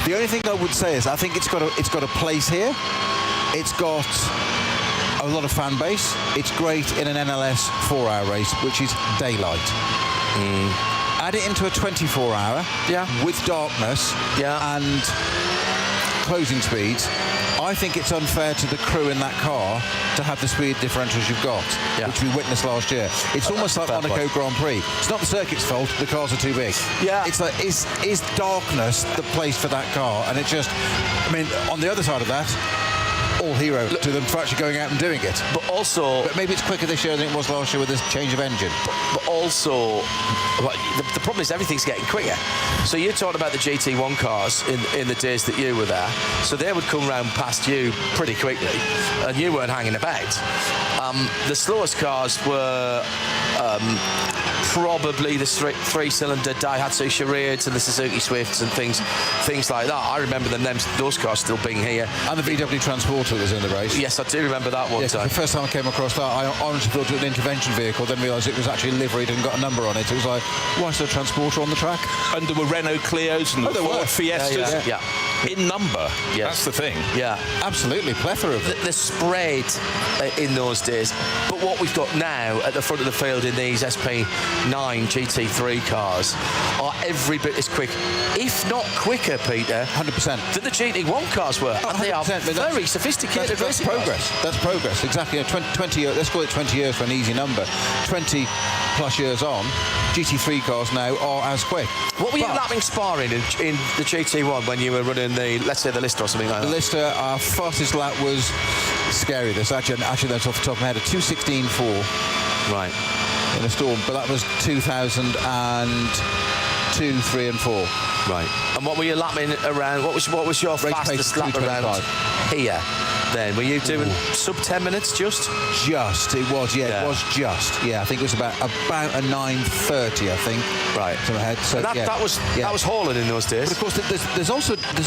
The only thing I would say is I think it's got a place here. It's got a lot of fan base. It's great in an NLS 4-hour race, which is daylight. Add it into a 24-hour with darkness and closing speeds. I think it's unfair to the crew in that car to have the speed differentials you've got, which we witnessed last year. It's almost like Monaco Grand Prix. It's not the circuit's fault, the cars are too big. Yeah. It's like, is darkness the place for that car? And it just, I mean, on the other side of that, all hero to them for actually going out and doing it. But maybe it's quicker this year than it was last year with this change of engine. But also, the problem is everything's getting quicker. So you talked about the GT1 cars in the days that you were there. So they would come round past you pretty quickly, and you weren't hanging about. The slowest cars were probably the three-cylinder Daihatsu Charades and the Suzuki Swifts and things like that. I remember those cars still being here. And the VW Transporter was in the race. Yes, I do remember that one time. The first time I came across that, I honestly thought it was an intervention vehicle, then realised it was actually liveried and got a number on it. It was like, why is there a Transporter on the track? And there were Renault Clios and Ford Fiestas. Yeah. In number. Yes. That's the thing. Yeah. Absolutely, plethora of it. The spread in those days. But what we've got now at the front of the field in these SP9 GT3 cars are every bit as quick, if not quicker, Peter. 100%. Than the GT1 cars were. And they are very sophisticated. That's progress. That's progress. Exactly. 20 years, let's call it 20 years for an easy number. 20 plus years on, GT3 cars now are as quick. What were you lapping sparring in the GT1 when you were running the, let's say, the Lister or something like that? The Lister, our fastest lap was scary. This actually that's off the top of my head, a 2:16.4. Right. In a storm, but that was 2002, 3 and 4. Right. And what were you lapping around? What was your fastest lap around here? Then were you doing sub 10 minutes just? It was, yeah. It was just. Yeah, I think it was about a 9:30, I think. Right. To my head. So that was hauling in those days. But of course, there's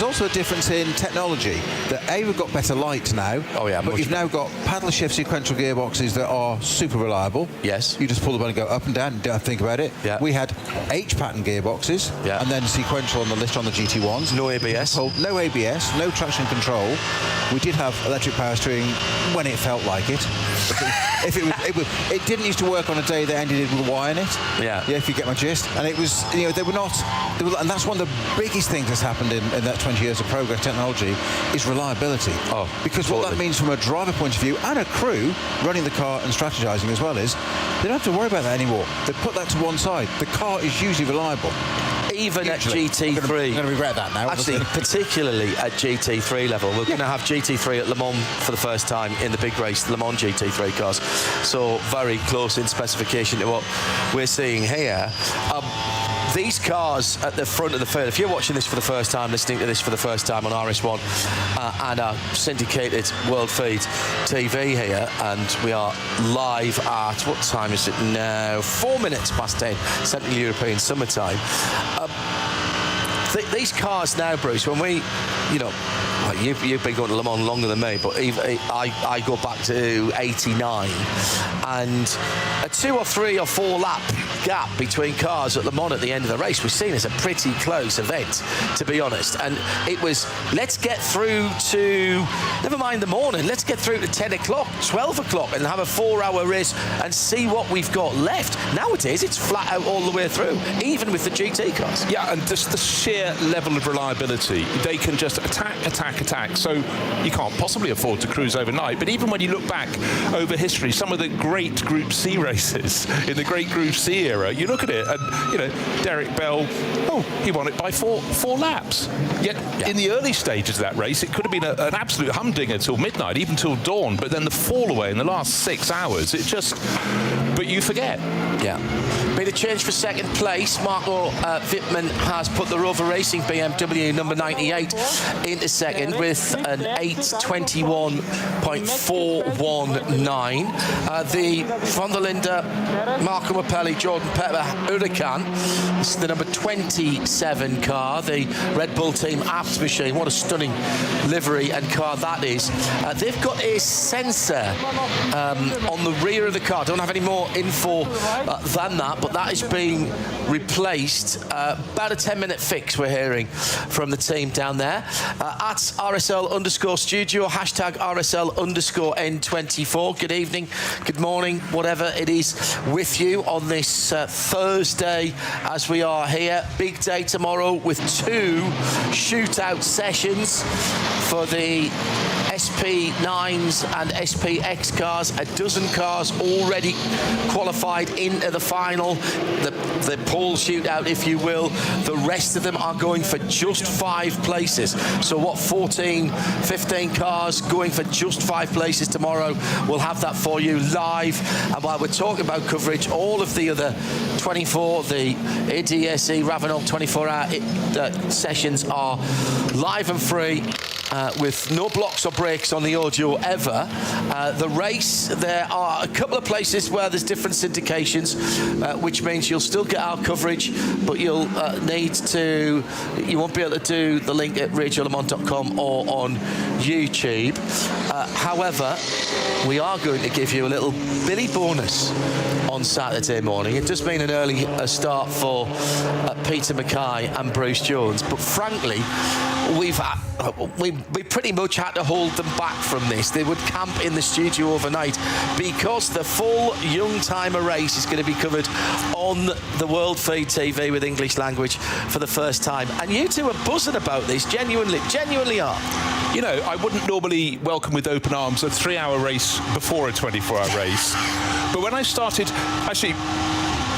also a difference in technology. That we've got better lights now. Oh yeah. But you've now got paddle shift sequential gearboxes that are super reliable. Yes. You just pull the button and go up and down and don't think about it. Yeah. We had H pattern gearboxes. Yeah. And then sequential on the list on the GT1s. No ABS. No ABS. No traction control. We did have electric power steering when it felt like it. It didn't used to work on a day that ended with a Y in it. Yeah. Yeah, if you get my gist. And it was, and that's one of the biggest things that's happened in that 20 years of progress technology is reliability. Oh, because what that means from a driver point of view and a crew running the car and strategizing as well is they don't have to worry about that anymore. They put that to one side. The car is usually reliable. Even at GT3. I'm going to regret that now. Actually, particularly at GT3 level. We're going to have GT3 at Le Mans for the first time in the big race, Le Mans GT3 cars. So very close in specification to what we're seeing here. These cars at the front of the field, if you're watching this for the first time, listening to this for the first time on RS1 and our syndicated World Feed TV here, and we are live at, what time is it now? 4 minutes past 10, Central European summertime. These cars now, Bruce, when we, you've been going to Le Mans longer than me, but I go back to 89, and a 2 or 3 or 4 lap gap between cars at Le Mans at the end of the race was seen as a pretty close event, to be honest. And it was, let's get through to, never mind the morning, let's get through to 10 o'clock, 12 o'clock and have a 4-hour race and see what we've got left. Nowadays, it's flat out all the way through, even with the GT cars. Yeah, and just the sheer level of reliability. They can just attack. So you can't possibly afford to cruise overnight. But even when you look back over history, some of the great Group C races in the great Group C era, you look at it and, Derek Bell, he won it by four laps. Yet in the early stages of that race, it could have been an absolute humdinger till midnight, even till dawn. But then the fall away in the last 6 hours, but you forget. Yeah. Bit of change for second place. Marco Wittmann has put the Rover Racing BMW number 98 into second with an 8:21.419. The von der Linde, Marco Mappelli, Jordan Pepper, Huracan. This is the number 27 car, the Red Bull team Abt machine. What a stunning livery and car that is. They've got a sensor on the rear of the car. Don't have any more info than that, but that is being replaced. About a 10-minute fix we're hearing from the team down there. At RSL_studio, hashtag RSL_N24. Good evening, good morning, whatever it is with you on this Thursday as we are here. Big day tomorrow with 2 shootout sessions for the SP9s and SPX cars. A dozen cars already qualified into the final, the pole shootout, if you will. The rest of them are going for just 5 places. So what, 14, 15 cars going for just 5 places tomorrow? We'll have that for you live. And while we're talking about coverage, all of the other 24, the ADAC RAVENOL 24-hour sessions are live and free with no blocks or breaks on the audio ever. The race, there are a couple of places where there's different syndications, which means you'll still get our coverage, but you won't be able to do the link at radiolemans.com or on YouTube. However, we are going to give you a little Billy bonus on Saturday morning. It does mean an early start for Peter Mackay and Bruce Jones, but frankly, we pretty much had to hold them back from this. They would camp in the studio overnight because the full young timer race is going to be covered on the World Feed TV with English language for the first time. And you two are buzzing about this, genuinely are. You know, I wouldn't normally welcome with open arms a 3-hour race before a 24-hour race. But when I started, actually,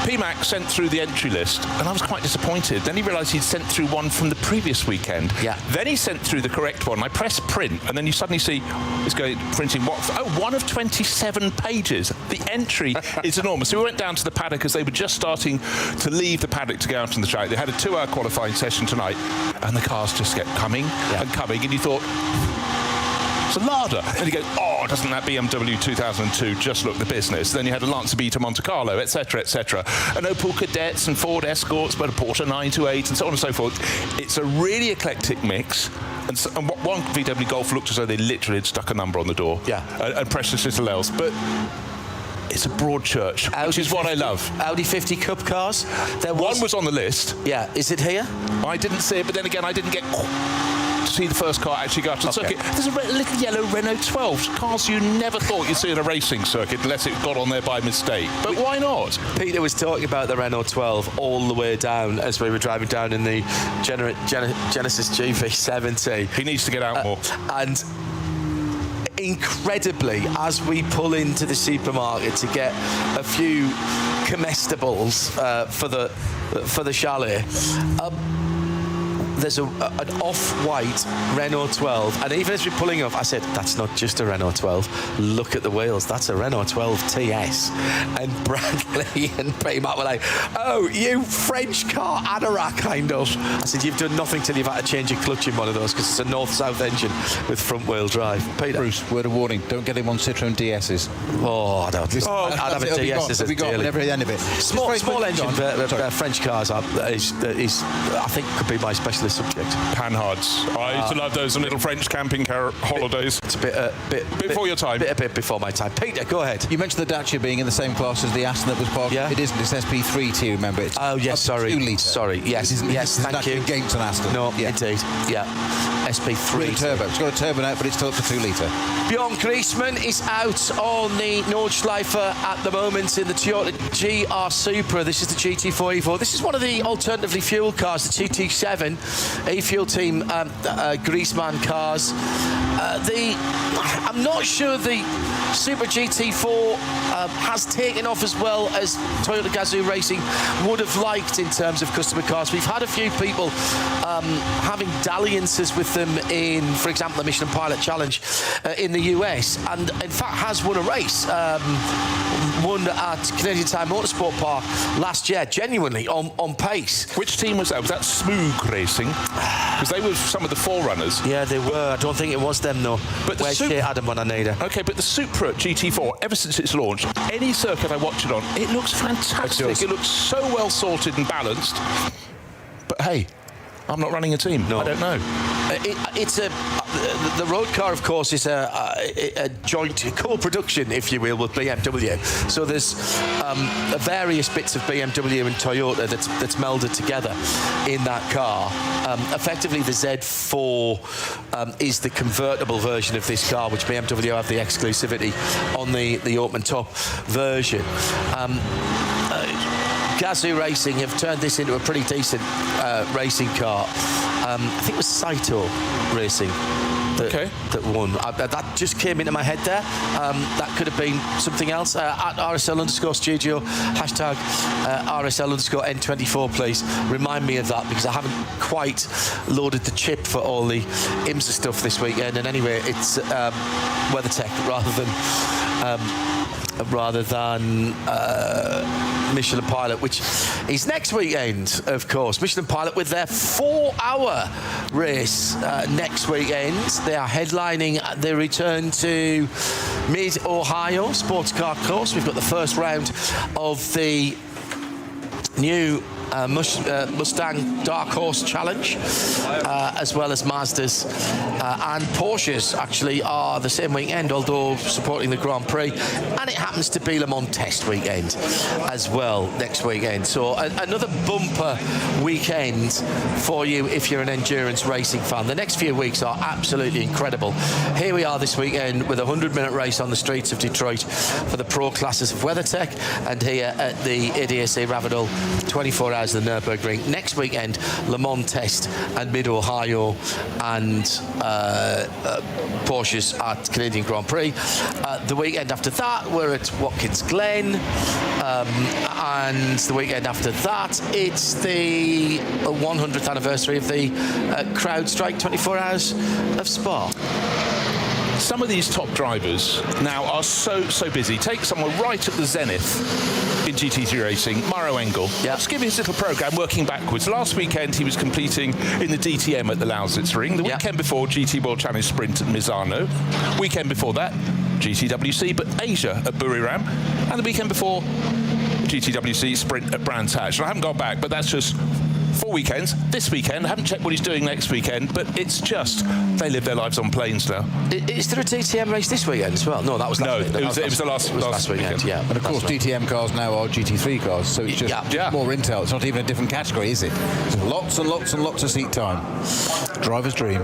PMAC sent through the entry list, and I was quite disappointed. Then he realised he'd sent through one from the previous weekend. Yeah. Then he sent through the correct one. I press print, and then you suddenly see it's going printing what? Oh, one of 27 pages. The entry is enormous. So we went down to the paddock as they were just starting to leave the paddock to go out on the track. They had a 2-hour qualifying session tonight, and the cars just kept coming and coming, and you thought, it's a Lada. And you go, oh, doesn't that BMW 2002 just look the business? Then you had a Lancer Beta Monte Carlo, etc., etc. And Opel Cadets and Ford Escorts, but a Porsche 928 and so on and so forth. It's a really eclectic mix. And one VW Golf looked as though they literally had stuck a number on the door. Yeah. And precious little else. But it's a broad church, which is what I love. Audi 50 Cup cars. One was on the list. Yeah. Is it here? I didn't see it, but then again, I didn't get to see the first car actually go out to the circuit. There's a little yellow Renault 12, cars you never thought you'd see in a racing circuit unless it got on there by mistake. But why not? Peter was talking about the Renault 12 all the way down as we were driving down in the Genesis GV70. He needs to get out more. And incredibly, as we pull into the supermarket to get a few comestibles for the chalet, there's an off-white Renault 12, and even as we're pulling off, I said, that's not just a Renault 12, look at the wheels, that's a Renault 12 TS. And Bradley and Matt were like, oh, you French car ADAC kind of. I said, you've done nothing till you've had to change your clutch in one of those, because it's a north-south engine with front-wheel drive. Peter? Bruce, word of warning, don't get him on Citroen DS's. Oh, I don't. I'd have a DS as a daily. Every end of it. Small engine French cars is I think, could be my specialist subject. Panhards. I used to love those little French camping holidays. It's a bit before your time. A bit before my time. Peter, go ahead. You mentioned the Dacia being in the same class as the Aston that was parked. Yeah. It isn't. It's SP3 tier, remember? It's sorry. 2 litre. Sorry. Yes, thank you. Against an Aston. No, indeed. Yeah. SP3 turbo. It's got a turbo now, but it's still up to 2 litre. Bjorn Griezmann is out on the Nordschleife at the moment in the Toyota GR Supra. This is the GT4 Evo. This is one of the alternatively fueled cars, the GT7 A-Fuel Team Griezmann cars. I'm not sure the Super GT4 has taken off as well as Toyota Gazoo Racing would have liked in terms of customer cars. We've had a few people having dalliances with them in, for example, the Michelin Pilot Challenge in the US, and in fact has won a race. Won at Canadian Tire Motorsport Park last year, genuinely on pace. Which team was that? Was that Smoog Racing? Because they were some of the forerunners. Yeah, they were. I don't think it was them, though. But where's Adam Bonaneda? Okay, but the Supra GT4, ever since its launch, any circuit I watch it on, it looks fantastic. It looks so well sorted and balanced. But hey, I'm not running a team. No. I don't know. The road car, of course, is a joint co-production, if you will, with BMW. So there's various bits of BMW and Toyota that's melded together in that car. Effectively, the Z4 is the convertible version of this car, which BMW have the exclusivity on the open top version. Gazoo Racing have turned this into a pretty decent racing car. I think it was Saito Racing that won. That just came into my head there. That could have been something else. At RSL_studio, hashtag RSL_N24, please. Remind me of that, because I haven't quite loaded the chip for all the IMSA stuff this weekend. And anyway, it's WeatherTech rather than rather than Michelin Pilot, which is next weekend, of course. Michelin Pilot with their 4-hour race next weekend. They are headlining the return to Mid-Ohio Sports Car Course. We've got the first round of the new Mustang Dark Horse Challenge, as well as Mazdas and Porsches actually are the same weekend, although supporting the Grand Prix, and it happens to be Le Mans Test weekend as well next weekend. So another bumper weekend for you if you're an endurance racing fan. The next few weeks are absolutely incredible. Here we are this weekend with a 100-minute race on the streets of Detroit for the pro classes of WeatherTech, and here at the ADAC RAVENOL 24H the Nürburgring. Next weekend, Le Mans Test and Mid-Ohio and Porsches at Canadian Grand Prix. The weekend after that, we're at Watkins Glen. And the weekend after that, it's the 100th anniversary of the CrowdStrike 24 Hours of Spa. Some of these top drivers now are so busy. Take someone right at the zenith in GT3 racing, Maro Engel. Yeah. Let's give his little programme working backwards. Last weekend he was competing in the DTM at the Lausitz Ring. The weekend before, GT World Challenge Sprint at Misano. Weekend before that, GTWC, but Asia at Buriram. And the weekend before, GTWC Sprint at Brands Hatch. And I haven't gone back, but that's just 4 weekends. This weekend, I haven't checked what he's doing next weekend, but it's just, they live their lives on planes now. Is there a DTM race this weekend as well? No, that was last weekend. It was the last weekend. Yeah. And of course, DTM cars now are GT3 cars, so it's just more intel. It's not even a different category, is it? There's lots and lots and lots of seat time. Driver's dream.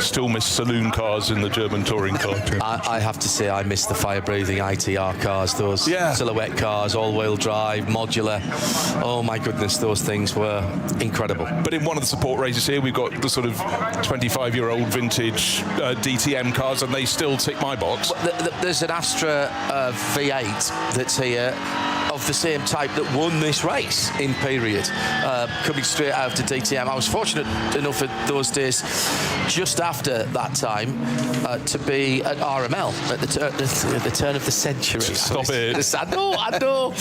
Still miss saloon cars in the German touring car. I have to say, I miss the fire-breathing ITR cars, those silhouette cars, all-wheel drive, modular. Oh my goodness, those things were incredible. But in one of the support races here, we've got the sort of 25-year-old vintage DTM cars, and they still tick my box. There's an Astra V8 that's here of the same type that won this race in period, coming straight out of DTM. I was fortunate enough at those days, just after that time, to be at RML at the turn of the century. Stop it. I know.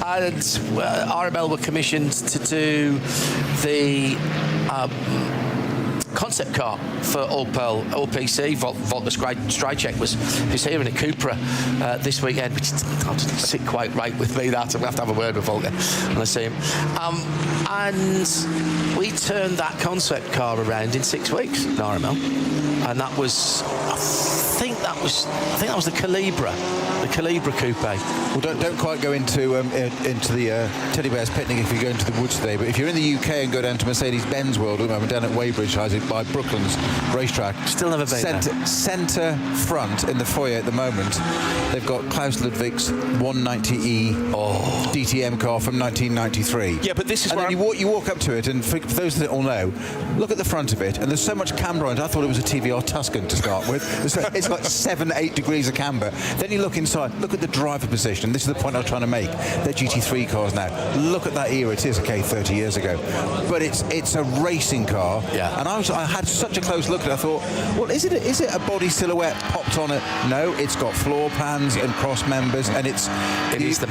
And RML were commissioned to do the concept car for Opel OPC. Volker Strycek was here in a Cupra this weekend, which doesn't sit quite right with me. That I'm going to have a word with Volker when I see him. And we turned that concept car around in 6 weeks in RML, and that was, I think that was the Calibra Coupe. Well, don't quite go into the teddy bears picnic if you go into the woods today, but if you're in the UK and go down to Mercedes-Benz World at the moment, down at Weybridge by Brooklands racetrack, still never been there. Centre front in the foyer at the moment, they've got Klaus Ludwig's 190E DTM car from 1993. Yeah, but this is where you walk up to it, and for those that all know, look at the front of it, and there's so much camber on it. I thought it was a TVR Tuscan to start with. It's like 7-8 degrees of camber. Then you look inside, look at the driver position. This is the point I was trying to make. They're GT3 cars now. Look at that era. It is 30 years ago, but it's a racing car. Yeah. And I had such a close look at it. I thought, well, is it a body silhouette popped on it? No, it's got floor pans and cross members, and you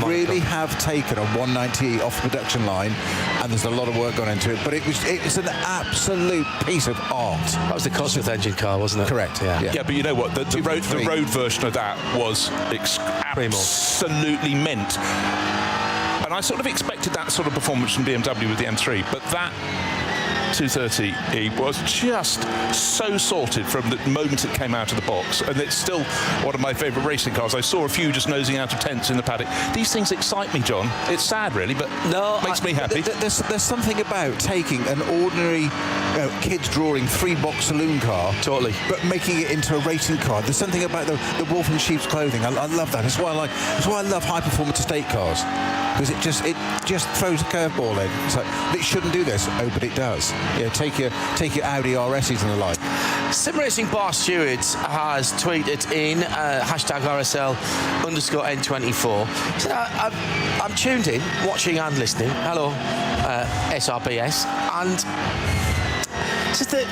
really have taken a 190 off the production line, and there's a lot of work gone into it. But it's an absolute piece of art. That was the Cosworth engine car, wasn't it? Correct. Yeah, but you know what? The road version of that was absolutely mint. And I sort of expected that sort of performance from BMW with the M3, but that 230E was just so sorted from the moment it came out of the box, and it's still one of my favourite racing cars. I saw a few just nosing out of tents in the paddock. These things excite me, John. It's sad, really, but makes me happy. There's something about taking an ordinary kid's drawing 3-box saloon car, but making it into a racing car. There's something about the wolf in sheep's clothing. I love that. That's why I love high performance estate cars, because it just throws a curveball in. It's like, it shouldn't do this. Oh, but it does. Yeah, take your Audi RSs and the like. Sim Racing Bar Stewart has tweeted in #RSL_N24. He said, I'm tuned in, watching and listening. Hello, SRBS. And just that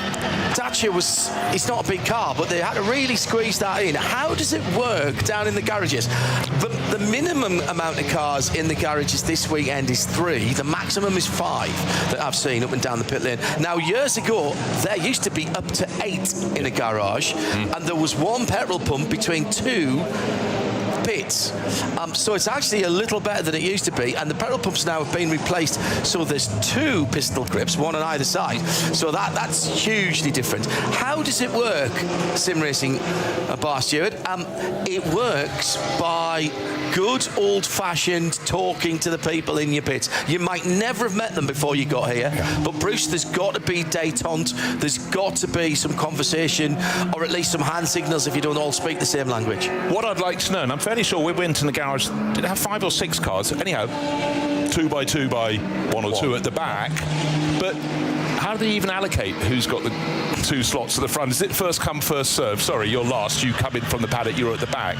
Dacia it's not a big car, but they had to really squeeze that in. How does it work down in the garages? The minimum amount of cars in the garages this weekend is 3. The maximum is 5 that I've seen up and down the pit lane. Now, years ago, there used to be up to 8 in a garage, and there was one petrol pump between 2 pits. So it's actually a little better than it used to be, and the petrol pumps now have been replaced, so there's 2 pistol grips, one on either side. So that's hugely different. How does it work, sim racing, Bar Stewart? It works by good old-fashioned talking to the people in your pits. You might never have met them before you got here, but Bruce, there's got to be détente, there's got to be some conversation, or at least some hand signals if you don't all speak the same language. What I'd like to know, and I'm fairly sure we went in the garage, did it have 5 or 6 cars? Anyhow, 2 by 2 by 1 or 2 at the back, but how do they even allocate who's got the 2 slots at the front? Is it first come, first serve? Sorry, you're last. You come in from the paddock, you're at the back.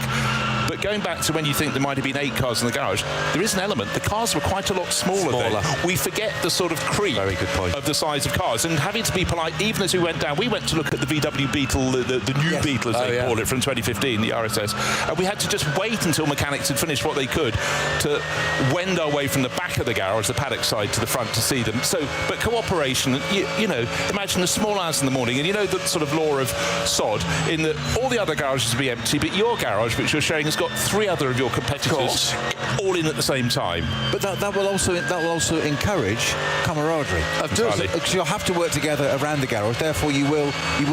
But going back to when you think there might have been 8 cars in the garage, there is an element. The cars were quite a lot smaller. Then. We forget the sort of creep of the size of cars. And having to be polite, even as we went down, we went to look at the VW Beetle, the new Beetle, as they call it, from 2015, the RSS. And we had to just wait until mechanics had finished what they could to wend our way from the back of the garage, the paddock side, to the front to see them. So, but cooperation, you know, imagine the small hours in the morning, and you know the sort of law of sod, in that all the other garages will be empty, but your garage, which you're showing, has got 3 other of your competitors all in at the same time. But that will also encourage camaraderie. Because you'll have to work together around the garage. Therefore, you will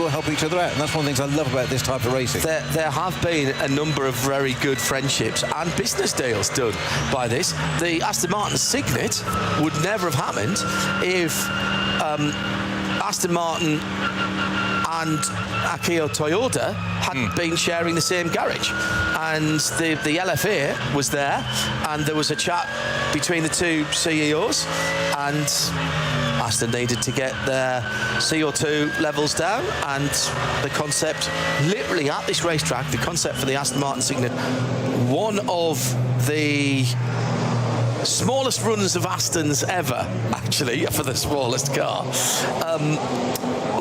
help each other out, and that's one of the things I love about this type of racing. There have been a number of very good friendships and business deals done by this. The Aston Martin Signet would never have happened if Aston Martin and Akio Toyota hadn't been sharing the same garage, and the LFA was there, and there was a chat between the 2 CEOs, and Aston needed to get their CO2 levels down, and the concept, literally at this racetrack, the concept for the Aston Martin Signet, one of the smallest runs of Astons ever, actually, for the smallest car,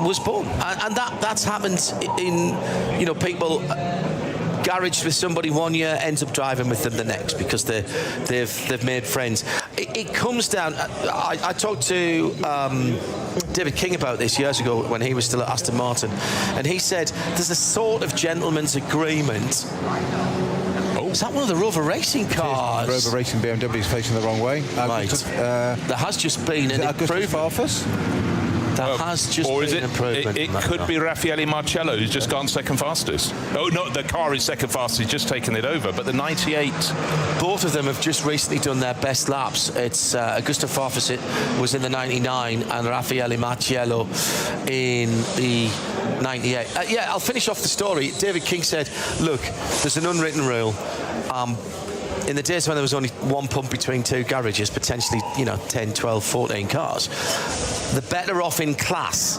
was born. And that's happened in, you know, people garage with somebody one year, ends up driving with them the next, because they've made friends. It comes down, I talked to David King about this years ago when he was still at Aston Martin, and he said there's a sort of gentleman's agreement. Is that one of the Rover Racing cars? Rover Racing BMW is facing the wrong way. Right. There has just been an improvement. There has just been an improvement. It could be Raffaele Marcello, who's just gone second fastest. Oh, no, the car is second fastest. He's just taken it over. But the 98... Both of them have just recently done their best laps. It's Augusto Farfus was in the 99 and Raffaele Marcello in the 98. I'll finish off the story. David King said, look, there's an unwritten rule. In the days when there was only 1 pump between 2 garages, potentially, 10, 12, 14 cars, the better off in class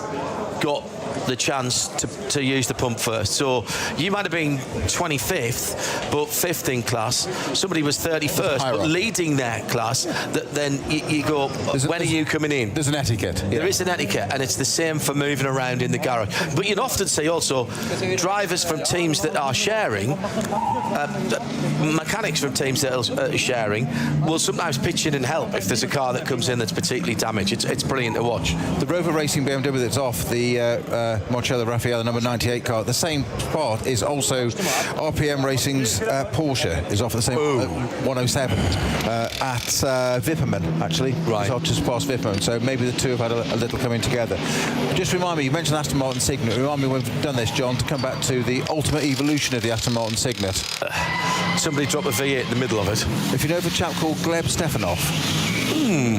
got the chance to use the pump first. So you might have been 25th, but 5th in class. Somebody was 31st, but leading their class. Then you go, when are you coming in? There's an etiquette. There is an etiquette, and it's the same for moving around in the garage. But you'd often see also drivers from teams that are sharing, mechanics from teams that are sharing, will sometimes pitch in and help if there's a car that comes in that's particularly damaged. It's brilliant to watch. The Rover Racing BMW that's off, the Marcello Raffaele number 98 car, the same spot is also RPM Racing's Porsche is off the same 107 at Wipperman, actually. Right. It's just past Wipperman, so maybe the 2 have had a little coming together. Just remind me, you mentioned Aston Martin Signet. Remind me when we've done this, John, to come back to the ultimate evolution of the Aston Martin Signet. Somebody dropped a V8 in the middle of it. If you know of a chap called Gleb Stefanov,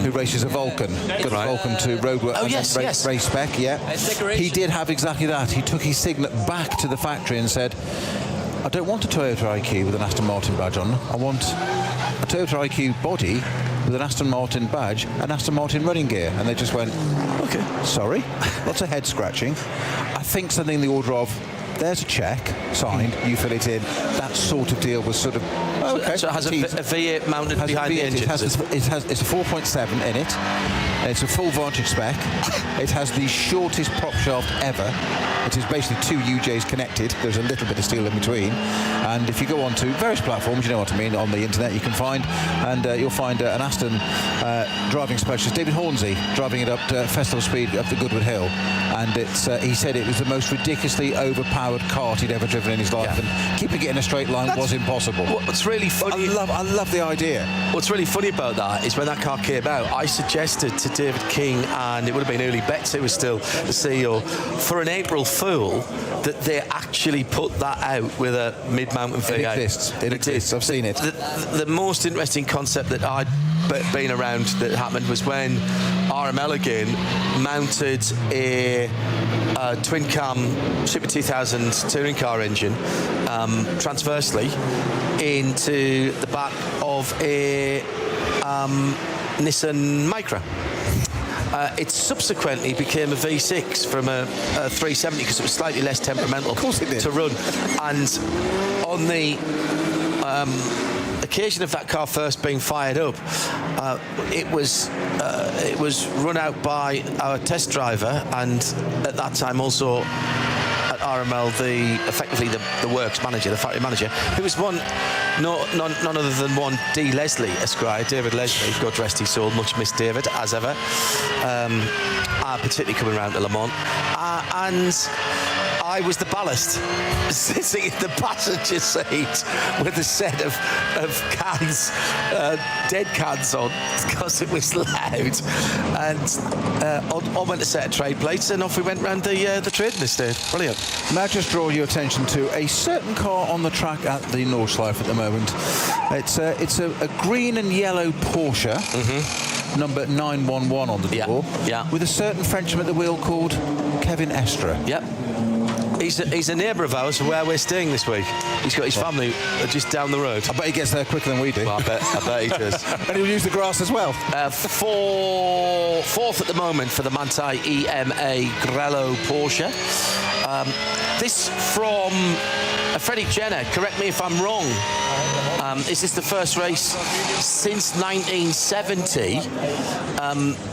who races a Vulcan, got a Vulcan to roadwork race spec, he did have exactly that. He took his Signet back to the factory and said, I don't want a Toyota IQ with an Aston Martin badge on. I want a Toyota IQ body with an Aston Martin badge and Aston Martin running gear. And they just went, okay, sorry. Lots of head scratching. I think something in the order of, there's a check signed, you fill it in. That sort of deal was sort of okay. So it has a V8 mounted behind the engine. It's a 4.7 in it. It's a full Vantage spec. It has the shortest prop shaft ever. It is basically 2 UJs connected. There's a little bit of steel in between. And if you go on to various platforms, you know what I mean, on the internet, you can find, and you'll find an Aston driving specialist, David Hornsey, driving it up to festival speed up the Goodwood Hill. And it's he said it was the most ridiculously overpowered kart he'd ever driven in his life. Yeah. And keeping it in a straight line was impossible. What's really funny... I love the idea. What's really funny about that is when that car came out, I suggested to David King, and it would have been Uli Betts who was still the CEO, for an April Fool, that they actually put that out with a mid-mountain V8. It exists. I've seen it. The most interesting concept that I'd been around that happened was when RML again mounted a twin cam Super 2000 touring car engine transversely into the back of a Nissan Micra. It subsequently became a V6 from a 370 because it was slightly less temperamental, of course it did, to run. And on the occasion of that car first being fired up, it was run out by our test driver, and at that time also at RML effectively the works manager, the factory manager, who was none other than one D. Leslie Esquire, David Leslie, God rest his soul, much missed David as ever, particularly coming around to Le Mans, and I was the ballast, sitting in the passenger seat with a set of cans, dead cans on, because it was loud. And on went a set of trade plates, and off we went round the trading estate. Brilliant. May I just draw your attention to a certain car on the track at the Nordschleife at the moment. It's a green and yellow Porsche. Mm-hmm. Number 911 on the door. Yeah. With a certain Frenchman at the wheel called Kevin Estre. Yep. He's a neighbour of ours where we're staying this week. He's got his family just down the road. I bet he gets there quicker than we do. Well, I bet he does. And he'll use the grass as well. Fourth at the moment for the Manthey EMA Grello Porsche. This from Freddie Jenner. Correct me if I'm wrong. Is this the first race since 1970,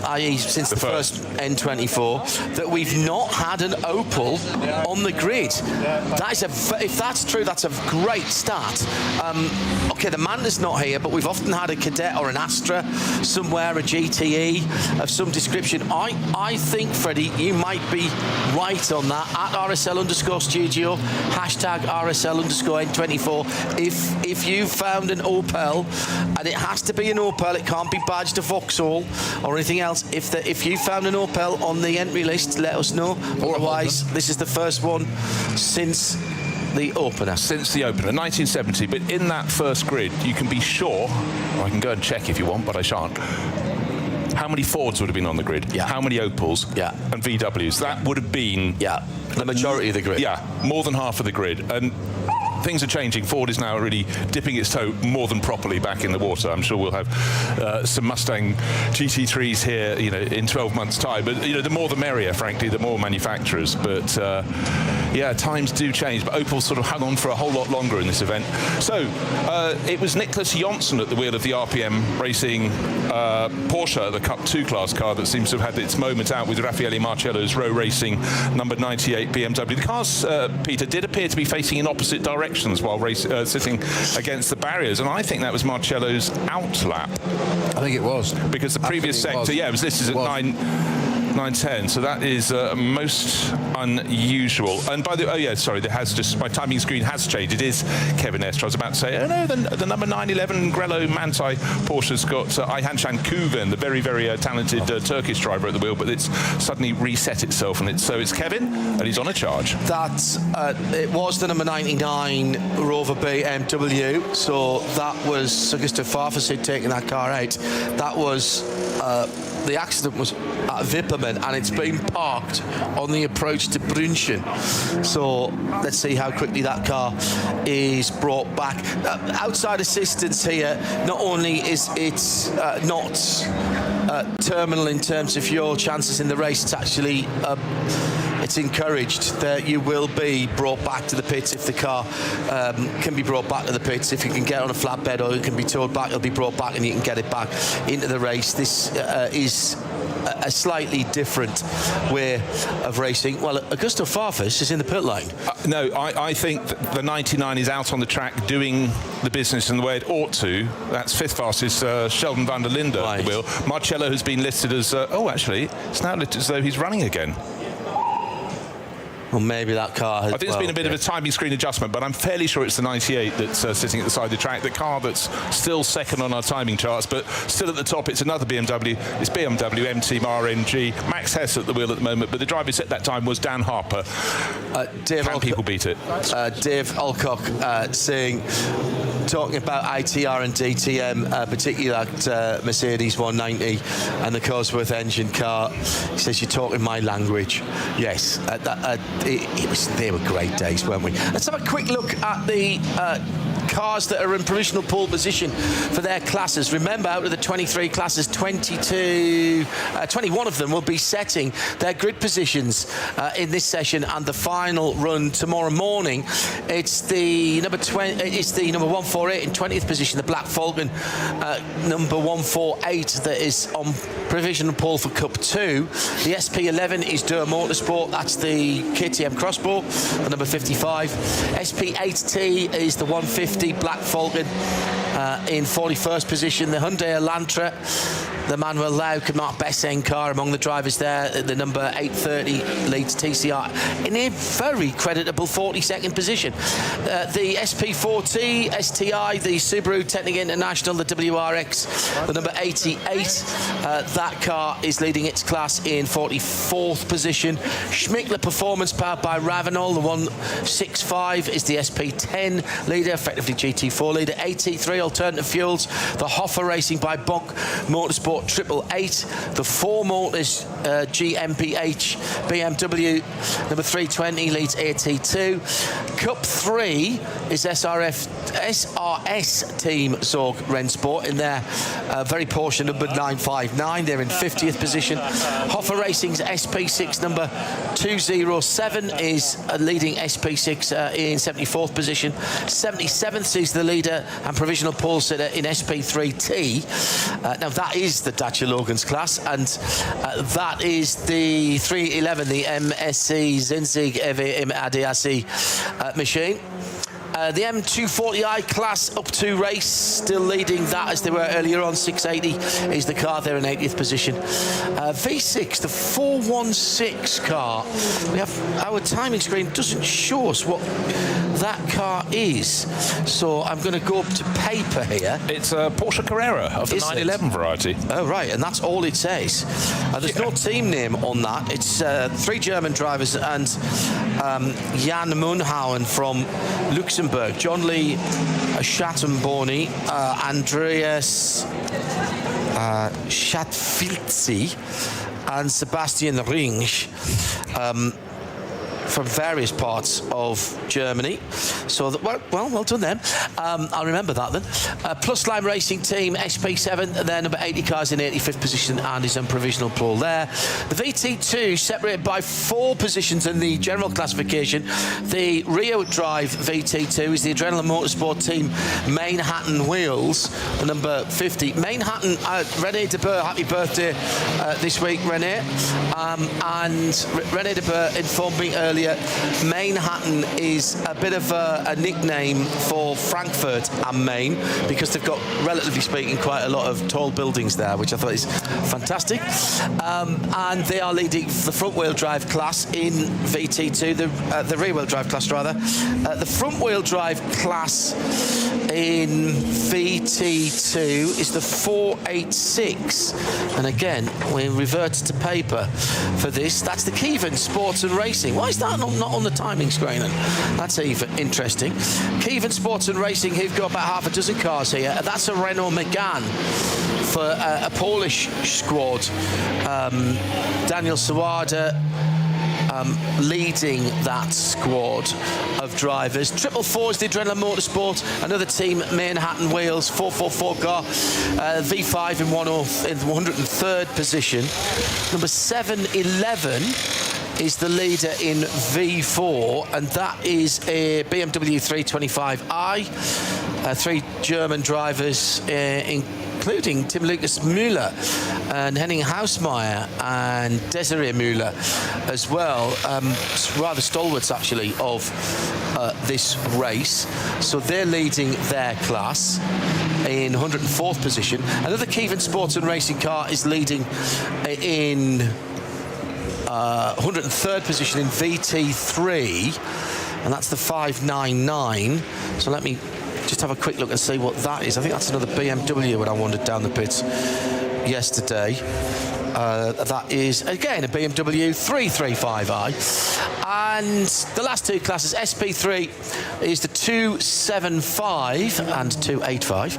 i.e. since the first N24, that we've not had an Opel on the grid? If that's true, that's a great start. Okay, the Manda's not here, but we've often had a Cadet or an Astra somewhere, a GTE of some description. I think, Freddie, you might be right on that. At RSL_studio, hashtag RSL_N24. If you found an Opel, and it has to be an Opel, it can't be badged a Vauxhall or anything else. If you found an Opel on the entry list, let us know. Otherwise, this is the first one since the opener. Since the opener, 1970. But in that first grid, you can be sure, I can go and check if you want, but I shan't, how many Fords would have been on the grid? Yeah. How many Opels? Yeah. And VWs? That would have been... Yeah, the majority of the grid. Yeah, more than half of the grid. And things are changing. Ford is now really dipping its toe more than properly back in the water. I'm sure we'll have some Mustang GT3s here, in 12 months' time. But the more the merrier, frankly, the more manufacturers. But yeah, times do change. But Opel sort of hung on for a whole lot longer in this event. So it was Nicholas Jonsson at the wheel of the RPM Racing Porsche, the Cup 2 class car that seems to have had its moment out with Raffaele Marcello's Row Racing number 98 BMW. The cars, Peter, did appear to be facing in opposite directions while sitting against the barriers, and I think that was Marcello's outlap. I think it was, because the previous sector, this is at 9:10, so that is most unusual. And by the there has just, my timing screen has changed. It is Kevin Estre. I was about to say, the number 911 Grello Manthey Porsche's got Ayhan Şanküven, the very, very talented Turkish driver at the wheel, but it's suddenly reset itself, and it's Kevin, and he's on a charge. It was the number 99 Rover BMW, so that was Augusto Farfus who'd taken that car out. That was the accident was at Wipperman, and it's been parked on the approach to Brünchen. So let's see how quickly that car is brought back. Outside assistance here, not only is it not terminal in terms of your chances in the race, it's actually it's encouraged that you will be brought back to the pits if the car can be brought back to the pits. If you can get on a flatbed or it can be towed back, it'll be brought back and you can get it back into the race. This is a slightly different way of racing. Well, Augusto Farfus is in the pit lane. No, I think the 99 is out on the track doing the business in the way it ought to. That's fifth fastest Sheldon van der Linde at the wheel. Marcello has been listed as, actually, it's now listed as though he's running again. Well, maybe that car has... I think there's been a bit of a timing screen adjustment, but I'm fairly sure it's the 98 that's sitting at the side of the track. The car that's still second on our timing charts, but still at the top, it's another BMW. It's BMW M-Team RNG. Max Hess at the wheel at the moment, but the driver set that time was Dan Harper. Can people beat it? Dave Alcock talking about ITR and DTM, particularly that Mercedes 190 and the Cosworth engine car. He says, you're talking my language. Yes, they were great days, weren't we? Let's have a quick look at the cars that are in provisional pole position for their classes. Remember, out of the 23 classes, 21 of them will be setting their grid positions in this session and the final run tomorrow morning. It's the number 148 in 20th position, the black Vulcan, number 148 that is on provisional pole for Cup 2. The SP11 is Durham Motorsport. That's the KTM Crossbow, the number 55. SP8T is the 150 black Vulcan in 41st position. The Hyundai Elantra, the Manuel Lauck and Mark Besseng car among the drivers there. The number 830 leads TCR in a very creditable 42nd position. The SP4T, STI, the Subaru Technica International, the WRX, the number 88. That car is leading its class in 44th position. Schmickler Performance powered by Ravenol, the 165 is the SP10 leader, effectively GT4 leader. AT3 Alternative Fuels, the Hoffer Racing by Bonk Motorsport 888, the 4 Motors GmbH BMW number 320 leads AT2. Cup 3 is SRS Team Zorg Rennsport in their very Porsche number 959. They're in 50th position. Hoffer Racing's SP6 number 207 is leading SP6 in 74th position. 77th is the leader and provisional pole sitter in SP3T. Now that is the Dacia Logan's class, and that is the 311, the MSC Zinzig EV ADAC machine. The M240i class up to race, still leading that as they were earlier on. 680 is the car there in 80th position. V6, the 416 car. We have our timing screen doesn't show us what that car is, so I'm going to go up to paper here. It's a Porsche Carrera of the 911 variety. Oh right, and that's all it says. There's no team name on that. It's 3 German drivers and Jan Munhauen from Luxembourg, John Lee Schattenboni, Andreas Schatfilzi and Sebastian Ringe from various parts of Germany. So, well done then. I'll remember that then. Plus Line Racing Team, SP7, their number 80 cars in 85th position and is on provisional pole there. The VT2 separated by 4 positions in the general classification. The Rio Drive VT2 is the Adrenaline Motorsport Team Manhattan Wheels, the number 50. Manhattan, René de Boer, happy birthday this week, René. And René de Boer informed me earlier, Manhattan is a bit of a nickname for Frankfurt am Main, because they've got, relatively speaking, quite a lot of tall buildings there, which I thought is fantastic. And they are leading the front-wheel drive class in VT2, the rear-wheel drive class rather. The front-wheel drive class in VT2 is the 486, and again we revert to paper for this. That's the Kevin Sports and Racing. Why is that not on the timing screen then? That's even interesting. Kevin Sports and Racing, who've got about half a dozen cars here. That's a Renault Megane for a Polish squad. Daniel Sawada leading that squad of drivers. 444 is the Adrenaline Motorsport, another team, Manhattan Wheels, 444 car, V5 in 103rd position. Number 711 is the leader in V4, and that is a BMW 325i. 3 German drivers, including including Tim Lucas Müller and Henning Hausmeier and Desiree Müller as well. Rather stalwarts, actually, of this race. So they're leading their class in 104th position. Another Kevin Sports and Racing car is leading in 103rd position in VT3, and that's the 599. So let me just have a quick look and see what that is. I think that's another BMW when I wandered down the pits yesterday. That is, again, a BMW 335i. And the last two classes, SP3 is the 275 and 285,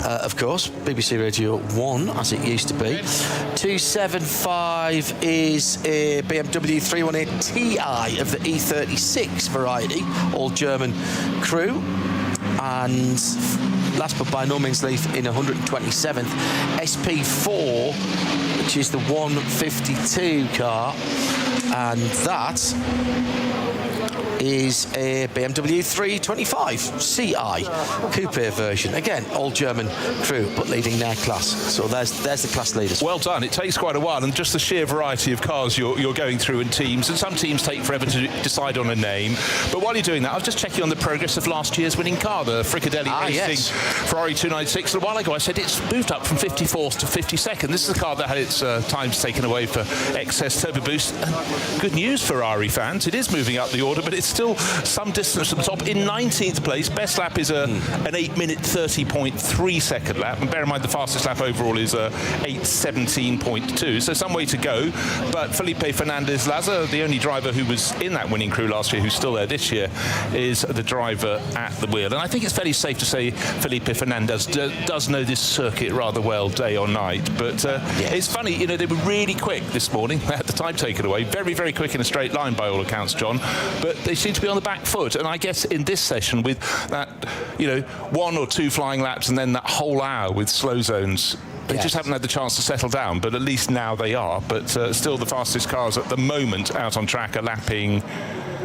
of course, BBC Radio 1, as it used to be. 275 is a BMW 318 Ti of the E36 variety, all German crew. And last but by no means least, in 127th, SP4, which is the 152 car, and that is a BMW 325 Ci coupe version. Again, all German crew, but leading their class. So there's the class leaders. Well done. It takes quite a while, and just the sheer variety of cars you're going through in teams, and some teams take forever to decide on a name. But while you're doing that, I was just checking on the progress of last year's winning car, the Fricadelli Racing Ferrari 296. A while ago I said it's moved up from 54th to 52nd. This is the car that had its times taken away for excess turbo boost. And good news, Ferrari fans, it is moving up the order, but it's still some distance from the top. In 19th place, best lap is an 8-minute 30.3 second lap, and bear in mind the fastest lap overall is 8:17.2, so some way to go. But Felipe Fernandez-Laza, the only driver who was in that winning crew last year who's still there this year, is the driver at the wheel. And I think it's fairly safe to say Felipe Fernandez does know this circuit rather well, day or night. But it's funny, you know, they were really quick this morning. They had the time taken away, very, very quick in a straight line by all accounts, John. But they seem to be on the back foot, and I guess in this session with that, you know, 1 or 2 flying laps and then that whole hour with slow zones, they just haven't had the chance to settle down, but at least now they are. But still the fastest cars at the moment out on track are lapping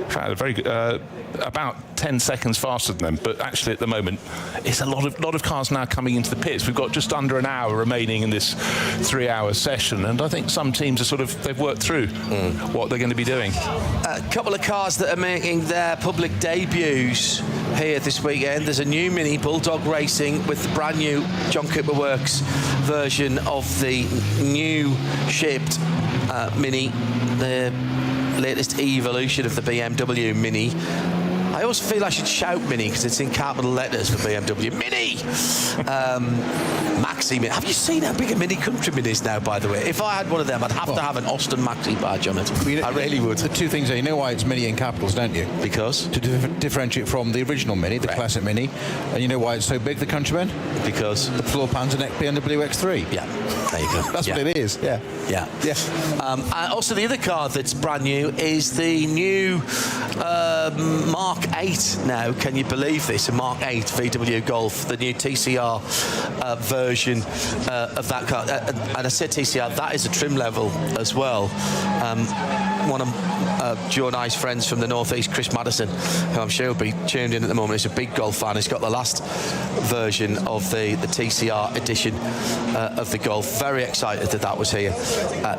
very good, about 10 seconds faster than them. But actually at the moment it's a lot of cars now coming into the pits. We've got just under an hour remaining in this 3-hour session, and I think some teams are they've worked through what they're going to be doing. A couple of cars that are making their public debuts here this weekend. There's a new Mini, Bulldog Racing, with the brand new John Cooper Works version of the new shaped Mini, the latest evolution of the BMW Mini. I always feel I should shout Mini because it's in capital letters for BMW. Mini! Maxi Mini. Have you seen how big a Mini Countryman is now, by the way? If I had one of them, I'd have to have an Austin Maxi badge on it. I really would. The two things are, you know why it's Mini in capitals, don't you? Because? To differentiate from the original Mini, the classic Mini. And you know why it's so big, the Countryman? Because? The floor pan's an BMW X3. Yeah, there you go. That's what it is, yeah. Yeah. And also the other car that's brand new is the new Mark 8 now. Can you believe this? A Mark 8 VW Golf, the new TCR version of that car. And I said TCR, that is a trim level as well. One of Joe and I's friends from the northeast, Chris Madison, who I'm sure will be tuned in at the moment, he's a big Golf fan. He's got the last version of the TCR edition of the Golf. Very excited that was here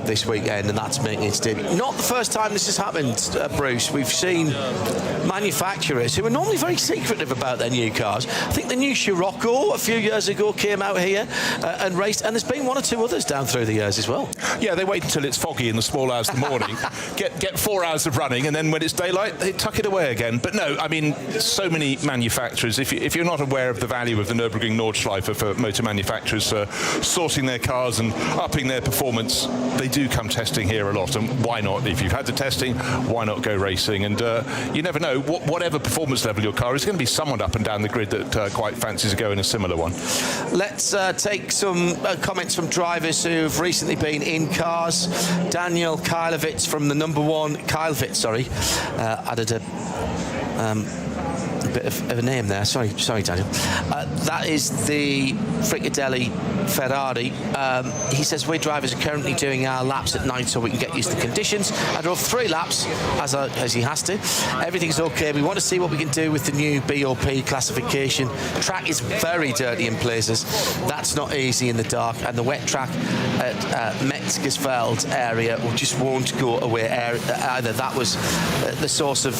this weekend, and that's making its debut. Not the first time this has happened, Bruce. We've seen manufacturers who are normally very secretive about their new cars. I think the new Scirocco a few years ago came out here and raced, and there's been 1 or 2 others down through the years as well. Yeah, they wait until it's foggy in the small hours of the morning, get 4 hours of running, and then when it's daylight, they tuck it away again. But no, I mean, so many manufacturers, if you're not aware of the value of the Nürburgring Nordschleife for motor manufacturers sorting their cars and upping their performance, they do come testing here a lot. And why not? If you've had the testing, why not go racing? And you never know, whatever performance level your car is, going to be someone up and down the grid that quite fancies a go in a similar one. Let's take some comments from drivers who've recently been in cars. Daniel Kylevitz from the number 1, added a a bit of a name there. Sorry, Daniel. That is the Frickadelli Ferrari. He says we drivers are currently doing our laps at night so we can get used to conditions. I drove 3 laps as he has to. Everything's okay. We want to see what we can do with the new BOP classification. Track is very dirty in places. That's not easy in the dark, and the wet track at Metzgersfeld area just won't go away either. That was the source of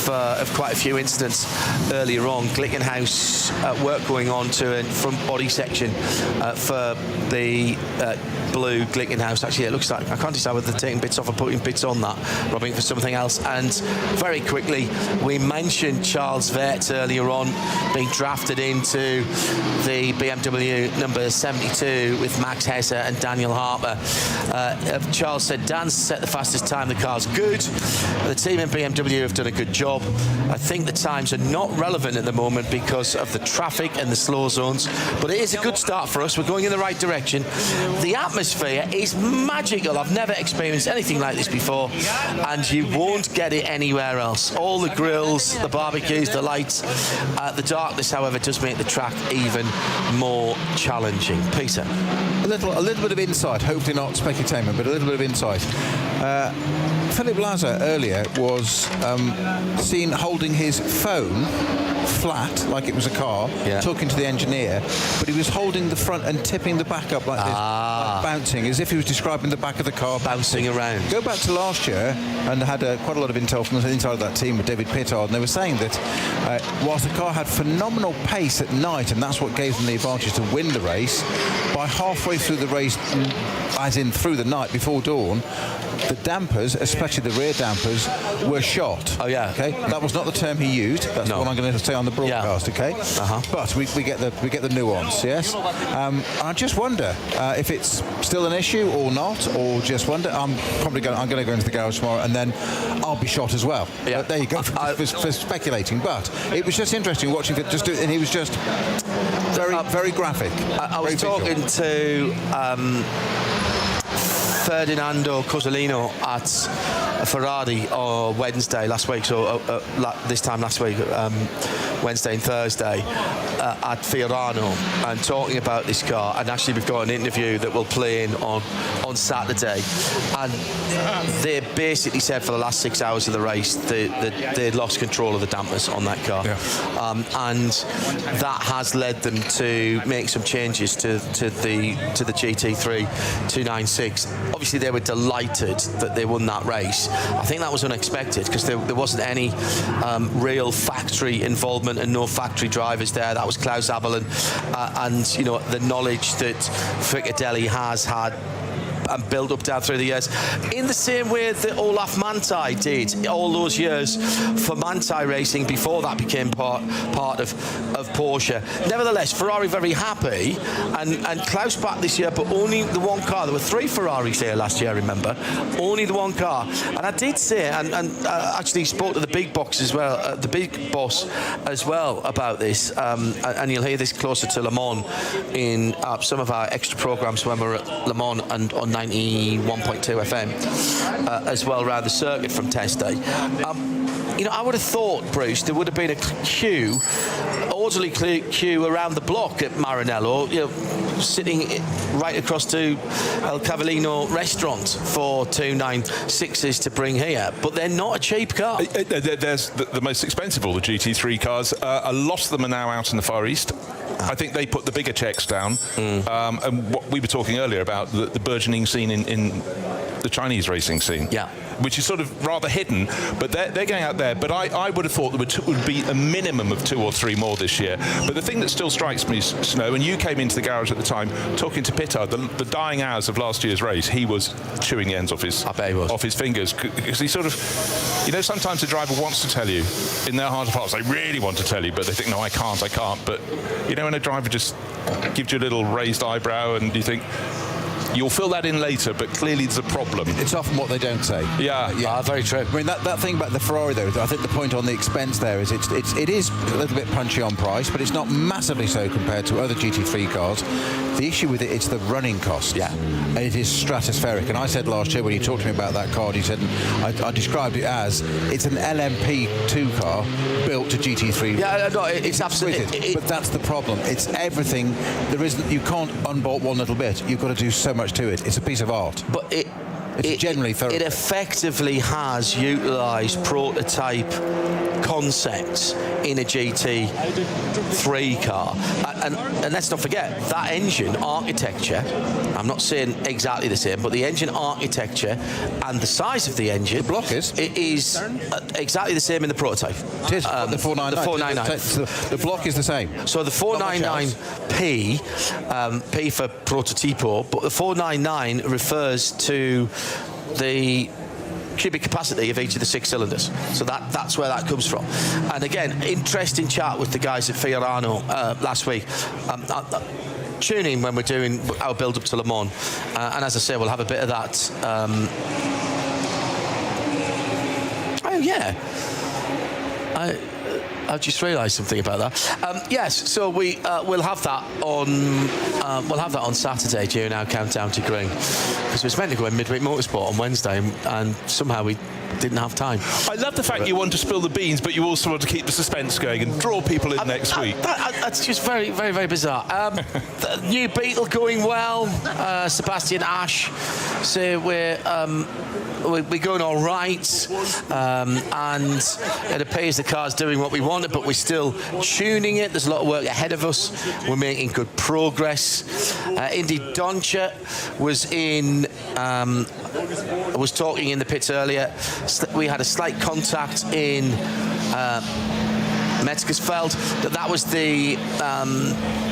quite a few incidents earlier on. Glickenhaus work going on to a front body section for the blue Glickenhaus. Actually, it looks like I can't decide whether they're taking bits off or putting bits on that, robbing for something else. And very quickly, we mentioned Charles Vert earlier on being drafted into the BMW number 72 with Max Hesse and Daniel Harper. Charles said, Dan's set the fastest time, the car's good. The team in BMW have done a good job. I think the times are not relevant at the moment because of the traffic and the slow zones, but it is a good start for us. We're going in the right direction. The atmosphere is magical. I've never experienced anything like this before, and you won't get it anywhere else. All the grills, the barbecues, the lights. The darkness, however, does make the track even more challenging. Peter? A little bit of insight, hopefully not specutainment, but a little bit of insight. Philip Lazar earlier was seen holding his phone flat, like it was a car, talking to the engineer, but he was holding the front and tipping the back up like this, like bouncing, as if he was describing the back of the car. Bouncing around. Go back to last year, and I had quite a lot of intel from the inside of that team with David Pittard, and they were saying that whilst the car had phenomenal pace at night, and that's what gave them the advantage to win the race, by halfway through the race, as in through the night before dawn, the dampers, especially the rear dampers, were shot. Oh yeah. Okay. That was not the term he used. That's what I'm going to say on the broadcast. Okay. But we get the nuance. Yes. I just wonder if it's still an issue or not, or just wonder. I'm going to go into the garage tomorrow, and then I'll be shot as well. Yeah. There you go for speculating. But it was just interesting watching it. And he was just very graphic. I was talking to Ferdinando Cosolino at Ferrari on Wednesday last week, so this time last week, Wednesday and Thursday, at Fiorano, and talking about this car. And actually we've got an interview that will play in on Saturday, and they basically said for the last 6 hours of the race they'd lost control of the dampers on that car, and that has led them to make some changes to the GT3 296. Obviously they were delighted that they won that race. I think that was unexpected because there wasn't any real factory involvement and no factory drivers there. That was Klaus Abelin, and you know, the knowledge that Frickadelli has had and built up down through the years, in the same way that Olaf Manthey did all those years for Manthey Racing before that became part of Porsche. Nevertheless, Ferrari very happy, and Klaus back this year, but only the one car. There were 3 Ferraris here last year, I remember, only the one car. And I did say, and actually spoke to the big box as well, the big boss as well about this, and you'll hear this closer to Le Mans in some of our extra programs when we're at Le Mans and on 91.2 FM as well around the circuit from test day. You know, I would have thought, Bruce, there would have been a orderly queue around the block at Maranello, you know, sitting right across to El Cavallino restaurant for 296s to bring here, but they're not a cheap car. There's the most expensive of all the GT3 cars. A lot of them are now out in the Far East. I think they put the bigger checks down. And what we were talking earlier about the burgeoning scene in the Chinese racing scene. Yeah. Which is sort of rather hidden, but they're going out there. But I would have thought there would be a minimum of 2 or 3 more this year. But the thing that still strikes me, Snow, and you came into the garage at the time talking to Pittard, the dying hours of last year's race, he was chewing the ends off his fingers, because he sort of, you know, sometimes the driver wants to tell you in their heart of hearts, they really want to tell you, but they think, no, I can't. But you know, when a driver just gives you a little raised eyebrow and you think, You'll fill that in later, but clearly there's a problem. It's often what they don't say. Yeah. Very true. I mean, that thing about the Ferrari, though, I think the point on the expense there is it is a little bit punchy on price, but it's not massively so compared to other GT3 cars. The issue with it's the running cost. Yeah. And it is stratospheric. And I said last year when you talked to me about that car, you said, I described it as, it's an LMP2 car built to GT3. Yeah, no, it's absolutely. But that's the problem. It's everything. You can't unbolt one little bit. You've got to do so much to it. It's a piece of art. But it's generally thorough. It effectively has utilised prototype concepts in a GT3 car, and let's not forget that engine architecture. I'm not saying exactly the same, but the engine architecture and the size of the engine, the block is exactly the same in the prototype. It is the 499. The 499. The block is the same. So the 499P, P for prototipo, but the 499 refers to the cubic capacity of each of the 6 cylinders. So that's where that comes from. And again, interesting chat with the guys at Fiorano last week. Tune in when we're doing our build-up to Le Mans. And as I say, we'll have a bit of that. Oh, yeah. I just realised something about that. Yes, so we'll have that on Saturday during our countdown to Green, because it was meant to go in Midweek Motorsport on Wednesday, and somehow we didn't have time. I love the fact you want to spill the beans, but you also want to keep the suspense going and draw people in next week. That's just very, very, very bizarre. The new Beetle going well. Sebastian Ash, so we're going all right, and it appears the car's doing what we wanted, but we're still tuning it. There's a lot of work ahead of us. We're making good progress. Indy Doncha was talking in the pits earlier. We had a slight contact in Metzgersfeld. That was the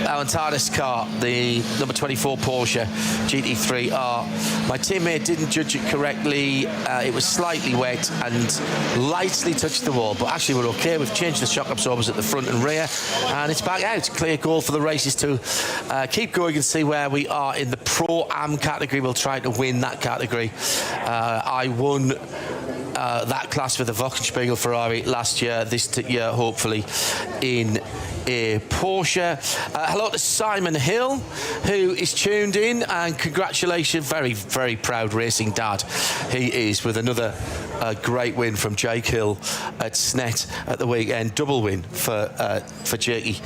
Alan Tardis car, the number 24 Porsche GT3R. My teammate didn't judge it correctly. It was slightly wet and lightly touched the wall, but actually we're okay. We've changed the shock absorbers at the front and rear, and it's back out. Clear goal for the races to keep going and see where we are in the Pro-Am category. We'll try to win that category. I won that class with the Vulcan Ferrari last year. This year, hopefully, in a Porsche. Hello to Simon Hill, who is tuned in, and congratulations, very, very proud racing dad he is, with another great win from Jake Hill at Snet at the weekend. Double win for Jakey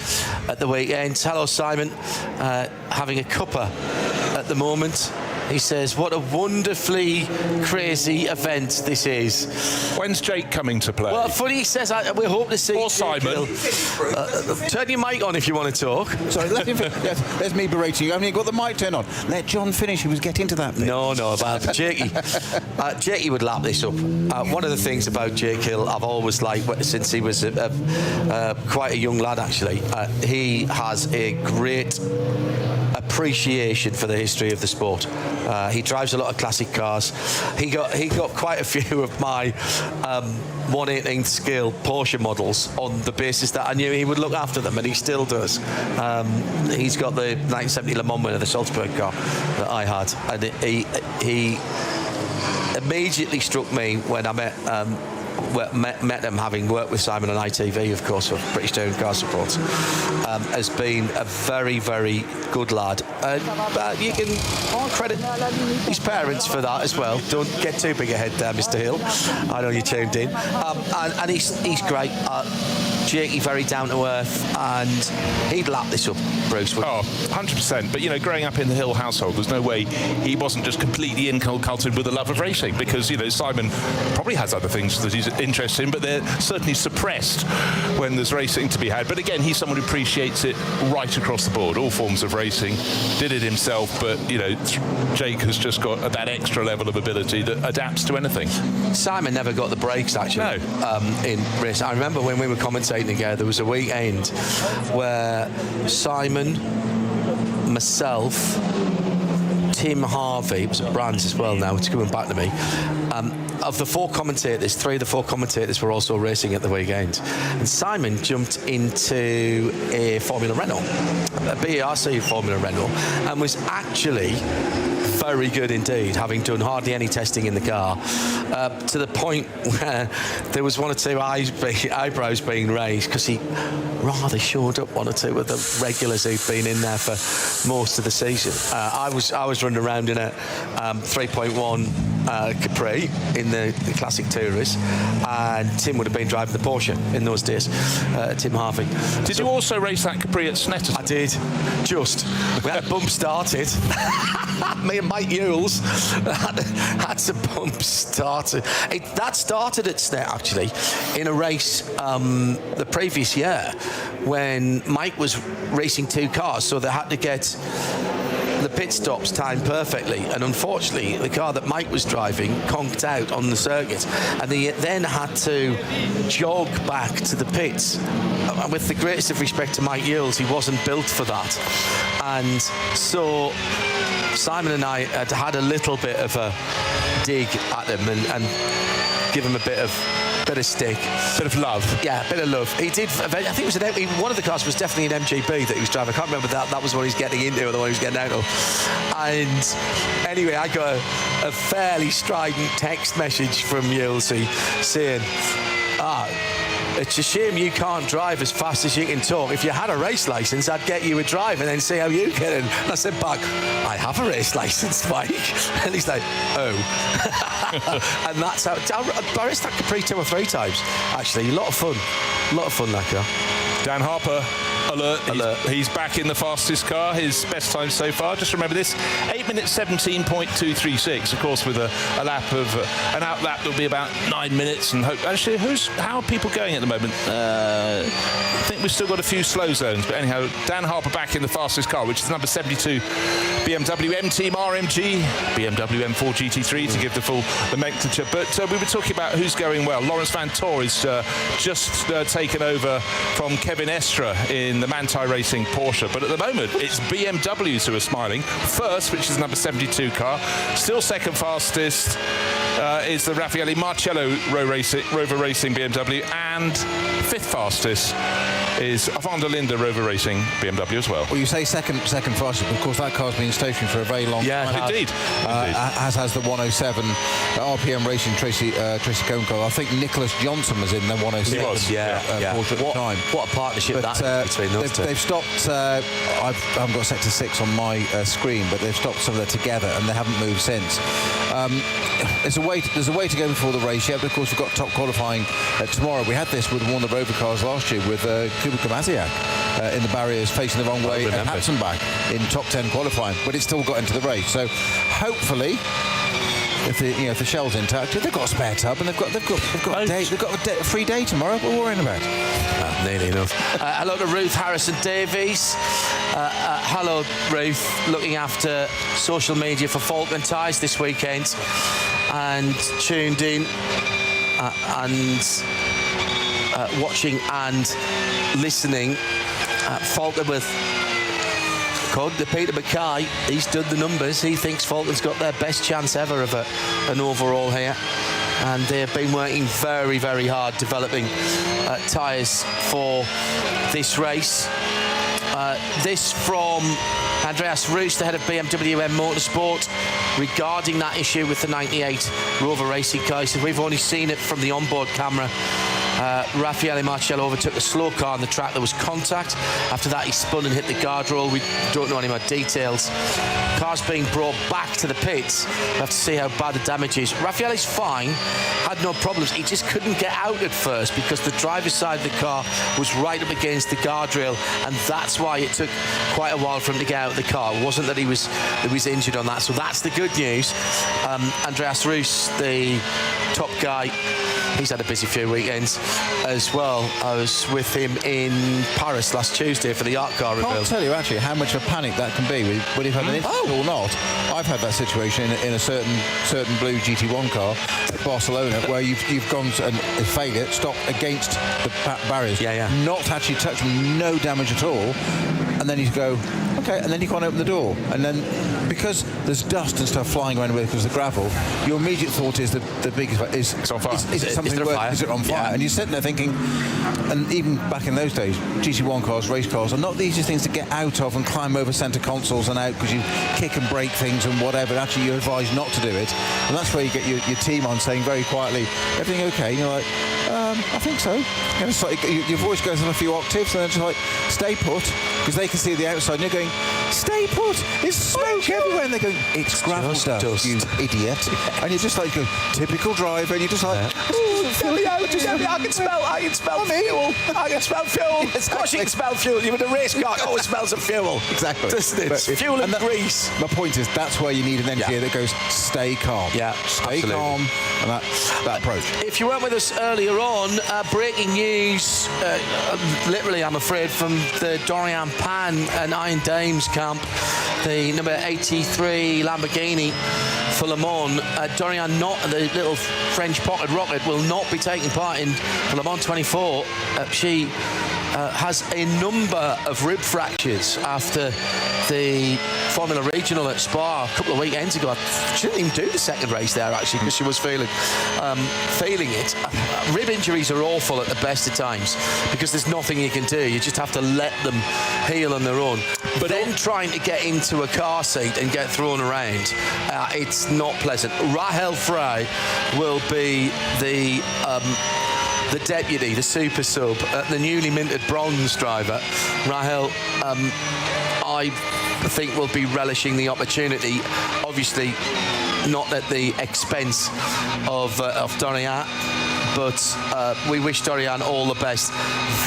at the weekend. Hello, Simon. Having a cuppa at the moment. He says, what a wonderfully crazy event this is. When's Jake coming to play? Well, funny, he says, we hope to see or Simon. Turn your mic on if you want to talk. Sorry, let him finish. There's me berating you. I haven't even got the mic turned on. Let John finish. He was getting to that bit. No, about Jakey. Jakey would lap this up. One of the things about Jake Hill I've always liked, since he was quite a young lad, actually, he has a great appreciation for the history of the sport. He drives a lot of classic cars. He got quite a few of my 1/18 scale Porsche models on the basis that I knew he would look after them, and he still does. He's got the 1970 Le Mans winner, the Salzburg car that I had, and he immediately struck me when I met him, having worked with Simon on ITV, of course, for British Touring Car Support, has been a very, very good lad. You can credit his parents for that as well. Don't get too big ahead there, Mr. Hill. I know you tuned in. And he's great. Jakey, very down to earth, and he'd lap this up, Bruce. Oh, 100%. But, growing up in the Hill household, there's no way he wasn't just completely inculcated with a love of racing, because, Simon probably has other things that he's interested in, but they're certainly suppressed when there's racing to be had. But again, he's someone who appreciates it right across the board, all forms of racing, did it himself, but, Jake has just got that extra level of ability that adapts to anything. Simon never got the breaks, actually, in racing. I remember when we were commentating together, there was a weekend where Simon, myself, Tim Harvey, it was at Brands as well now, it's coming back to me, of the 4 commentators, 3 of the 4 commentators were also racing at the weekend. And Simon jumped into a Formula Renault, a BARC Formula Renault, and was actually very good indeed, having done hardly any testing in the car, to the point where there was one or two eyebrows being raised because he rather shored up one or two of the regulars who'd been in there for most of the season. I was running around in a 3.1 Capri in the classic Tourist, and Tim would have been driving the Porsche in those days, Tim Harvey. Did you also race that Capri at Snetterton? I did. We had a bump started. Me and Mike Ewells had some bumps started. That started at Snet, actually, in a race the previous year when Mike was racing two cars, so they had to get the pit stops timed perfectly, and unfortunately the car that Mike was driving conked out on the circuit, and they then had to jog back to the pits. And with the greatest of respect to Mike Ewells, he wasn't built for that, and so Simon and I had a little bit of a dig at him and give him a bit of stick. Bit of love. Yeah, a bit of love. He did, I think it was one of the cars was definitely an MGB that he was driving. I can't remember that was what he was getting into or the one he was getting out of. And anyway, I got a fairly strident text message from Yulesy saying, it's a shame you can't drive as fast as you can talk. If you had a race licence, I'd get you a drive and then see how you get in. And I said back, I have a race licence, Mike. And he's like, oh. And that's how... I raced that Capri 2 or 3 times, actually. A lot of fun, that car. Dan Harper, alert. He's back in the fastest car, his best time so far. Just remember this, 8 minutes 17.236, of course, with an out lap that'll be about 9 minutes. And actually, how are people going at the moment? I think we've still got a few slow zones, but anyhow, Dan Harper back in the fastest car, which is number 72 BMW M-Team RMG, BMW M4 GT3 to give the full nomenclature. But we were talking about who's going well. Lawrence Van Tor is just taken over from Kevin Estra in the Manthey Racing Porsche, but at the moment it's BMWs who are smiling. First, which is number 72 car, still second fastest is the Raffaele Marcello Rover Racing BMW, and fifth fastest is Van der Linde Rover Racing BMW as well. Well, you say second fastest, but of course that car's been stationary for a very long time. Indeed. As has the 107 RPM Racing Tracy Cohn car. I think Nicholas Johnson was in the 107 Porsche at the time. What a partnership that is between those two. They've stopped, I haven't got sector 6 on my screen, but they've stopped some of that together and they haven't moved since. There's a way to go before the race yet, but of course we've got top qualifying tomorrow. We had this with one of the Rover cars last year with Kubica Maziak in the barriers facing the wrong way and Hatzenbach in top 10 qualifying, but it still got into the race. So hopefully, if the shell's intact, they've got a spare tub and they've got a free day tomorrow. What we're worrying about? Nearly enough. Hello to Ruth Harrison-Davies. Hello, Ruth, looking after social media for Vulcan Tyres this weekend and tuned in and watching and listening. Vulcan with code to Peter Mackay. He's done the numbers. He thinks Vulcan's got their best chance ever of an overall here. And they've been working very, very hard developing tyres for this race. This from Andreas Roos, the head of BMW and Motorsport, regarding that issue with the 98 Rover Racing car. He said, we've only seen it from the onboard camera. Raffaele Marcello overtook a slow car on the track. There was contact. After that, he spun and hit the guardrail. We don't know any more details. Car's being brought back to the pits. We'll have to see how bad the damage is. Raffaele's fine, had no problems. He just couldn't get out at first because the driver's side of the car was right up against the guardrail, and that's why it took quite a while for him to get out of the car. It wasn't that he was injured on that. So that's the good news. Andreas Roos, the top guy, he's had a busy few weekends as well. I was with him in Paris last Tuesday for the art car reveal. I can't tell you actually how much of a panic that can be whether you've had an incident or not. I've had that situation in a certain blue GT1 car at Barcelona where you've gone and failed it, stopped against the barriers, not actually touched them, no damage at all, and then you go, Okay, and then you can't open the door. And then, because there's dust and stuff flying around because of the gravel, your immediate thought is that the biggest is It's on fire. Is it something worse? Is it on fire? Yeah. And you're sitting there thinking, and even back in those days, GT1 cars, race cars, are not the easiest things to get out of and climb over centre consoles and out because you kick and break things and whatever. And actually, you're advised not to do it. And that's where you get your team on saying very quietly, everything okay? And you're like, I think so. And it's like your voice goes on a few octaves, and then just like, stay put, because they can see the outside, and you're going, stay put, there's smoke everywhere, and they're going, it's gravel dust, you idiot. And you're just like, go, typical driver, and you're just like, Fill me out, just help me. I can smell fuel. I can smell fuel. Of course you can smell fuel. You're in a race car, it always smells of fuel. Exactly. Doesn't it? Fuel and grease. My point is, that's where you need an engineer that goes, stay calm. Yeah, stay absolutely. calm, and that approach. If you weren't with us earlier on, breaking news, literally I'm afraid, from the Dorian Pan and Iron Dames camp, the number 83 Lamborghini for Le Mans. Dorian, not the little French pocket rocket, will not be taking part in Le Mans 24. She has a number of rib fractures after the Formula Regional at Spa a couple of weekends ago. She didn't even do the second race there, actually, because she was feeling it. Rib injuries are awful at the best of times because there's nothing you can do. You just have to let them heal on their own. But then trying to get into a car seat and get thrown around, it's not pleasant. Rahel Frey will be the deputy, the super sub, the newly minted bronze driver. Rahel, I think, will be relishing the opportunity, obviously not at the expense of Dorian, but we wish Dorian all the best.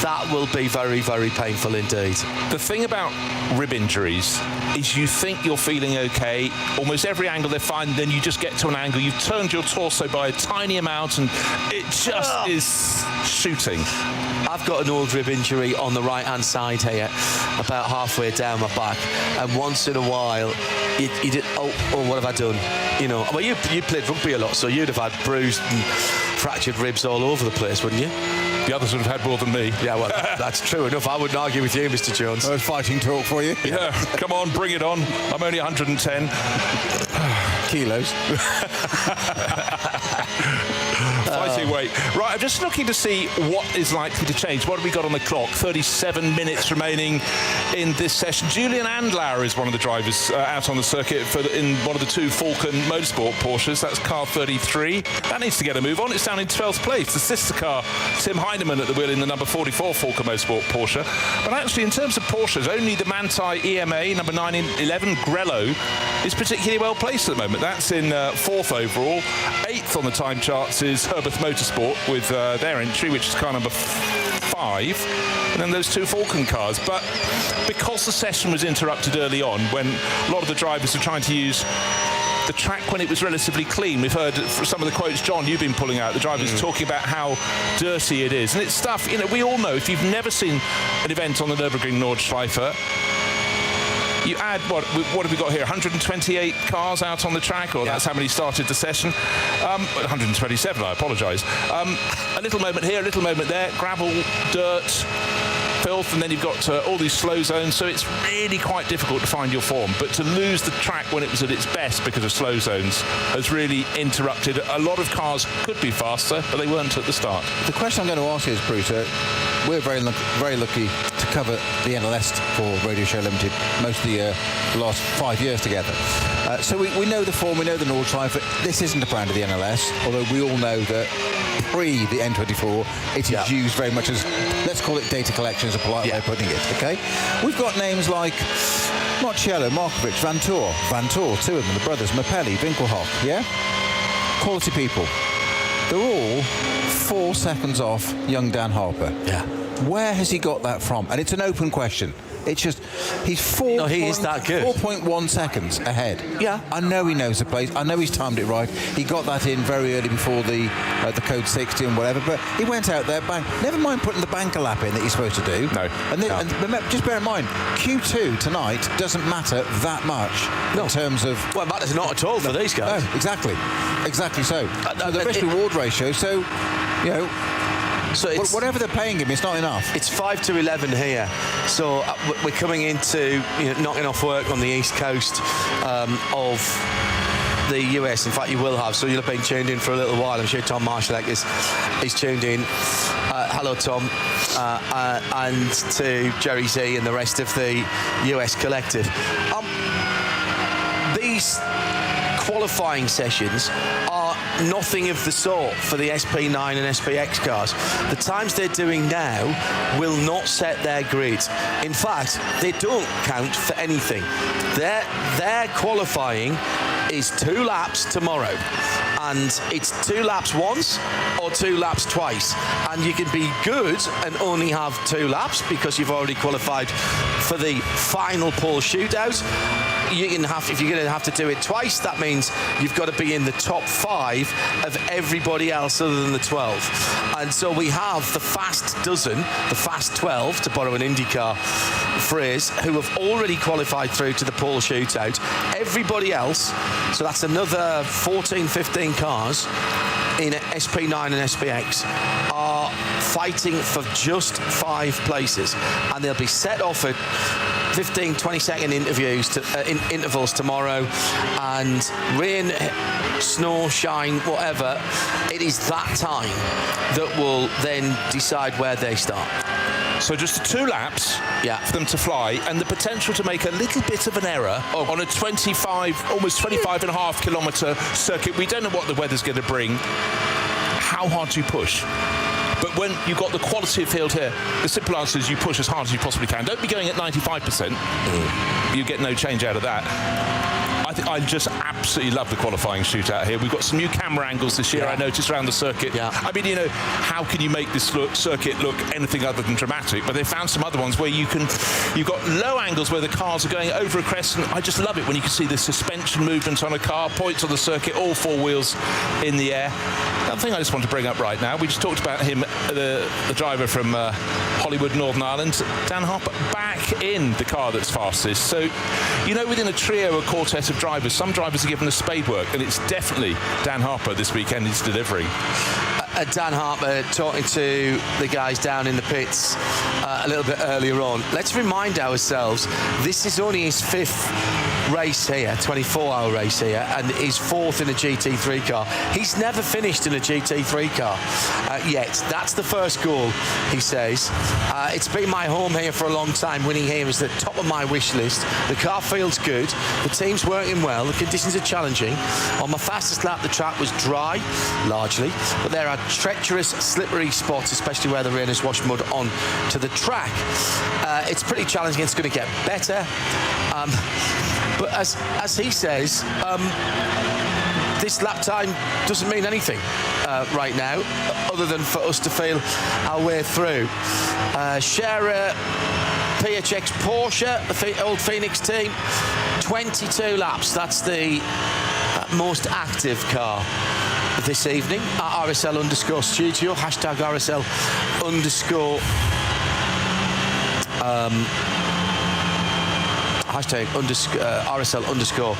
That will be very, very painful indeed. The thing about rib injuries is you think you're feeling okay, almost every angle they're fine, then you just get to an angle, you've turned your torso by a tiny amount and it just is shooting. I've got an old rib injury on the right-hand side here, about halfway down my back, and once in a while, you did, oh, what have I done? You know, well, you played rugby a lot, so you'd have had bruised and fractured ribs all over the place, wouldn't you? The others would have had more than me. Yeah, well, that's true enough. I wouldn't argue with you, Mr. Jones. Fighting talk for you. Yeah, come on, bring it on. I'm only 110 kilos. Fighting weight. Right, I'm just looking to see what is likely to change. What have we got on the clock? 37 minutes remaining in this session. Julian Andlauer is one of the drivers out on the circuit in one of the two Vulcan motorsport Porsches. That's car 33. That needs to get a move on. It's down in 12th place. The sister car, Tim Heinemann at the wheel in the number 44 Vulcan motorsport Porsche. But actually, in terms of Porsches, only the Manthey EMA, number 9 and 11, Grello, is particularly well placed at the moment. That's in 4th overall. 8th on the time charts is Herbeth Motorsport with their entry, which is car number 5, and then those two Vulcan cars. But because the session was interrupted early on, when a lot of the drivers were trying to use the track when it was relatively clean, we've heard some of the quotes, John, you've been pulling out, the drivers talking about how dirty it is. And it's stuff, you know, we all know, if you've never seen an event on the Nürburgring Nordschleife, you add, what have we got here, 128 cars out on the track, or that's how many started the session. 127, I apologise. A little moment here, a little moment there, gravel, dirt, filth, and then you've got all these slow zones, so it's really quite difficult to find your form. But to lose the track when it was at its best because of slow zones has really interrupted. A lot of cars could be faster, but they weren't at the start. The question I'm going to ask is, Bruce, we're very lucky to cover the NLS for Radio Show Limited most of the last 5 years together. So we know the form, we know the Nordschleife. This isn't a brand of the NLS, although we all know that pre the N24, it is used very much as, let's call it data collection, as a polite way of putting it, okay? We've got names like Marcello, Markovic, Vantor, two of them, the brothers, Mapelli, Winkelhock, yeah? Quality people. They're all 4 seconds off young Dan Harper. Yeah. Where has he got that from? And it's an open question. It's just, he's he is that good. 4.1 seconds ahead. Yeah. I know he knows the place. I know he's timed it right. He got that in very early before the code 60 and whatever. But he went out there, bang. Never mind putting the banker lap in that he's supposed to do. No. And just bear in mind, Q2 tonight doesn't matter that much in terms of... Well, it matters not at all for these guys. No, exactly so. The risk-reward ratio, so, you know... So it's, whatever they're paying him, it's not enough. It's 5 to 11 here, so we're coming into knocking off work on the east coast of the US. In fact, you will have, so you'll have been tuned in for a little while. I'm sure Tom Marshall is tuned in. Hello, Tom, and to Jerry Z and the rest of the US collective. These qualifying sessions are nothing of the sort for the SP9 and SPX cars. The times they're doing now will not set their grid. In fact, they don't count for anything. Their qualifying is 2 laps tomorrow, and it's 2 laps once or 2 laps twice, and you can be good and only have 2 laps because you've already qualified for the final pole shootout. You can have, if you're going to have to do it twice, that means you've got to be in the top 5 of everybody else other than the 12. And so we have the fast dozen, the fast 12, to borrow an IndyCar phrase, who have already qualified through to the pole shootout. Everybody else, so that's another 14, 15 cars in SP9 and SPX, are fighting for just 5 places, and they'll be set off at 15, 20-second intervals tomorrow, and rain, snow, shine, whatever, it is that time that will then decide where they start. So just 2 laps for them to fly, and the potential to make a little bit of an error on a 25, almost 25 and a half kilometre circuit. We don't know what the weather's going to bring. How hard do you push? But when you've got the quality of field here, the simple answer is you push as hard as you possibly can. Don't be going at 95%. You get no change out of that. I just absolutely love the qualifying shootout here. We've got some new camera angles this year, I noticed, around the circuit. I mean, how can you make this circuit look anything other than dramatic? But they found some other ones where you've got low angles where the cars are going over a crest, and I just love it when you can see the suspension movement on a car, points on the circuit, all 4 wheels in the air. Another thing I just want to bring up right now, we just talked about him, the driver from Hollywood, Northern Ireland, Dan Harper, back in the car that's fastest. So, within a trio, a quartet of drivers, some drivers are given the spade work, and it's definitely Dan Harper this weekend is delivering. Dan Harper talking to the guys down in the pits a little bit earlier on. Let's remind ourselves, this is only his 5th race here, 24-hour race here, and his 4th in a GT3 car. He's never finished in a GT3 car yet. That's the first goal, he says. It's been my home here for a long time. Winning here is the top of my wish list. The car feels good. The team's working well. The conditions are challenging. On my fastest lap, the track was dry, largely, but there are treacherous, slippery spots, especially where the rain has washed mud on to the track. It's pretty challenging. It's going to get better. But as he says, this lap time doesn't mean anything right now, other than for us to feel our way through. Scherer, PHX Porsche, the old Phoenix team, 22 laps. That's the most active car this evening at RSL_studio, hashtag RSL_ hashtag RSL_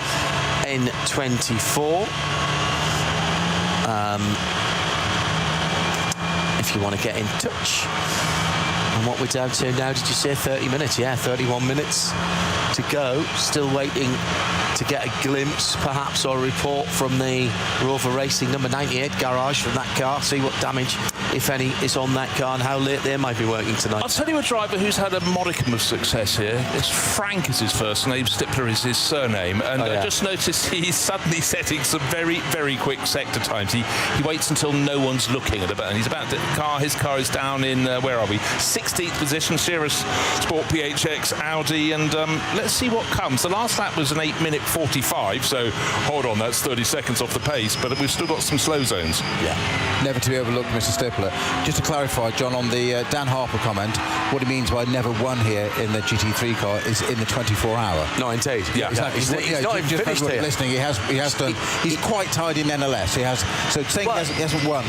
N24. If you want to get in touch. And what we're down to now, did you say 30 minutes? Yeah, 31 minutes to go. Still waiting to get a glimpse, perhaps, or a report from the Rover Racing number 98 garage from that car. See what damage, if any, is on that car and how late they might be working tonight. I'll tell you a driver who's had a modicum of success here. It's Frank is his first name, Stippler is his surname, and I just noticed he's suddenly setting some very, very quick sector times. He waits until no one's looking at it, and he's about to his car is down in where are we? 16th position, Sirius Sport PHX Audi, and let's see what comes. The last lap was an 8-minute 45, so hold on, that's 30 seconds off the pace, but we've still got some slow zones. Yeah, never to be overlooked, Mr. Stippler. Just to clarify, John, on the Dan Harper comment, what he means by never won here in the GT3 car is in the 24-hour. No, indeed. Yeah, exactly. He's not even finished here. Listening, he has done. He's quite tied in NLS. He has. So saying he hasn't won.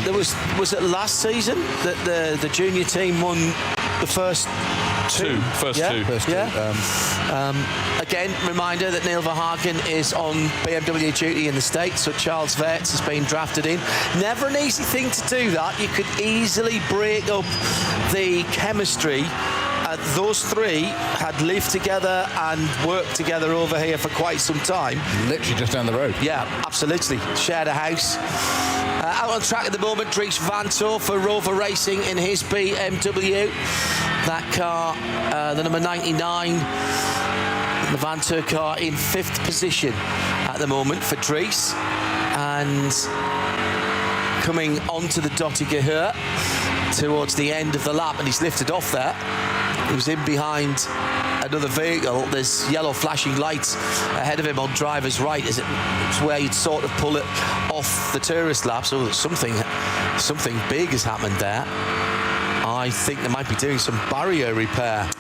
Was it last season that the junior team won the first First two. Again, reminder that Neil Verhagen is on BMW duty in the States, so Charles Verts has been drafted in. Never an easy thing to do that. You could easily break up the chemistry. Those three had lived together and worked together over here for quite some time. Literally just down the road. Yeah, absolutely. Shared a house. Out on track at the moment, Dries Vanthoor for Rover Racing in his BMW. That car, the number 99, the Vanthoor car in 5th position at the moment for Dries. And coming onto the Dottinger here towards the end of the lap, and he's lifted off there. He was in behind another vehicle. There's yellow flashing lights ahead of him on driver's right. It's where you'd sort of pull it off the tourist lap. So something big has happened there. I think they might be doing some barrier repair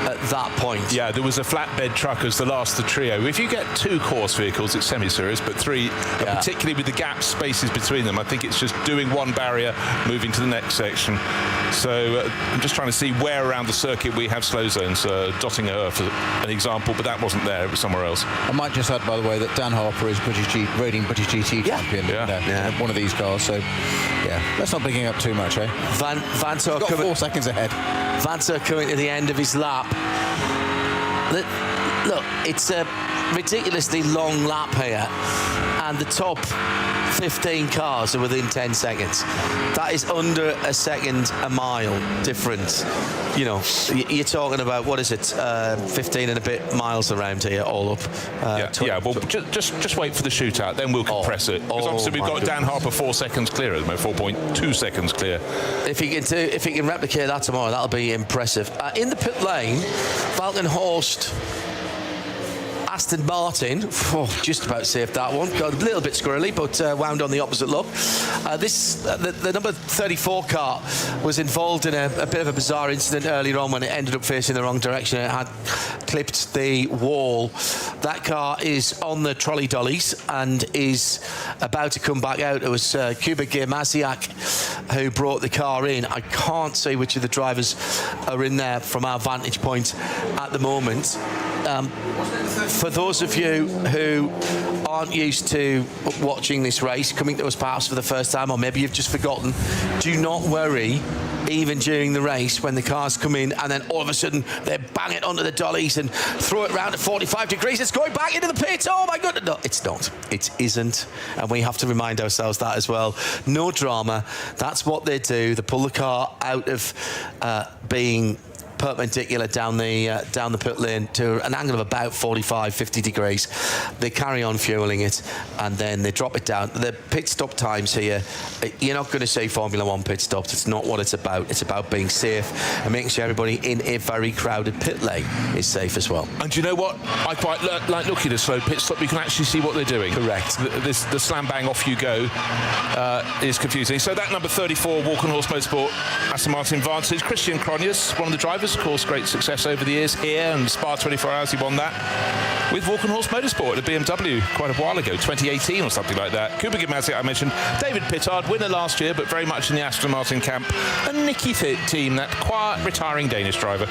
at that point. Yeah, there was a flatbed truck as the last of the trio. If you get 2 course vehicles, it's semi-serious, but 3, particularly with the gap spaces between them, I think it's just doing one barrier, moving to the next section. So I'm just trying to see where around the circuit we have slow zones. Dottinger for an example, but that wasn't there, it was somewhere else. I might just add, by the way, that Dan Harper is reigning British GT champion in one of these cars, so let's not bring it up too much, eh? Vanthoor got 4 seconds ahead. Vanthoor coming to the end of his lap. Look, it's a ridiculously long lap here, and the top 15 cars are within 10 seconds. That is under a second a mile difference. You know, you're talking about, what is it, 15 and a bit miles around here, all up. Well, just wait for the shootout, then we'll compress it. Because obviously we've got Dan Harper 4 seconds clear at the moment, 4.2 seconds clear. If he can replicate that tomorrow, that'll be impressive. In the pit lane, Vulcan Horst, Aston Martin, just about saved that one. Got a little bit squirrely, but wound on the opposite look. The number 34 car was involved in a bit of a bizarre incident earlier on when it ended up facing the wrong direction. It had clipped the wall. That car is on the trolley dollies and is about to come back out. It was Kuba Giermasiak who brought the car in. I can't see which of the drivers are in there from our vantage point at the moment. For those of you who aren't used to watching this race, coming to us perhaps for the first time, or maybe you've just forgotten, do not worry, even during the race, when the cars come in and then all of a sudden they bang it onto the dollies and throw it round at 45 degrees. It's going back into the pit. Oh my goodness. No, it's not. It isn't. And we have to remind ourselves that as well. No drama. That's what they do. They pull the car out of being perpendicular down the pit lane to an angle of about 45-50 degrees. They carry on fueling it and then they drop it down. The pit stop times here, you're not going to see Formula 1 pit stops. It's not what it's about. It's about being safe and making sure everybody in a very crowded pit lane is safe as well. And do you know what? I quite like looking at a slow pit stop. You can actually see what they're doing. Correct. The slam bang off you go is confusing. So that number 34 Vulcan Horse Motorsport Aston Martin advantage. Christian Cronjes, one of the drivers, of course, great success over the years here, and Spa 24 Hours, he won that with Vulcan Horse Motorsport at BMW quite a while ago, 2018 or something like that. Kuba Giermasiak, I mentioned. David Pittard, winner last year, but very much in the Aston Martin camp. And Nicky team, that quiet, retiring Danish driver.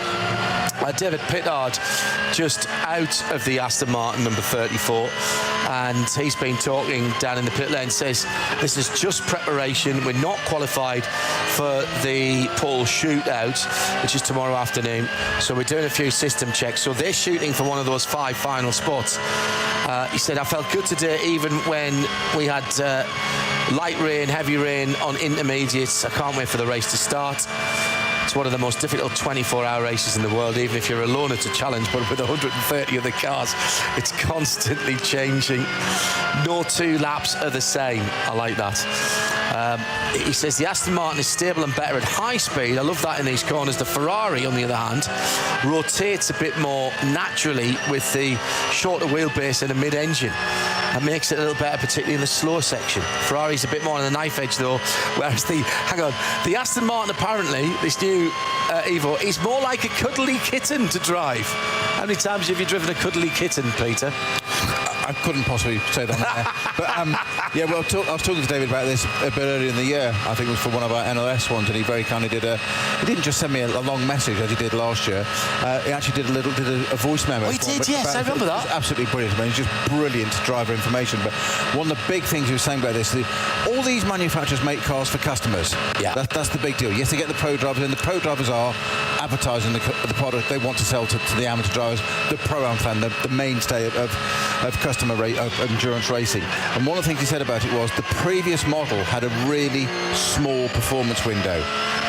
David Pittard just out of the Aston Martin number 34, and he's been talking down in the pit lane, says this is just preparation. We're not qualified for the pole shootout, which is tomorrow afternoon, so we're doing a few system checks. So they're shooting for one of those 5 final spots. He said, I felt good today even when we had light rain, heavy rain on intermediates. I can't wait for the race to start. It's one of the most difficult 24-hour races in the world. Even if you're alone, it's a challenge, but with 130 of the cars, it's constantly changing. No 2 laps are the same. I like that. He says the Aston Martin is stable and better at high speed. I love that in these corners. The Ferrari, on the other hand, rotates a bit more naturally with the shorter wheelbase and a mid-engine. That makes it a little better, particularly in the slow section. Ferrari's a bit more on the knife edge, though, whereas the Aston Martin, apparently, this new Evo, is more like a cuddly kitten to drive. How many times have you driven a cuddly kitten, Peter? I couldn't possibly say that on air. But yeah, well, I was talking to David about this a bit earlier in the year. I think it was for one of our NLS ones, and he very kindly did he didn't just send me a long message as he did last year. He actually did a voice memo. Oh, he did, yes, I remember that. It was absolutely brilliant. I mean, it's just brilliant driver information. But one of the big things he was saying about this, all these manufacturers make cars for customers. Yeah. That's the big deal. Yes, they get the pro drivers in. The pro drivers are advertising the product they want to sell to the amateur drivers, the Pro-Am fan, the mainstay of customer of endurance racing. And one of the things he said about it was the previous model had a really small performance window.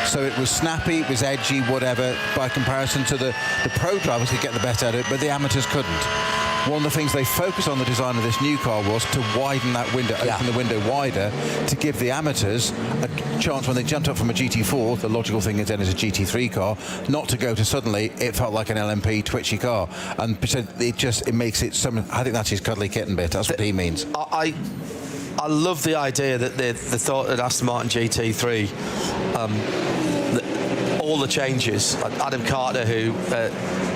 So it was snappy, it was edgy, whatever, by comparison to the pro drivers could get the best out of it, but the amateurs couldn't. One of the things they focused on the design of this new car was to widen that window, open the window wider, to give the amateurs a chance when they jumped up from a GT4, the logical thing is then is a GT3 car, not to go to suddenly it felt like an LMP twitchy car. And it makes it something. I think that's his cuddly kitten bit. That's what he means. I love the idea that the thought that Aston Martin GT3, all the changes. Adam Carter, who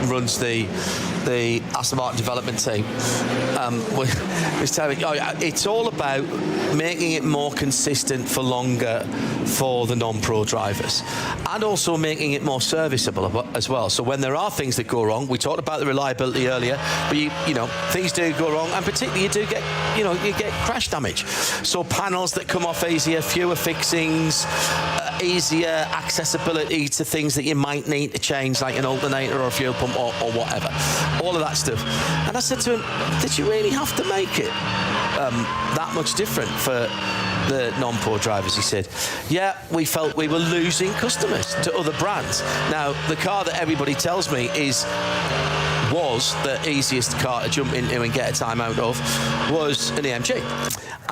runs the Aston Martin development team, was telling me, it's all about making it more consistent for longer for the non-pro drivers, and also making it more serviceable as well. So when there are things that go wrong, we talked about the reliability earlier, but you know things do go wrong, and particularly you do get you get crash damage. So panels that come off easier, fewer fixings, easier accessibility to things that you might need to change, like an alternator or a fuel pump or whatever. All of that stuff. And I said to him, did you really have to make it that much different for the non-pro drivers? He said, yeah, we felt we were losing customers to other brands. Now, the car that everybody tells me was the easiest car to jump into and get a time out of was an AMG.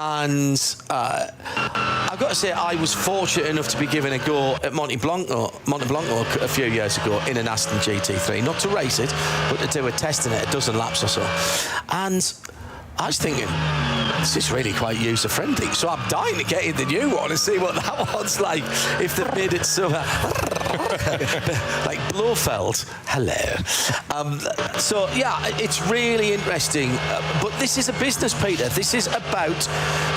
And I've got to say, I was fortunate enough to be given a go at Monte Blanco a few years ago in an Aston GT3, not to race it, but to do a test in it, a dozen laps or so. And I was thinking, this is really quite user-friendly. So I'm dying to get in the new one and see what that one's like. If they've made it so like Blofeld, hello. So yeah, it's really interesting. But this is a business, Peter. This is about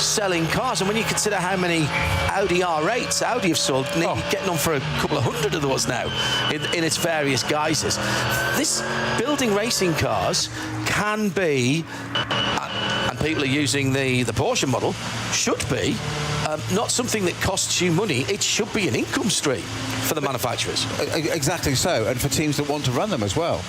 selling cars. And when you consider how many Audi R8s Audi have sold, getting on for a couple of hundred of those now in its various guises. This building racing cars can be, and people are using the Porsche model, should be not something that costs you money. It should be an income stream for the manufacturers. Exactly so, and for teams that want to run them as well.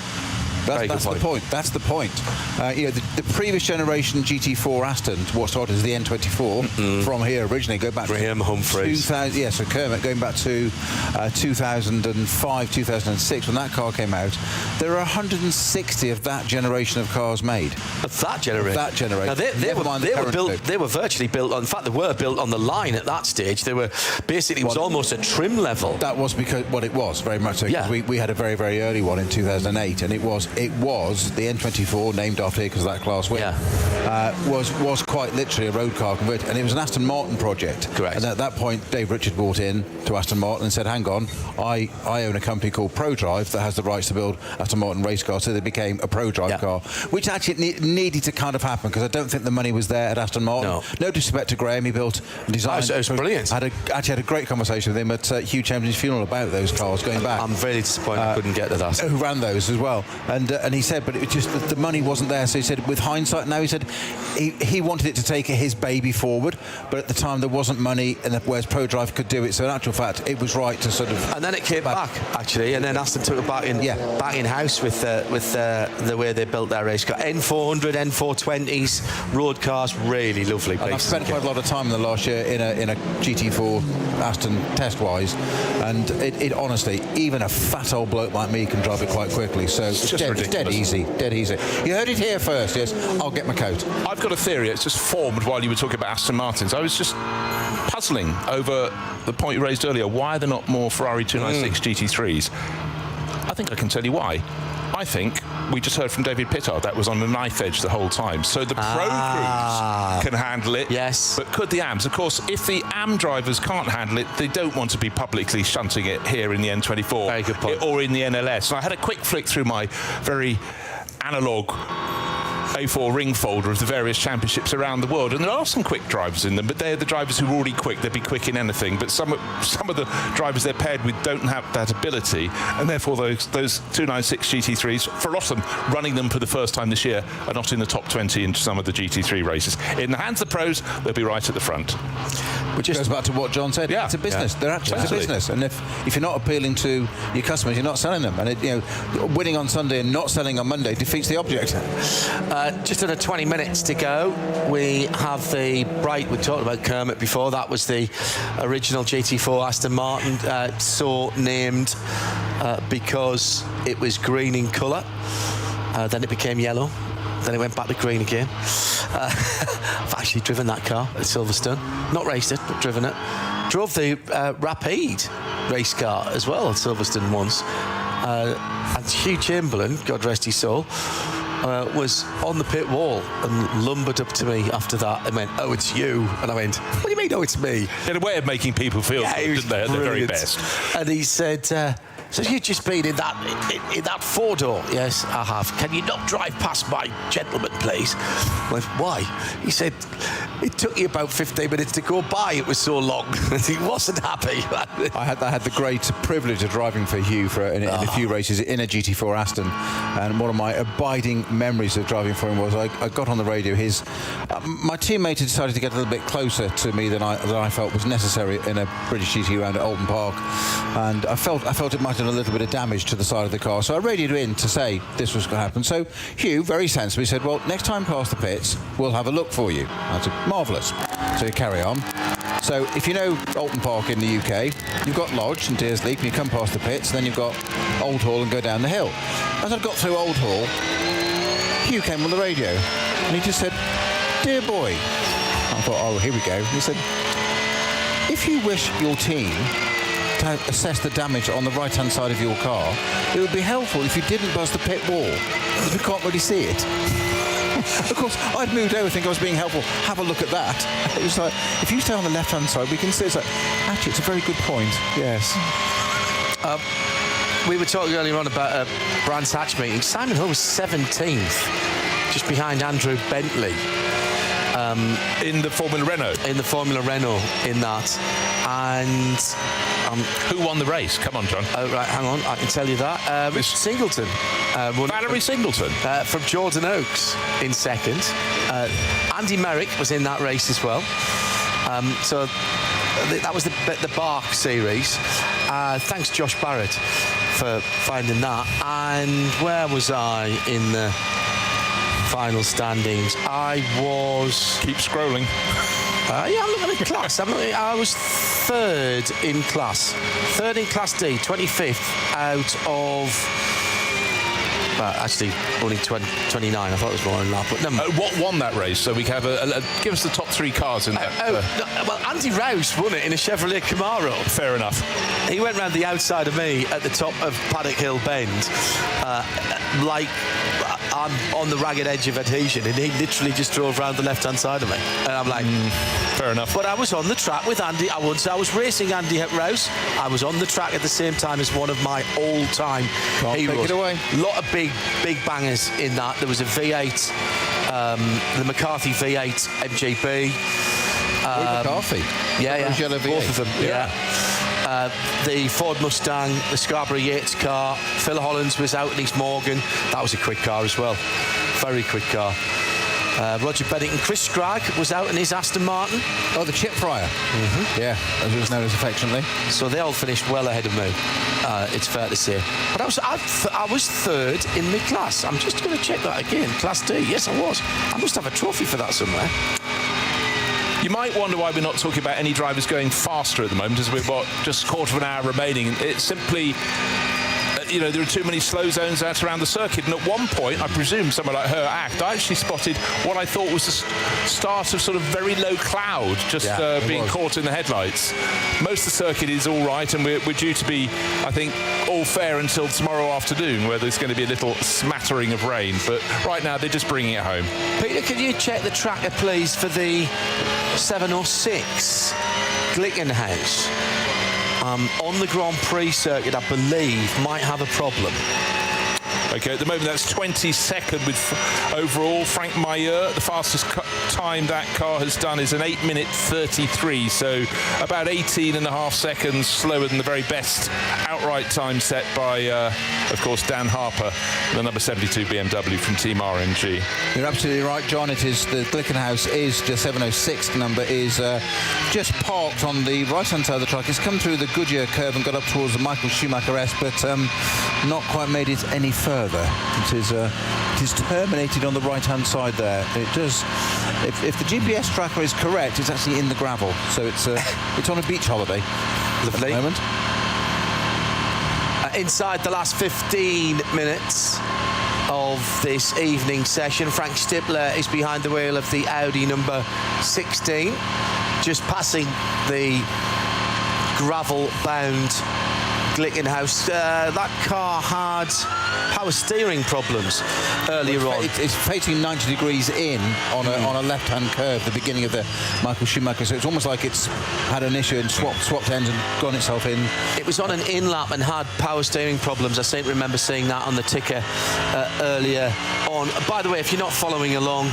That's the point. That's the point. The previous generation GT4 Aston, what started as the N24 from here originally, go back Graham to Humphreys. So Kermit, going back to 2005, 2006 when that car came out. There are 160 of that generation of cars made. Of that generation. That generation. Now they were virtually built on. In fact, they were built on the line at that stage. They were basically it was almost a trim level. That was because it was very much so. Yeah. We had a very, very early one in 2008, and it was the N24, named after it because of that class win, was quite literally a road car converted, and it was an Aston Martin project. Correct. And at that point, Dave Richard bought in to Aston Martin and said, hang on, I own a company called ProDrive that has the rights to build Aston Martin race cars, so they became a ProDrive car, which actually needed to kind of happen because I don't think the money was there at Aston Martin. No disrespect to Graham, he built and designed. It was brilliant. I had a great conversation with him at Hugh Chamberlain's funeral about those cars going back. I'm very disappointed I couldn't get to that. Who ran those as well, and he said, but it was just the money wasn't there. So he said, with hindsight now, he said he wanted it to take his baby forward, but at the time there wasn't money, and whereas ProDrive could do it. So in actual fact, it was right to sort of. And then it came back actually, and then Aston took it back in house with the way they built their race car. N400, N420s, road cars, really lovely. And I've spent quite a lot of time in the last year in a GT4 Aston test-wise, and it honestly, even a fat old bloke like me can drive it quite quickly. So it's dead easy. You heard it here first. Yes, I'll get my coat. I've got a theory. It's just formed while you were talking about Aston Martins. I was just puzzling over the point you raised earlier. Why are there not more Ferrari 296 GT3s? I think I can tell you why. I think we just heard from David Pittard that was on the knife edge the whole time. So the pro crews can handle it. Yes. But could the AMs? Of course, if the AM drivers can't handle it, they don't want to be publicly shunting it here in the N24. Very good point. Or in the NLS. And I had a quick flick through my very analog A4 ring folder of the various championships around the world, and there are some quick drivers in them, but they're the drivers who are already quick. They'd be quick in anything, but some of the drivers they're paired with don't have that ability, and therefore those 296 GT3s, for a lot of them, running them for the first time this year, are not in the top 20 in some of the GT3 races. In the hands of the pros, they'll be right at the front. Which goes back to what John said. Yeah. It's a business. They're actually a business, and if you're not appealing to your customers, you're not selling them. And winning on Sunday and not selling on Monday defeats the object. Just under 20 minutes to go. We have the bright. We talked about Kermit before. That was the original GT4 Aston Martin, so named because it was green in colour. Then it became yellow. Then it went back to green again. I've actually driven that car at Silverstone. Not raced it, but driven it. Drove the Rapide race car as well at Silverstone once. And Hugh Chamberlain, God rest his soul, was on the pit wall and lumbered up to me after that and went, "Oh, it's you." And I went, "What do you mean, oh, it's me?" They had a way of making people feel good, didn't they, at the very best. And he said, "So you've just been in that four-door?" "Yes, I have." "Can you not drive past my gentleman, please?" I went, "Why?" He said, "It took you about 15 minutes to go by. It was so long." He wasn't happy. I had the great privilege of driving for Hugh in a few races in a GT4 Aston, and one of my abiding memories of driving for him was I got on the radio. My teammate had decided to get a little bit closer to me than I felt was necessary in a British GT round at Oulton Park, and I felt it might have done a little bit of damage to the side of the car, so I radioed in to say this was going to happen. So Hugh very sensibly said, "Well, next time past the pits, we'll have a look for you." I said, "Marvellous." So you carry on. So if you know Oulton Park in the UK, you've got Lodge and Deersleek, and you come past the pits, then you've got Old Hall and go down the hill. As I got through Old Hall, Hugh came on the radio, and he just said, "Dear boy." I thought, oh, here we go. He said, "If you wish your team to assess the damage on the right-hand side of your car, it would be helpful if you didn't buzz the pit wall, because we can't really see it." Of course, I'd moved over thinking I was being helpful. Have a look at that. It was like, if you stay on the left-hand side, we can see. It's like, actually, it's a very good point. Yes. We were talking earlier on about a Brands Hatch meeting. Simon Hill was 17th, just behind Andrew Bentley. In the Formula Renault. In the Formula Renault, in that. And who won the race? Come on, John. Oh, right, hang on, I can tell you that. Richard Singleton. Valerie Singleton. From Jordan Oaks in second. Andy Merrick was in that race as well. So that was the Bark series. Thanks, Josh Barrett, for finding that. And where was I in the final standings? I was... Keep scrolling. Yeah, I'm looking at class. I was third in class. Third in Class D, 25th out of... actually, only 29. I thought it was more than that. But no. What won that race? So we can have give us the top three cars in that. Well, Andy Rouse won it in a Chevrolet Camaro. Fair enough. He went round the outside of me at the top of Paddock Hill Bend, like I'm on the ragged edge of adhesion, and he literally just drove round the left-hand side of me. And I'm like... fair enough. But I was on the track with Andy. I was racing Andy Rouse. I was on the track at the same time as one of my all-time heroes. Take it away. A lot of big bangers in that. There was a V8, the McCarthy V8 MGB. McCarthy? Yeah. V8. Both of them, yeah. The Ford Mustang, the Scarborough Yates car. Phil Hollins was out in East Morgan. That was a quick car as well. Very quick car. Roger Bennett and Chris Scragg was out in his Aston Martin. Oh, the Chip Fryer. Mm-hmm. Yeah, as it was known as affectionately. So they all finished well ahead of me, it's fair to say. But I was third in my class. I'm just going to check that again. Class D, yes, I was. I must have a trophy for that somewhere. You might wonder why we're not talking about any drivers going faster at the moment, as we've got just a quarter of an hour remaining. It's simply... there are too many slow zones out around the circuit, and at one point, I presume somewhere like Her Act, I actually spotted what I thought was the start of sort of very low cloud just being caught in the headlights. Most of the circuit is all right, and we're due to be, I think, all fair until tomorrow afternoon, where there's going to be a little smattering of rain, but right now they're just bringing it home. Peter, can you check the tracker, please, for the 706 Glickenhaus? On the Grand Prix circuit, I believe, might have a problem. Okay, at the moment that's 22nd with overall. Frank Mayer, the fastest time that car has done is an 8-minute 33, so about 18 and a half seconds slower than the very best outright time set by, of course, Dan Harper, the number 72 BMW from Team RMG. You're absolutely right, John. It is the Glickenhaus is the 706 number is just parked on the right-hand side of the track. It's come through the Goodyear curve and got up towards the Michael Schumacher-esque, but not quite made it any further. It is terminated on the right-hand side there. It does. If the GPS tracker is correct, it's actually in the gravel, so it's on a beach holiday at the moment. Inside the last 15 minutes of this evening session, Frank Stippler is behind the wheel of the Audi number 16, just passing the gravel-bound Glickenhaus. That car had power steering problems earlier on. It's facing 90 degrees in on a left-hand curve, the beginning of the Michael Schumacher, so it's almost like it's had an issue and swapped ends and gone itself in. It was on an in-lap and had power steering problems. I seem to remember seeing that on the ticker earlier on. By the way, if you're not following along,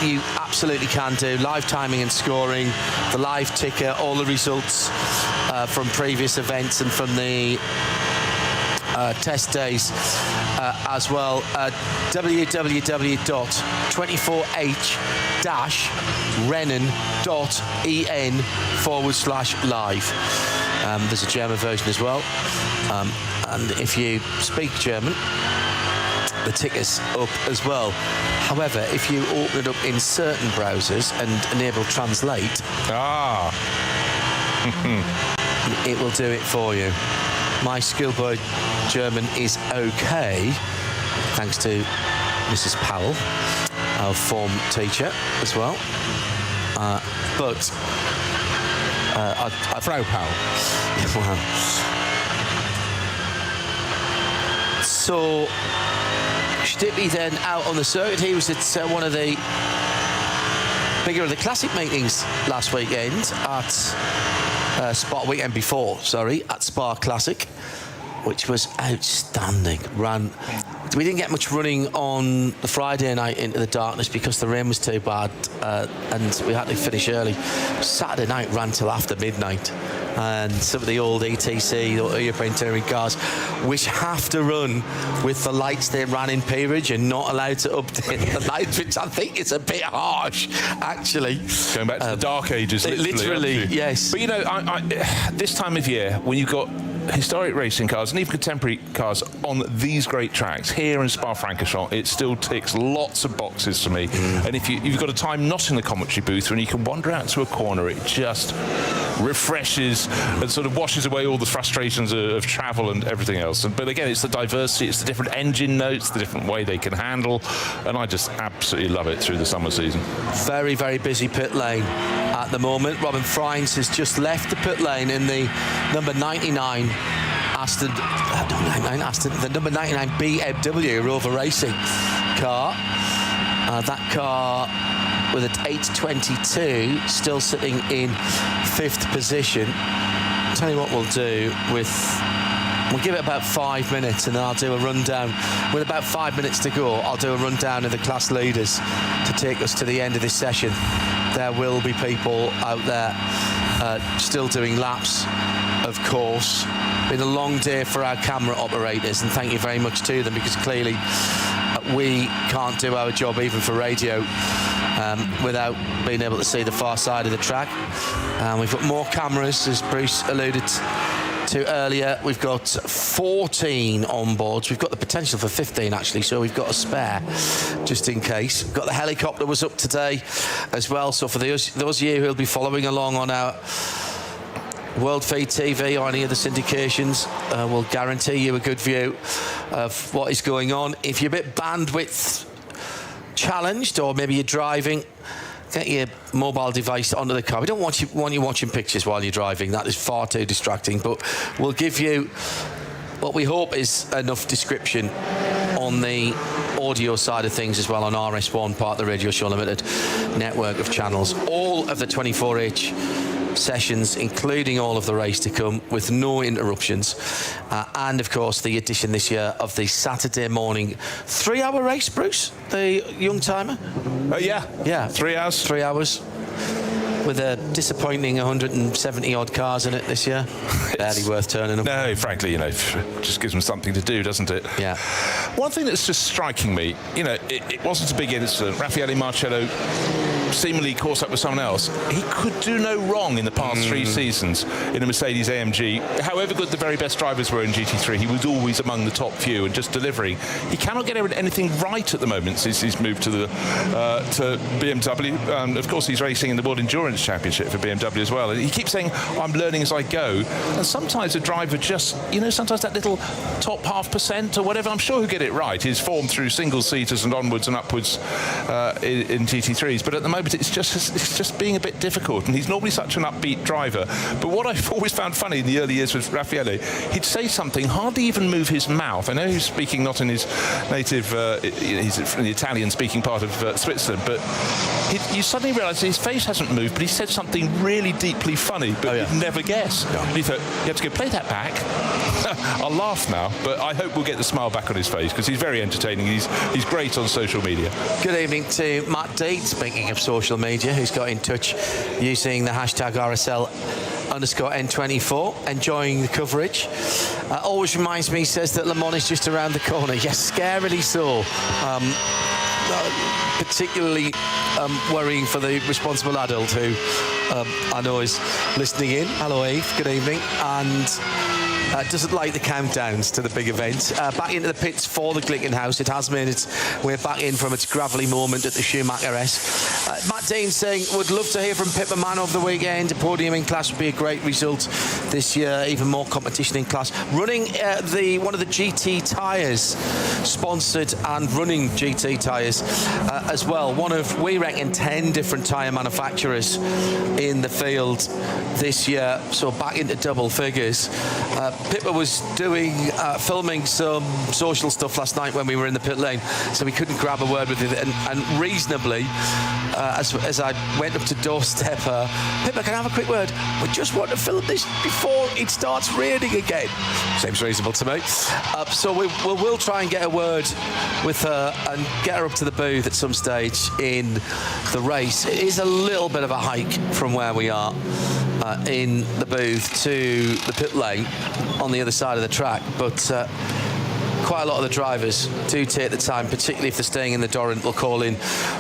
you absolutely can do live timing and scoring, the live ticker, all the results from previous events and from the test days as well. www.24h-rennen.en/live. There's a German version as well, and if you speak German, the ticker's up as well. However, if you open it up in certain browsers and enable translate, it will do it for you. My schoolboy German is okay, thanks to Mrs. Powell, our form teacher as well. Frau Powell. Well, so Stippy then out on the circuit. He was at one of the bigger of the classic meetings last weekend at Spa, weekend before, sorry, at Spa Classic, which was outstanding. We didn't get much running on the Friday night into the darkness because the rain was too bad, and we had to finish early. Saturday night ran till after midnight, and some of the old ETC, or European Touring cars, which have to run with the lights they ran in Peerage and not allowed to update the lights, which I think is a bit harsh, actually. Going back to the dark ages, literally, yes. But you know, I this time of year, when you've got historic racing cars and even contemporary cars on these great tracks here in Spa-Francorchamps, it still ticks lots of boxes for me. And if you've got a time not in the commentary booth when you can wander out to a corner, it just refreshes and sort of washes away all the frustrations of travel and everything else. But again, it's the diversity, it's the different engine notes, the different way they can handle, and I just absolutely love it through the summer season. Very, very busy pit lane at the moment. Robin Friends has just left the pit lane in the number 99 the number 99 BMW Rover Racing car. That car with an 822 still sitting in 5th position. I'll tell you what we'll do we'll give it about 5 minutes and then I'll do a rundown. With about 5 minutes to go, I'll do a rundown of the class leaders to take us to the end of this session. There will be people out there still doing laps, of course. Been a long day for our camera operators, and thank you very much to them, because clearly we can't do our job even for radio without being able to see the far side of the track. We've got more cameras, as Bruce alluded to earlier. We've got 14 on boards. We've got the potential for 15 actually, so we've got a spare just in case. We've got the helicopter was up today as well, so for those of you who'll be following along on our World Feed TV or any of the syndications, will guarantee you a good view of what is going on. If you're a bit bandwidth challenged, or maybe you're driving, get your mobile device onto the car. We don't want you watching pictures while you're driving. That is far too distracting. But we'll give you what we hope is enough description on the audio side of things as well on RS1, part of the Radio Show Limited network of channels. All of the 24H sessions, including all of the race to come with no interruptions. And of course, the addition this year of the Saturday morning 3-hour race, Bruce, the young timer. Yeah, 3 hours. 3 hours. With a disappointing 170 odd cars in it this year. Barely worth turning up. No, frankly, just gives them something to do, doesn't it? Yeah. One thing that's just striking me, it wasn't a big incident. Raffaele Marcello seemingly caught up with someone else. He could do no wrong in the past 3 seasons in a Mercedes-AMG. However good the very best drivers were in GT3, he was always among the top few and just delivering. He cannot get anything right at the moment since he's moved to BMW. Of course, he's racing in the World Endurance Championship for BMW as well. And he keeps saying, I'm learning as I go. And sometimes a driver just, sometimes that little top 0.5% or whatever, I'm sure he'll get it right. He's formed through single-seaters and onwards and upwards in GT3s. But at the moment, it's just being a bit difficult. And he's normally such an upbeat driver. But what I've always found funny in the early years with Raffaele, he'd say something, hardly even move his mouth. I know he's speaking not in his native, he's from the Italian-speaking part of Switzerland, but you suddenly realise his face hasn't moved, but he said something really deeply funny, but you'd never guess. Yeah. And you thought, you have to go play that back. I'll laugh now, but I hope we'll get the smile back on his face because he's very entertaining. He's great on social media. Good evening to Matt Deed, speaking of social media, who's got in touch using the hashtag RSL_N24, enjoying the coverage. Always reminds me, he says that Le Mans is just around the corner. Yes, scarily so. Particularly worrying for the responsible adult who I know is listening in. Hello, Eve. Good evening. And doesn't like the countdowns to the big event. Back into the pits for the Glickenhaus. It has made its way back in from its gravelly moment at the Schumacher S. Matt Dean saying, would love to hear from Pit Man over the weekend. A podium in class would be a great result this year. Even more competition in class. Running one of the GT tyres, sponsored and running GT tyres as well. One of, we reckon, 10 different tyre manufacturers in the field this year. So back into double figures. Pippa was filming some social stuff last night when we were in the pit lane, so we couldn't grab a word with it. And reasonably, as I went up to doorstep her, Pippa, can I have a quick word? We just want to film this before it starts raining again. Seems reasonable to me. So we'll try and get a word with her and get her up to the booth at some stage in the race. It is a little bit of a hike from where we are in the booth to the pit lane on the other side of the track, but quite a lot of the drivers do take the time, particularly if they're staying in the Dorrant, will call in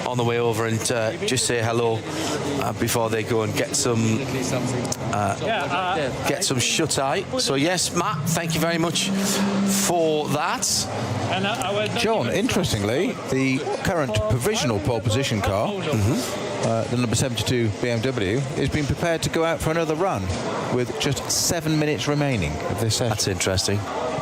on the way over and just say hello before they go and get some shut-eye. So yes, Matt, thank you very much for that. John, interestingly, the current provisional pole position car, the number 72 BMW, is being prepared to go out for another run with just 7 minutes remaining of this session. That's interesting.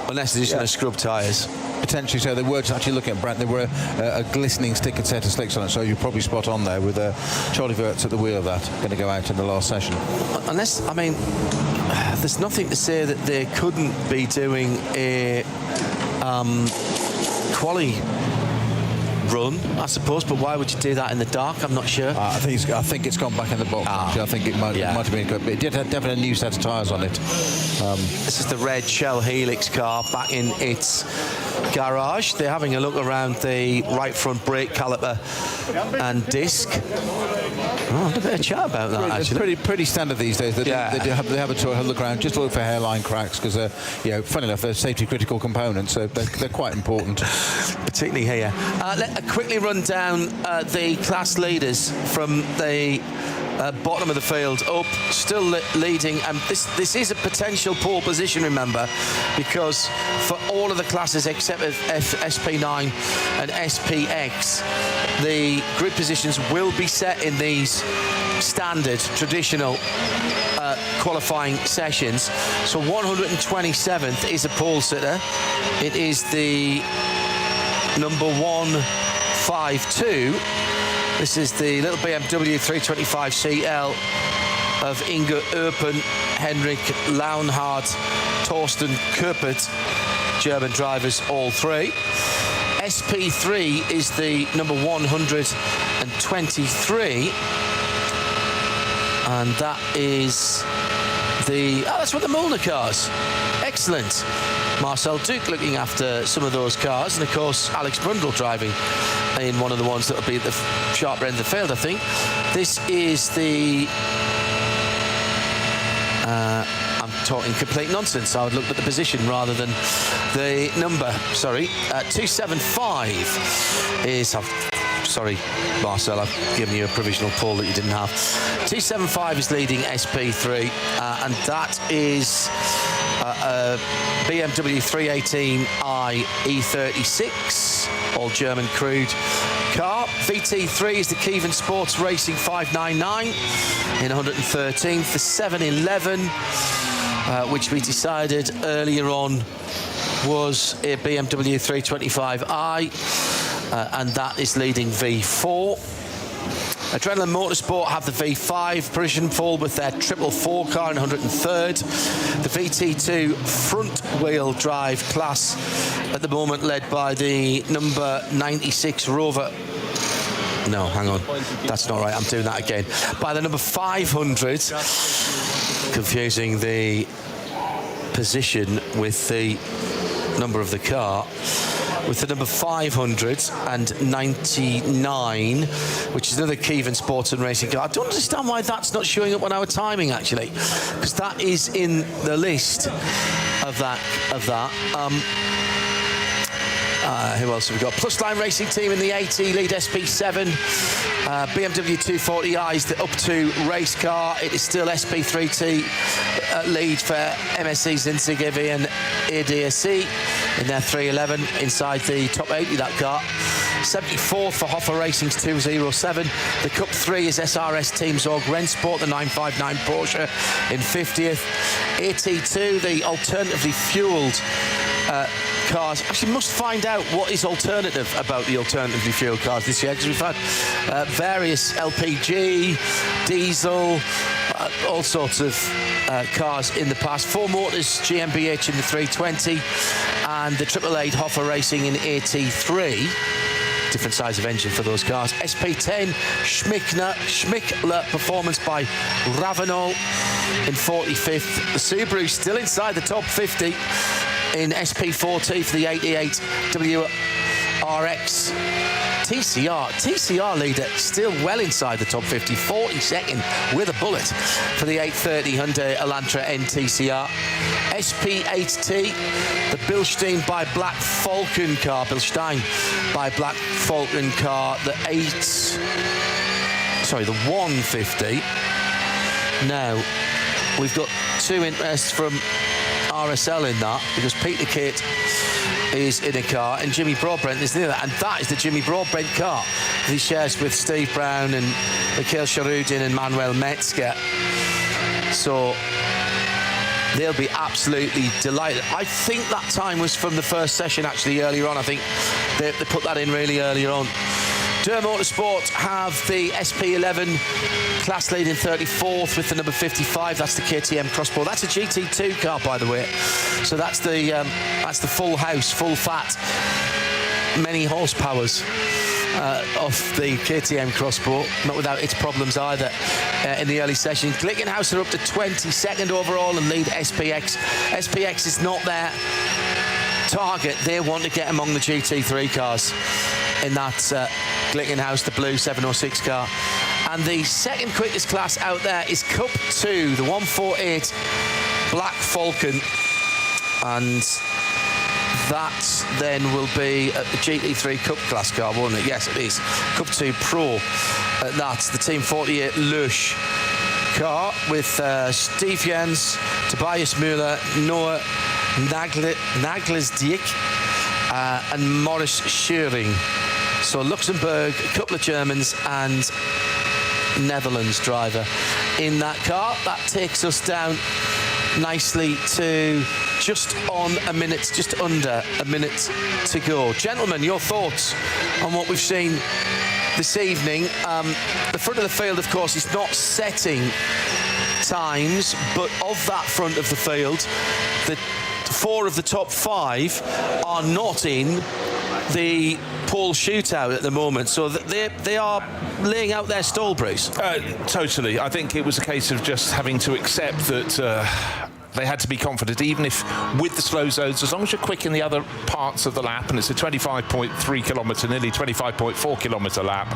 Unless they're just going to scrub tyres. Potentially so. They were just actually looking at Brent. There were a glistening stickered set of slicks on it, so you're probably spot on there with Charlie Wirtz at the wheel of that, going to go out in the last session. Unless, I mean, there's nothing to say that they couldn't be doing a quali run, I suppose, but why would you do that in the dark? I'm not sure. I think it's gone back in the box. Actually. I think it might have been good, but it did have definitely a new set of tyres on it. This is the red Shell Helix car back in its garage. They're having a look around the right front brake caliper and disc. Oh, a bit of chat about that, actually. It's pretty standard these days. They have a look around just to look for hairline cracks because, funny enough, they're safety critical components, so they're quite important. Particularly here. Let quickly run down the class leaders from the bottom of the field up, still leading, and this is a potential pole position, remember, because for all of the classes except SP9 and SPX, the grid positions will be set in these standard traditional qualifying sessions. So 127th is a pole sitter. It is the number 152. This is the little BMW 325CL of Inge Erpen, Henrik Launhardt, Torsten Köppert, German drivers, all three. SP3 is the number 123. And that is that's one of the Molnar cars. Excellent. Marcel Duke looking after some of those cars, and of course Alex Brundle driving in one of the ones that will be at the sharp end of the field, I think. This is the I'm talking complete nonsense. I would look at the position rather than the number. Sorry, 275 is. Sorry, Marcel, I've given you a provisional poll that you didn't have. 275 is leading SP3, and that is a BMW 318i E36, all German crude car. VT3 is the Kievan Sports Racing 599 in 113th. The 711, which we decided earlier on was a BMW 325i. And that is leading V4. Adrenaline Motorsport have the V5 Parisian Fall with their 444 car in 103rd. The VT2 front-wheel drive class at the moment led by the number 96 Rover. No, hang on. That's not right. I'm doing that again. By the number 500. Confusing the position with the number of the car. With the number 599, which is another Kievan Sports and Racing car. I don't understand why that's not showing up on our timing, actually, because that is in the list of that. Who else have we got? Plus Line Racing Team in the AT lead SP7. BMW 240i is the up to race car. It is still SP3T lead for MSC Zinsigivi and ADAC in their 311 inside the top 80, that car. 74th for Hoffa Racing's 207. The Cup 3 is SRS Team Zorg Rennsport, the 959 Porsche in 50th. AT2, the alternatively fuelled cars. Actually, must find out what is alternative about the alternatively fuelled cars this year, because we've had various LPG, diesel, all sorts of cars in the past. Ford Motors GmbH in the 320 and the 888 Hoffa Racing in 83. Different size of engine for those cars. SP10 Schmickler Performance by Ravenol in 45th. The Subaru still inside the top 50 in SP4T for the 88 WRX. TCR leader still well inside the top 50, 42nd with a bullet for the 830 Hyundai Elantra NTCR. SP8T, the Bilstein by Black Vulcan car, the 150. Now, we've got two interests from RSL in that, because Peter Kate is in a car and Jimmy Broadbent is near that, and that is the Jimmy Broadbent car that he shares with Steve Brown and Mikhail Sharudin and Manuel Metzger. So they'll be absolutely delighted. I think that time was from the first session, actually, earlier on. I think they put that in really earlier on. Durham Motorsport have the SP11 class lead in 34th with the number 55. That's the KTM Crossbow. That's a GT2 car, by the way. So that's the full house, full fat, many horsepowers of the KTM Crossbow, not without its problems either in the early session. Glickenhaus are up to 22nd overall and lead SPX. SPX is not their target. They want to get among the GT3 cars in that Glickenhaus, the blue 706 car. And the second quickest class out there is Cup 2, the 148 Black Vulcan. And that then will be at the GT3 Cup class car, won't it? Yes, it is. Cup 2 Pro. That's the Team 48 Lush car with Steve Jens, Tobias Müller, Noah Nagelsdijk and Morris Schering. So Luxembourg, a couple of Germans and Netherlands driver in that car. That takes us down nicely to just under a minute to go. Gentlemen, your thoughts on what we've seen this evening? The front of the field, of course, is not setting times, but of that front of the field, the 4 of the top 5 are not in the Paul shootout at the moment, so they are laying out their stall, Bruce. Totally. I think it was a case of just having to accept that they had to be confident, even if with the slow zones, as long as you're quick in the other parts of the lap, and it's a 25.3 kilometre, nearly 25.4 kilometre lap,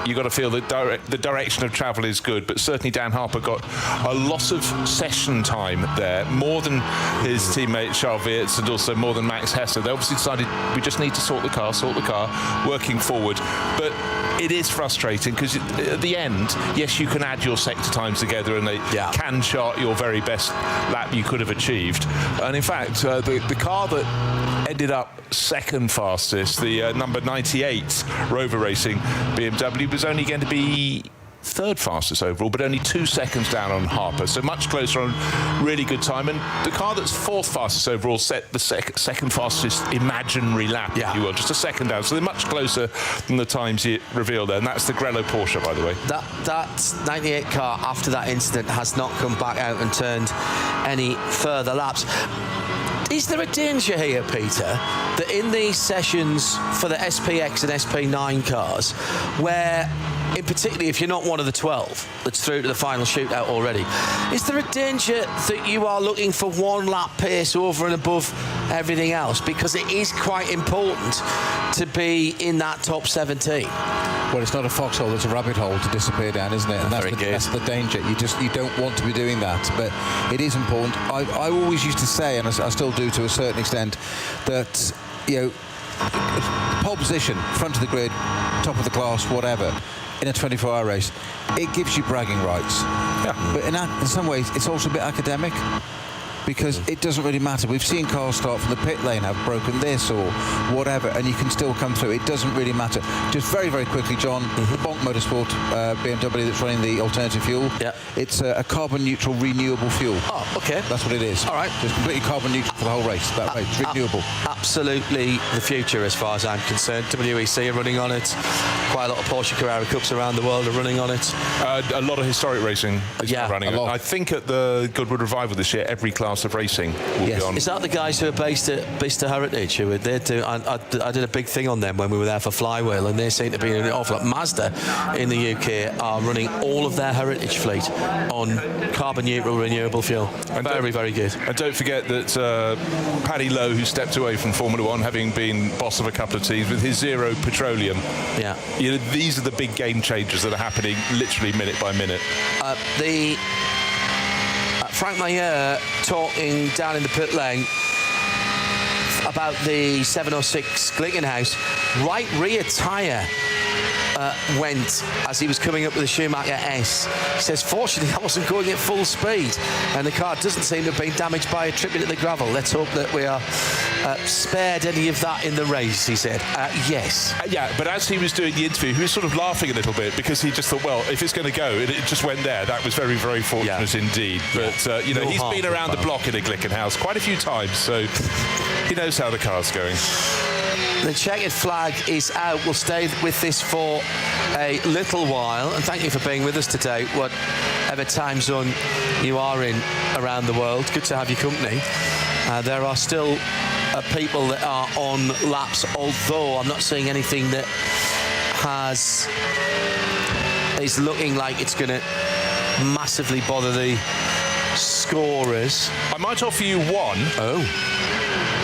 you've got to feel that the direction of travel is good. But certainly Dan Harper got a lot of session time there, more than his teammate Charles Weerts and also more than Max Hesse. They obviously decided we just need to sort the car, working forward. But it is frustrating because at the end, yes, you can add your sector times together and they can chart your very best lap you could have achieved. And in fact, the car that ended up second fastest, the number 98 Rover Racing BMW, was only going to be third fastest overall, but only 2 seconds down on Harper, so much closer on really good time. And the car that's fourth fastest overall set the second fastest imaginary lap, if you will, just a second down, so they're much closer than the times you revealed there. And that's the Grello Porsche, by the way. That 98 car after that incident has not come back out and turned any further laps. Is there a danger here, Peter, that in these sessions for the SPX and SP9 cars, where, in particularly if you're not one of the 12 that's through to the final shootout already, is there a danger that you are looking for one lap pace over and above everything else? Because it is quite important to be in that top 17. Well, it's not a foxhole, it's a rabbit hole to disappear down, isn't it? And that's the danger. You don't want to be doing that, but it is important. I always used to say, and I still do to a certain extent, that, you know, pole position, front of the grid, top of the class, whatever, in a 24-hour race, it gives you bragging rights. Yeah. But in some ways, it's also a bit academic, because it doesn't really matter. We've seen cars start from the pit lane, have broken this or whatever, and you can still come through. It doesn't really matter. Just very, very quickly, John, the Bonk Motorsport BMW that's running the alternative fuel, it's a carbon-neutral renewable fuel. Oh, OK. That's what it is. All right. So it's completely carbon-neutral for the whole race, that way. It's renewable. Absolutely the future, as far as I'm concerned. WEC are running on it. Quite a lot of Porsche Carrera Cups around the world are running on it. A lot of historic racing is running on it. I think at the Goodwood Revival this year, every class of racing will be on. Is that the guys who are based at Bicester Heritage? Who they do? I did a big thing on them when we were there for Flywheel, and they seem to be an awful lot. Mazda in the UK are running all of their heritage fleet on carbon neutral renewable fuel. And very, very good. And don't forget that Paddy Lowe, who stepped away from Formula One, having been boss of a couple of teams, with his zero petroleum. Yeah. You know, these are the big game changers that are happening literally minute by minute. Frank Mayer talking down in the pit lane about the 706 Glickenhaus. Right rear tyre went as he was coming up with the Schumacher S. He says, fortunately, I wasn't going at full speed, and the car doesn't seem to have been damaged by a trip into the gravel. Let's hope that we are spared any of that in the race, he said. Yes. Yeah, but as he was doing the interview, he was sort of laughing a little bit, because he just thought, well, if it's going to go, it just went there. That was very, very fortunate indeed. But, you know, he's been around the block in a Glickenhaus quite a few times, so he knows how the car's going. The checkered flag is out. We'll stay with this for a little while, and thank you for being with us today, whatever time zone you are in around the world. Good to have your company. There are still people that are on laps, although I'm not seeing anything that is looking like it's going to massively bother the scorers. I might offer you one. Oh.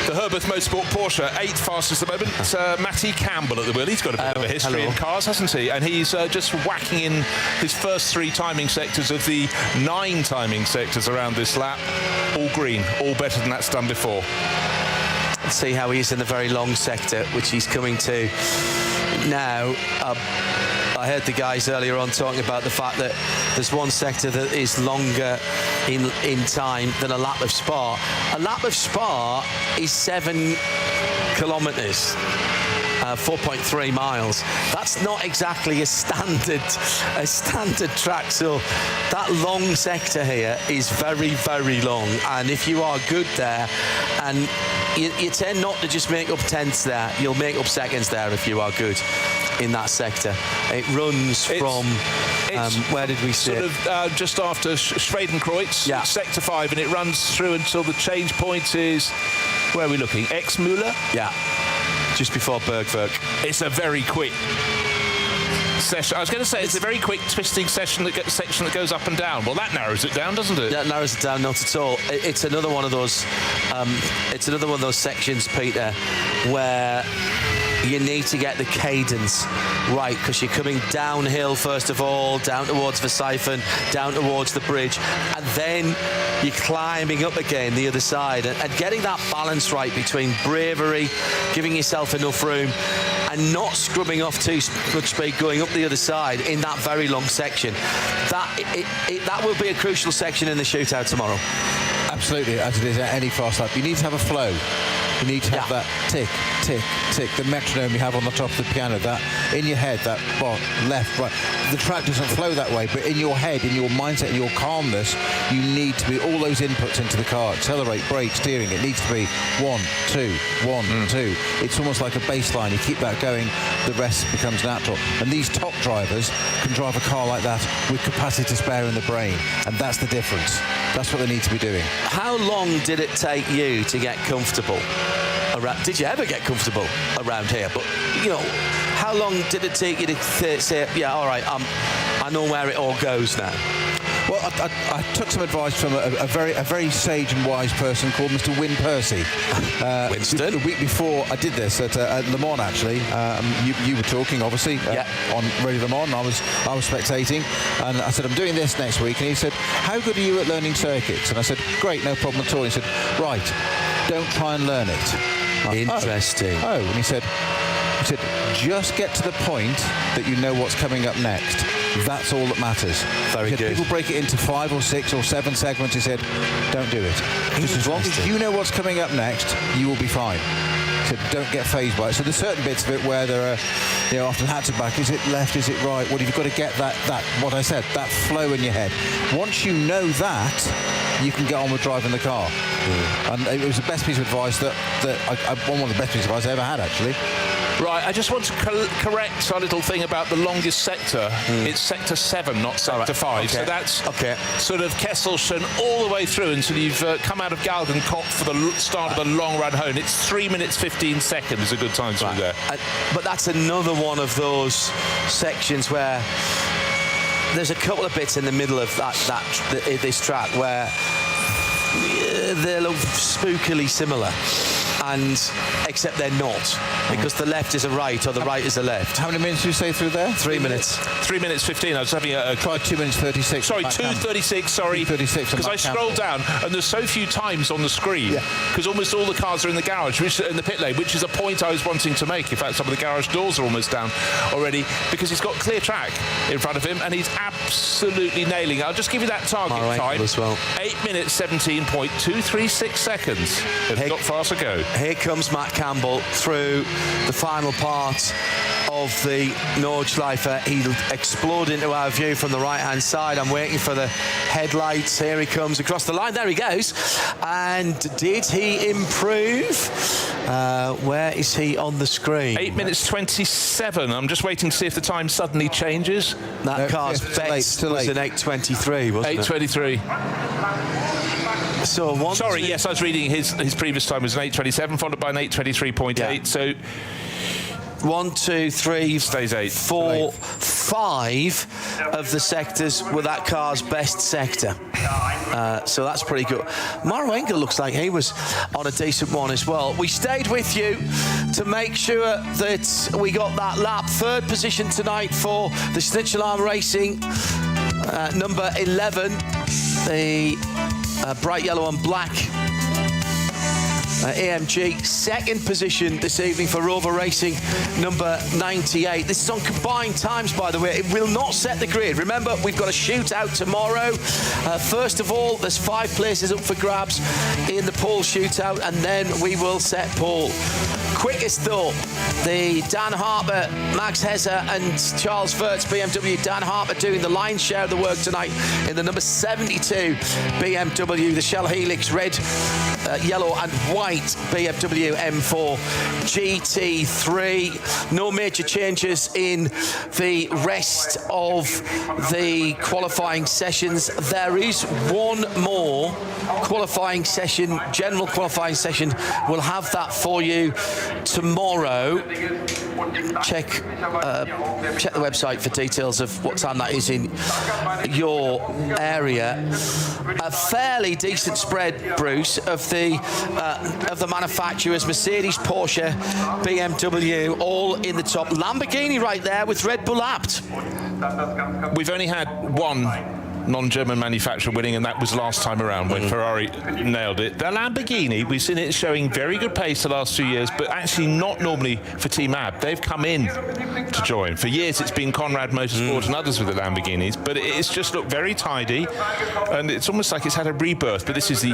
The Herbert Motorsport Porsche, 8th fastest at the moment. Matty Campbell at the wheel. He's got a bit of a history in cars, hasn't he? And he's just whacking in his first 3 timing sectors of the 9 timing sectors around this lap. All green, all better than that's done before. Let's see how he is in the very long sector, which he's coming to now. I heard the guys earlier on talking about the fact that there's one sector that is longer in time than a lap of Spa. A lap of Spa is 7 kilometres. 4.3 miles. That's not exactly a standard track. So that long sector here is very, very long. And if you are good there, and you tend not to just make up tenths there, you'll make up seconds there if you are good in that sector. It runs from Where did we see it? Just after Schwedenkreuz, Yeah. sector 5, and it runs through until the change point is, where are we looking? Exmüller? Yeah, just before Bergwerk. It's a very quick session. I was going to say it's a very quick twisting section that goes up and down. Well, that narrows it down, doesn't it? That narrows it down, not at all. It's another one of those. It's another one of those sections, Peter, where you need to get the cadence right, because you're coming downhill first of all, down towards the siphon, down towards the bridge, and then you're climbing up again the other side, and getting that balance right between bravery, giving yourself enough room, and not scrubbing off too much speed going up the other side in that very long section. That will be a crucial section in the shootout tomorrow. Absolutely, as it is at any fast lap. You need to have a flow. You need to have that tick, tick, tick, the metronome you have on the top of the piano, that in your head, that left, right. The track doesn't flow that way, but in your head, in your mindset, in your calmness, you need to be all those inputs into the car. Accelerate, brake, steering. It needs to be 1, 2, 1, 2. It's almost like a baseline. You keep that going, the rest becomes natural. And these top drivers can drive a car like that with capacity to spare in the brain, and that's the difference. That's what they need to be doing. How long did it take you to get comfortable? Did you ever get comfortable around here? But, you know, how long did it take you to say, yeah, all right, I know where it all goes now? Well, I took some advice from a very sage and wise person called Mr. Wyn Percy. Winston? The week before I did this at Le Mans, actually. You were talking, obviously, on Radio Le Mans. I was spectating, and I said, I'm doing this next week. And he said, how good are you at learning circuits? And I said, great, no problem at all. He said, right, don't try and learn it. Interesting. And he said, just get to the point that you know what's coming up next. That's all that matters. Very good. People break it into 5 or 6 or 7 segments. He said, don't do it. Just as long as you know what's coming up next, you will be fine. He said, don't get phased by it. So there's certain bits of it where there are, you know, often hats back. Is it left? Is it right? Well, you've got to get that what I said, that flow in your head. Once you know that, you can get on with driving the car. And it was the best piece of advice that one of the best pieces of advice I ever had, actually. Right, I just want to correct our little thing about the longest sector. It's sector 7, not sector 5. Okay. So that's sort of Kesselchen all the way through until you've come out of Galgenkopf for the start of the long run home. It's 3 minutes 15 seconds, a good time through there. But that's another one of those sections where there's a couple of bits in the middle of this track where they look spookily similar, and except they're not, because the left is a right or the right is a left. How many minutes did you say through there? 3 minutes. 3 minutes 15. I was having tried 2 minutes 36. Sorry, 2:36. Sorry, 2:36. because I scrolled down and there's so few times on the screen because almost all the cars are in the garage, in the pit lane, which is a point I was wanting to make. In fact, some of the garage doors are almost down already because he's got clear track in front of him and he's absolutely nailing it. I'll just give you that target time as well. 8 minutes 17.236 seconds. It's not far to go. Here comes Matt Campbell through the final part of the Nordschleife. He'll explode into our view from the right-hand side. I'm waiting for the headlights. Here he comes across the line. There he goes. And did he improve? Where is he on the screen? 8 minutes 27. I'm just waiting to see if the time suddenly changes. That car's best was an 8:23, wasn't it? 8:23. So sorry, yes, I was reading his previous time was an 8:27, followed by an 8:23.8. So 1, 2, 3, stays 8. 4, 5 of the sectors were that car's best sector. So that's pretty good. Maro Engel looks like he was on a decent one as well. We stayed with you to make sure that we got that lap. 3rd position tonight for the Schnitzelarm Racing, number 11, the bright yellow and black AMG. 2nd position this evening for Rover Racing, number 98. This is on combined times, by the way. It will not set the grid. Remember, we've got a shootout tomorrow. First of all, there's 5 places up for grabs in the pole shootout, and then we will set pole. Quickest though, the Dan Harper, Max Hesser and Charles Wirtz BMW. Dan Harper doing the lion's share of the work tonight in the number 72 BMW, the Shell Helix red yellow and white BMW M4 GT3. No major changes in the rest of the qualifying sessions. There is one more qualifying session, general qualifying session. We'll have that for you tomorrow. Check the website for details of what time that is in your area. A fairly decent spread, Bruce, of the manufacturers: Mercedes, Porsche, BMW, all in the top. Lamborghini right there with Red Bull apt. We've only had one non-German manufacturer winning, and that was last time around when Ferrari nailed it. The Lamborghini, we've seen it showing very good pace the last few years, but actually not normally for Team AB. They've come in to join. For years it's been Conrad Motorsport and others with the Lamborghinis, but it's just looked very tidy, and it's almost like it's had a rebirth. But this is the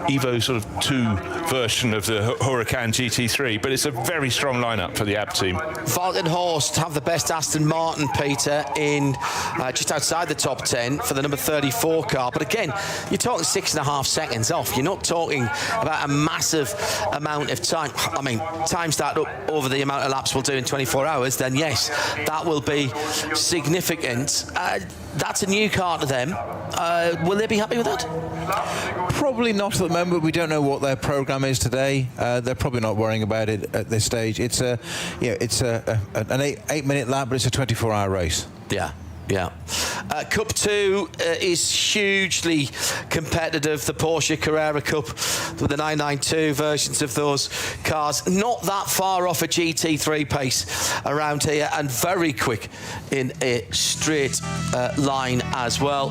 Evo sort of 2 version of the Huracan GT3, but it's a very strong lineup for the AB team. Vulcan Horst have the best Aston Martin, Peter, in just outside the top 10 for the number 34 car. But again, you're talking 6.5 seconds off. You're not talking about a massive amount of time. I mean, times that up over the amount of laps we'll do in 24 hours, then yes, that will be significant. That's a new car to them. Will they be happy with that? Probably not at the moment. We don't know what their program is today. They're probably not worrying about it at this stage. It's an 8-minute lap, but it's a 24-hour race. Yeah. Yeah. Cup 2 is hugely competitive. The Porsche Carrera Cup with the 992 versions of those cars. Not that far off a GT3 pace around here, and very quick in a straight line as well.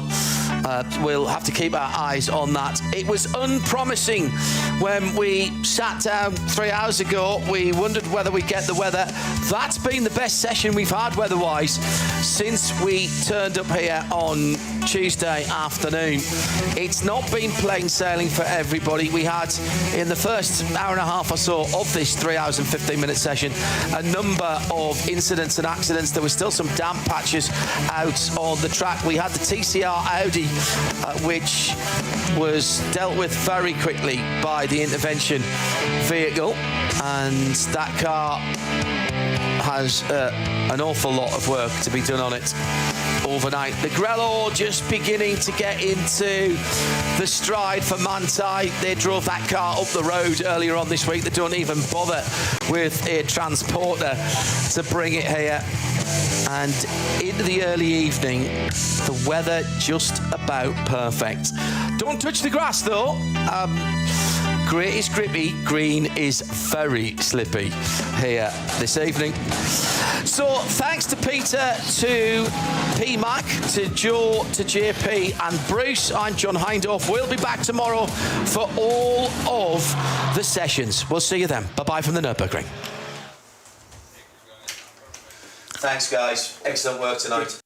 We'll have to keep our eyes on that. It was unpromising when we sat down 3 hours ago. We wondered whether we'd get the weather. That's been the best session we've had weather-wise since we turned up here on Tuesday afternoon. It's not been plain sailing for everybody. We had, in the first hour and a half or so of this 3 hours and 15-minute session, a number of incidents and accidents. There were still some damp patches out on the track. We had the TCR Audi, which was dealt with very quickly by the intervention vehicle, and that car has an awful lot of work to be done on it overnight. The Grello just beginning to get into the stride for Manthey. They drove that car up the road earlier on this week. They don't even bother with a transporter to bring it here. And into the early evening, the weather just about perfect. Don't touch the grass though. Grey is grippy, green is very slippy here this evening. So thanks to Peter, to P-Mac, to Joe, to JP and Bruce. I'm John Hindhaugh. We'll be back tomorrow for all of the sessions. We'll see you then. Bye-bye from the Nürburgring. Thanks, guys. Excellent work tonight.